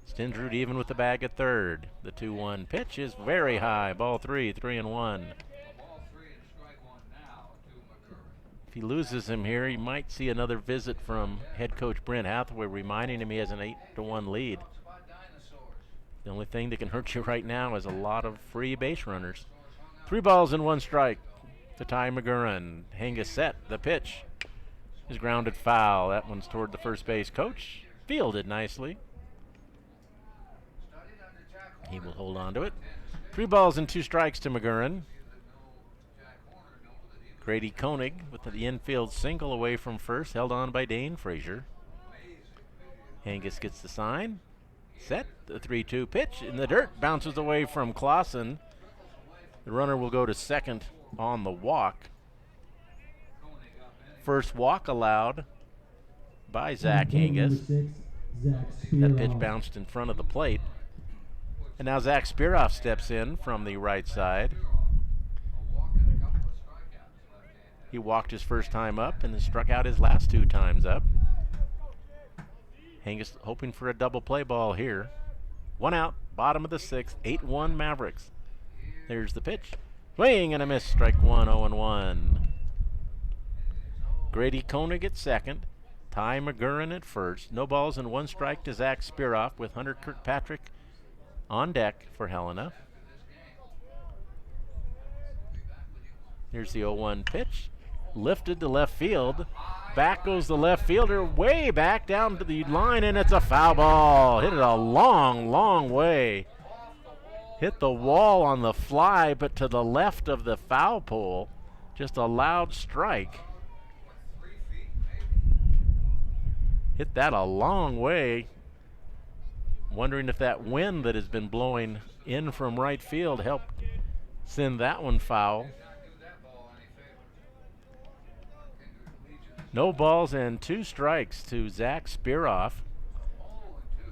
Stindrud even with the bag at third. The 2-1 pitch is very high. Ball 3-1. If he loses him here, he might see another visit from head coach Brent Hathaway reminding him he has an 8-1 lead. The only thing that can hurt you right now is a lot of free base runners. 3 balls and 1 strike to Ty McGurran. Hengis set. The pitch is grounded foul. That one's toward the first base coach. Fielded nicely. He will hold on to it. 3 balls and 2 strikes to McGurran. Grady Koenig with the infield single away from first, held on by Dane Frazier. Hengis gets the sign. Set. The 3-2 pitch in the dirt. Bounces away from Clausen. The runner will go to second on the walk. First walk allowed by Zach Hengis. That pitch bounced in front of the plate. And now Zach Spiroff steps in from the right side. He walked his first time up and then struck out his last 2 times up. Hengis hoping for a double play ball here. 1 out, bottom of the 6th, 8-1 Mavericks. There's the pitch. Swing and a miss, strike 1, 0-1. Grady Koenig at second. Ty McGurran at first. No balls and 1 strike to Zach Spiroff with Hunter Kirkpatrick on deck for Helena. Here's the 0-1 pitch. Lifted to left field. Back goes the left fielder, way back down to the line, and it's a foul ball. Hit it a long, long way. Hit the wall on the fly, but to the left of the foul pole. Just a loud strike. Hit that a long way. Wondering if that wind that has been blowing in from right field helped send that one foul. No balls and 2 strikes to Zach Spiroff.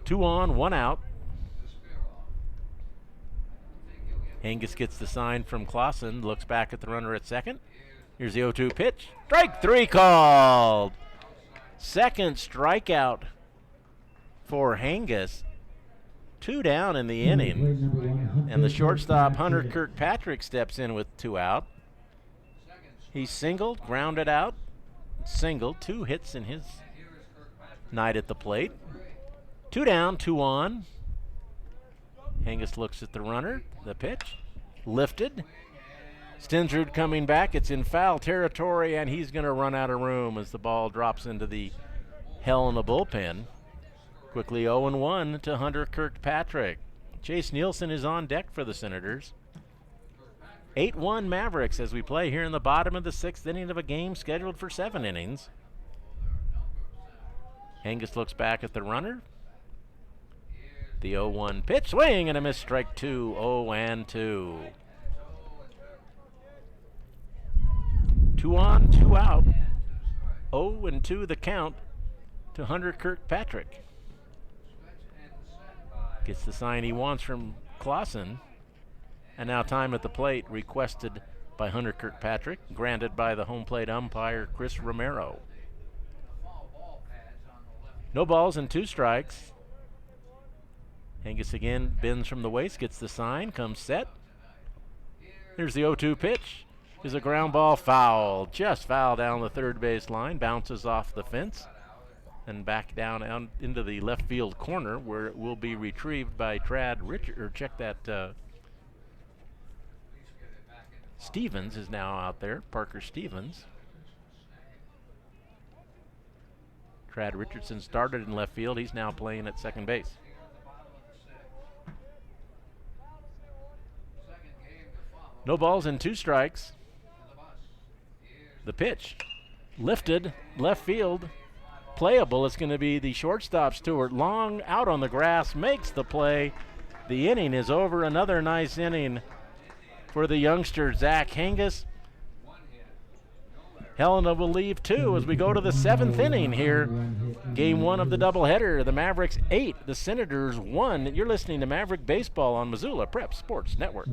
2 on, 1 out. Hengis gets the sign from Clausen, looks back at the runner at second. Here's the 0-2 pitch. Strike 3 called. Second strikeout for Hengis. 2 down in the inning. And the shortstop, Hunter Kirkpatrick, steps in with 2 out. He singled, grounded out. Single, 2 hits in his night at the plate. 2 down, 2 on. Hengis looks at the runner. The pitch. Lifted. Stindrud coming back. It's in foul territory, and he's going to run out of room as the ball drops into the Helena bullpen. Quickly 0-1 to Hunter Kirkpatrick. Chase Nielsen is on deck for the Senators. 8-1 Mavericks as we play here in the bottom of the 6th inning of a game scheduled for 7 innings. Hengis looks back at the runner. The 0-1 pitch, swing and a miss, strike 2, 0-2. 2 on, 2 out. 0-2 the count to Hunter Kirkpatrick. Gets the sign he wants from Clausen. And now time at the plate requested by Hunter Kirkpatrick, granted by the home plate umpire Chris Romero. No balls and 2 strikes. Hengis again bends from the waist, gets the sign, comes set. Here's the 0-2 pitch. Is a ground ball foul. Just foul down the third base line, bounces off the fence and back down out into the left field corner where it will be retrieved by Trad Richard, or check that, Stevens is now out there, Parker Stevens. Trad Richardson started in left field. He's now playing at second base. No balls and 2 strikes. The pitch. Lifted, left field. Playable. It's going to be the shortstop, Stewart Long, out on the grass, makes the play. The inning is over. Another nice inning for the youngster, Zach Hengis. Helena will leave 2 as we go to the 7th inning here. Game 1 of the doubleheader. The Mavericks 8, the Senators 1. You're listening to Maverick Baseball on Missoula Prep Sports Network.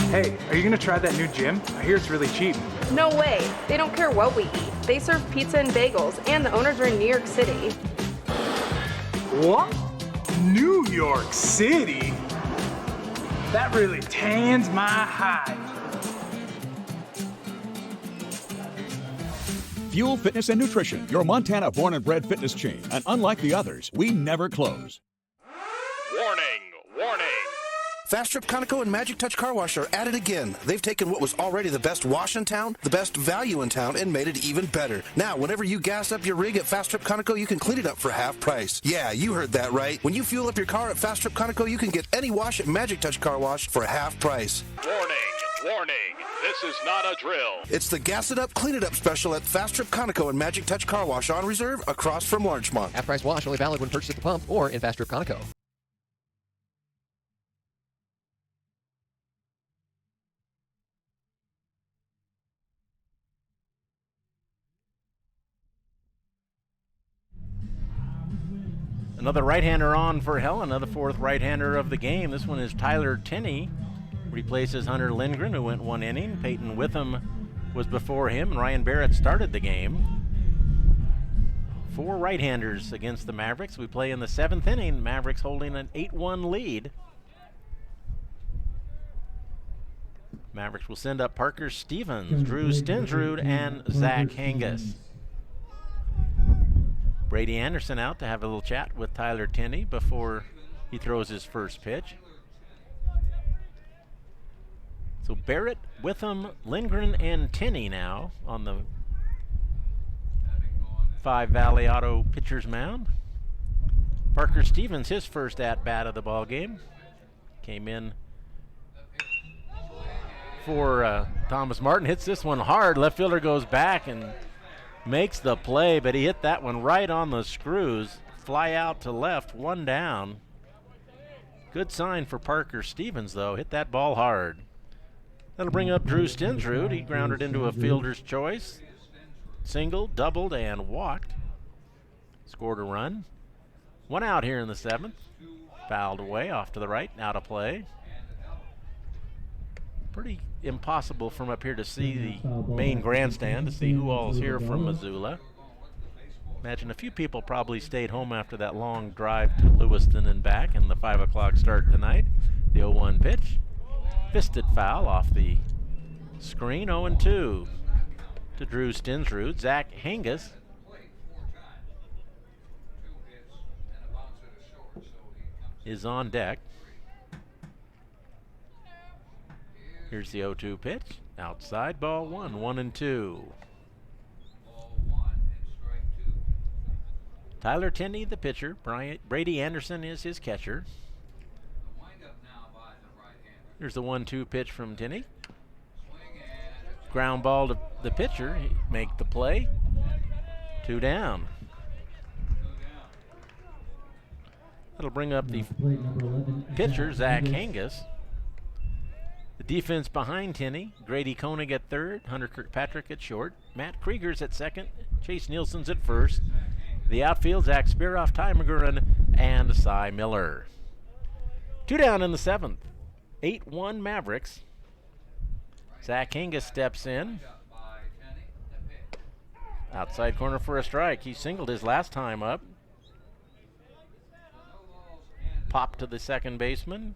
Hey, are you going to try that new gym? I hear it's really cheap. No way. They don't care what we eat. They serve pizza and bagels, and the owners are in New York City. What? New York City? That really tans my hide. Fuel Fitness and Nutrition, your Montana born and bred fitness chain. And unlike the others, we never close. Warning, warning. Fast Trip Conoco and Magic Touch Car Wash are at it again. They've taken what was already the best wash in town, the best value in town, and made it even better. Now, whenever you gas up your rig at Fast Trip Conoco, you can clean it up for half price. Yeah, you heard that right. When you fuel up your car at Fast Trip Conoco, you can get any wash at Magic Touch Car Wash for half price. Warning, warning. This is not a drill. It's the Gas It Up, Clean It Up special at Fast Trip Conoco and Magic Touch Car Wash on reserve across from Larchmont. Half-price wash only valid when purchased at the pump or in Fast Trip Conoco. Another right-hander on for Helen, another fourth right-hander of the game. This one is Tyler Tenney. Replaces Hunter Lindgren, who went one inning. Peyton Witham was before him, and Ryan Barrett started the game. 4 right-handers against the Mavericks. We play in the 7th inning. Mavericks holding an 8-1 lead. Mavericks will send up Parker Stevens, Drew Stensrud, and Zach Hangus. Brady Anderson out to have a little chat with Tyler Tenney before he throws his first pitch. So Barrett, Witham, Lindgren, and Tenney now on the 5 Valley Auto pitcher's mound. Parker Stevens, his first at-bat of the ball game, came in for Thomas Martin. Hits this one hard. Left fielder goes back and makes the play, but he hit that one right on the screws. Fly out to left, 1 down. Good sign for Parker Stevens, though. Hit that ball hard. That'll bring up Drew Stensrud. He grounded into a fielder's choice. Singled, doubled, and walked. Scored a run. 1 out here in the 7th. Fouled away off to the right, out of play. Pretty impossible from up here to see the main grandstand, to see who all's here from Missoula. Imagine a few people probably stayed home after that long drive to Lewiston and back and the 5 o'clock start tonight. The 0-1 pitch. Fisted foul off the screen. 0-2 to Drew Stensrud. Zach Hangus is on deck. Here's the 0-2 pitch. Outside, ball 1, 1-2. Tyler Tenney, the pitcher. Brady Anderson is his catcher. Here's the 1-2 pitch from Tenney. Ground ball to the pitcher. He make the play. 2 down. That'll bring up the pitcher, Zach Hangus. The defense behind Tenney, Grady Koenig at third, Hunter Kirkpatrick at short, Matt Krieger's at second, Chase Nielsen's at first. The outfield, Zach Spiroff, Ty McGurran, and Cy Miller. 2 down in the 7th. 8-1 Mavericks. Zach Hangus steps in. Outside corner for a strike. He singled his last time up. Popped to the second baseman.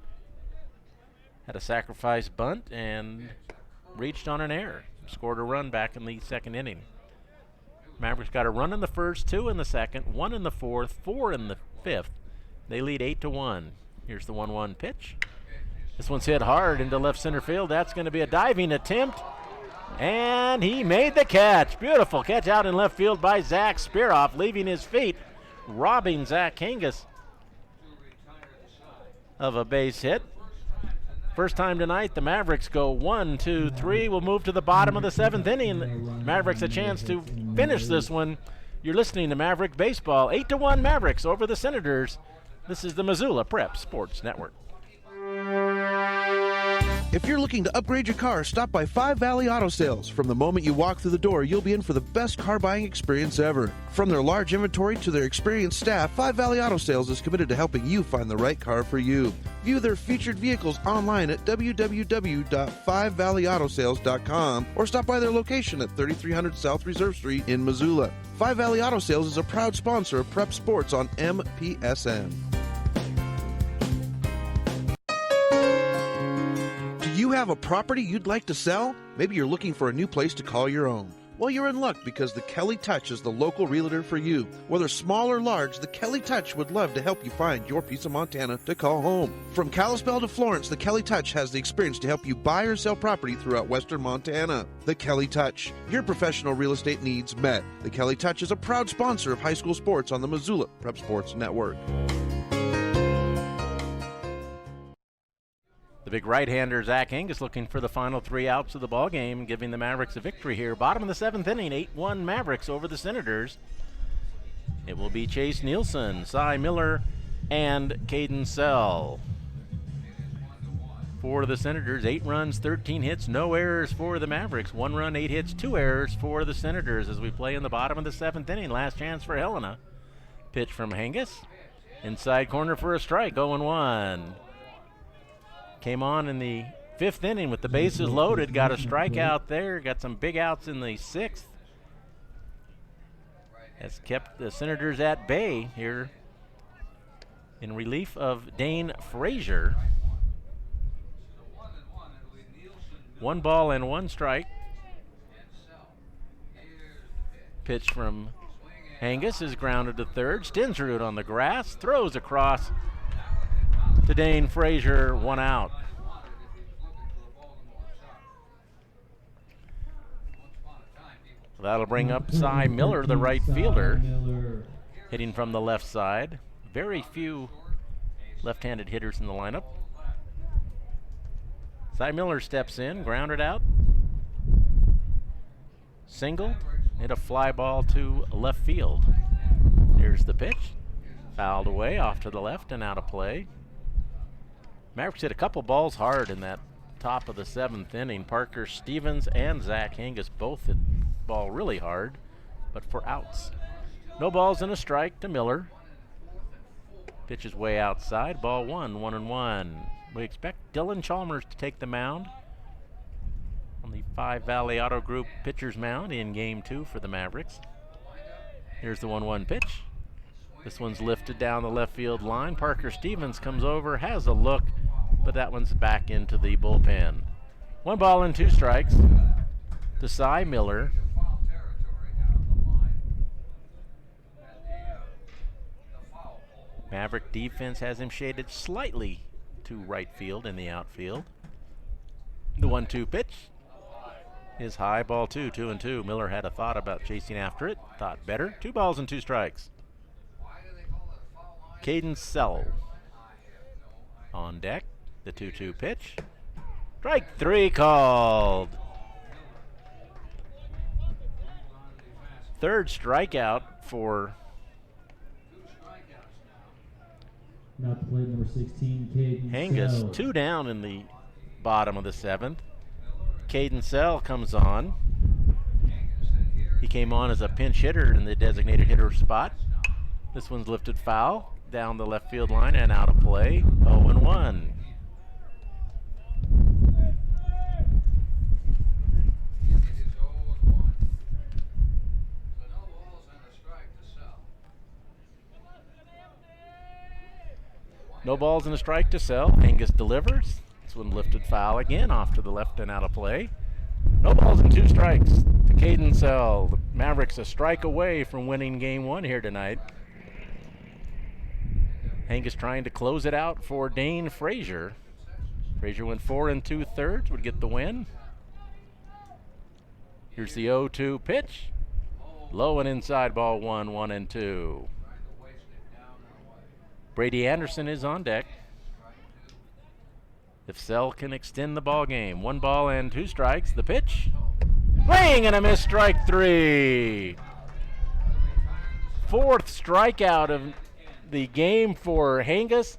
Had a sacrifice bunt and reached on an error. Scored a run back in the 2nd inning. Mavericks got a run in the 1st, 2 in the 2nd, 1 in the 4th, 4 in the 5th. They lead 8-1. Here's the 1-1 pitch. This one's hit hard into left center field. That's going to be a diving attempt. And he made the catch. Beautiful catch out in left field by Zach Spiroff, leaving his feet, robbing Zach Hangus of a base hit. First time tonight, the Mavericks go 1, 2, 3. We'll move to the bottom of the 7th inning. Mavericks a chance to finish this one. You're listening to Maverick Baseball. 8-1 Mavericks over the Senators. This is the Missoula Prep Sports Network. If you're looking to upgrade your car, stop by 5 Valley Auto Sales. From the moment you walk through the door, you'll be in for the best car buying experience ever. From their large inventory to their experienced staff, 5 Valley Auto Sales is committed to helping you find the right car for you. View their featured vehicles online at www.5valleyautosales.com or stop by their location at 3300 South Reserve Street in Missoula. 5 Valley Auto Sales is a proud sponsor of Prep Sports on MPSN. Do you have a property you'd like to sell? Maybe you're looking for a new place to call your own. Well, you're in luck because the Kelly Touch is the local realtor for you. Whether small or large, the Kelly Touch would love to help you find your piece of Montana to call home. From Kalispell to Florence, the Kelly Touch has the experience to help you buy or sell property throughout western Montana. The Kelly Touch, your professional real estate needs met. The Kelly Touch is a proud sponsor of high school sports on the Missoula Prep Sports Network. The big right-hander, Zach Angus, looking for the final 3 outs of the ball game, giving the Mavericks a victory here. Bottom of the 7th inning, 8-1 Mavericks over the Senators. It will be Chase Nielsen, Cy Miller, and Caden Sell. For the Senators, 8 runs, 13 hits, no errors for the Mavericks. 1 run, 8 hits, 2 errors for the Senators as we play in the bottom of the 7th inning. Last chance for Helena. Pitch from Angus. Inside corner for a strike, 0-1. Came on in the 5th inning with the bases loaded, got a strikeout there, got some big outs in the 6th. Has kept the Senators at bay here in relief of Dane Frazier. 1 ball and 1 strike. Pitch from Angus is grounded to third. Stensrud on the grass, throws across to Dane Frazier, 1 out. That'll bring up Cy Miller, the right fielder, hitting from the left side. Very few left-handed hitters in the lineup. Cy Miller steps in, grounded out. Singled, hit a fly ball to left field. Here's the pitch. Fouled away, off to the left and out of play. Mavericks hit a couple balls hard in that top of the 7th inning. Parker Stevens and Zach Angus both hit the ball really hard, but for outs. No balls and a strike to Miller. Pitch is way outside. Ball 1, 1-1. We expect Dylan Chalmers to take the mound on the 5 Valley Auto Group pitcher's mound in Game 2 for the Mavericks. Here's the 1-1 pitch. This one's lifted down the left field line. Parker Stevens comes over, has a look, but that one's back into the bullpen. 1 ball and 2 strikes to Cy Miller. Maverick defense has him shaded slightly to right field in the outfield. The 1-2 pitch is high, ball 2, 2-2. Miller had a thought about chasing after it, thought better. 2 balls and 2 strikes. Caden Sell on deck. The 2-2 pitch. Strike 3 called. 3rd strikeout for Not to play number 16, Caden Angus. Sell. 2 down in the bottom of the 7th. Caden Sell comes on. He came on as a pinch hitter in the designated hitter spot. This one's lifted foul down the left field line and out of play. 0-1. No balls and a strike to Sell. Angus delivers. This one lifted foul again off to the left and out of play. No balls and 2 strikes to Caden Sell. The Mavericks a strike away from winning Game 1 here tonight. Angus trying to close it out for Dane Frazier. Frazier went 4 2/3, would get the win. Here's the 0-2 pitch. Low and inside, ball 1, 1-2. Brady Anderson is on deck. If Sell can extend the ball game, 1 ball and 2 strikes. The pitch, swing and a miss, strike 3. 4th strikeout of the game for Angus.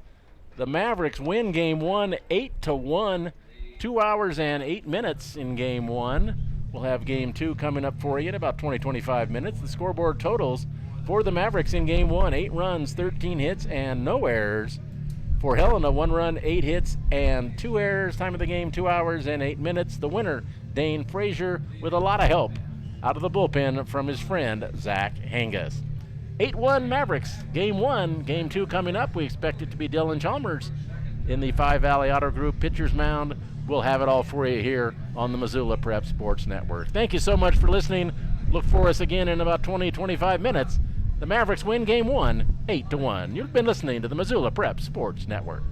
The Mavericks win Game 1 8-1 2 hours and 8 minutes in Game 1. We'll have Game 2 coming up for you in about 20-25 minutes. The scoreboard totals for the Mavericks in Game 1, 8 runs, 13 hits, and no errors. For Helena, 1 run, 8 hits, and 2 errors. Time of the game, 2 hours and 8 minutes. The winner, Dane Frazier, with a lot of help out of the bullpen from his friend, Zach Hangus. 8-1 Mavericks, Game 1. Game 2 coming up. We expect it to be Dylan Chalmers in the Five Valley Auto Group pitcher's mound. We'll have it all for you here on the Missoula Prep Sports Network. Thank you so much for listening. Look for us again in about 20-25 minutes. The Mavericks win Game 1, 8-1. You've been listening to the Missoula Prep Sports Network.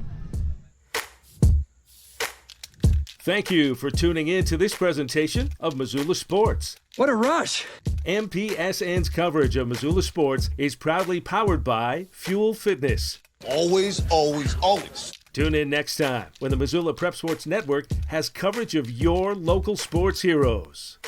Thank you for tuning in to this presentation of Missoula Sports. What a rush! MPSN's coverage of Missoula Sports is proudly powered by Fuel Fitness. Always, always, always. Tune in next time when the Missoula Prep Sports Network has coverage of your local sports heroes.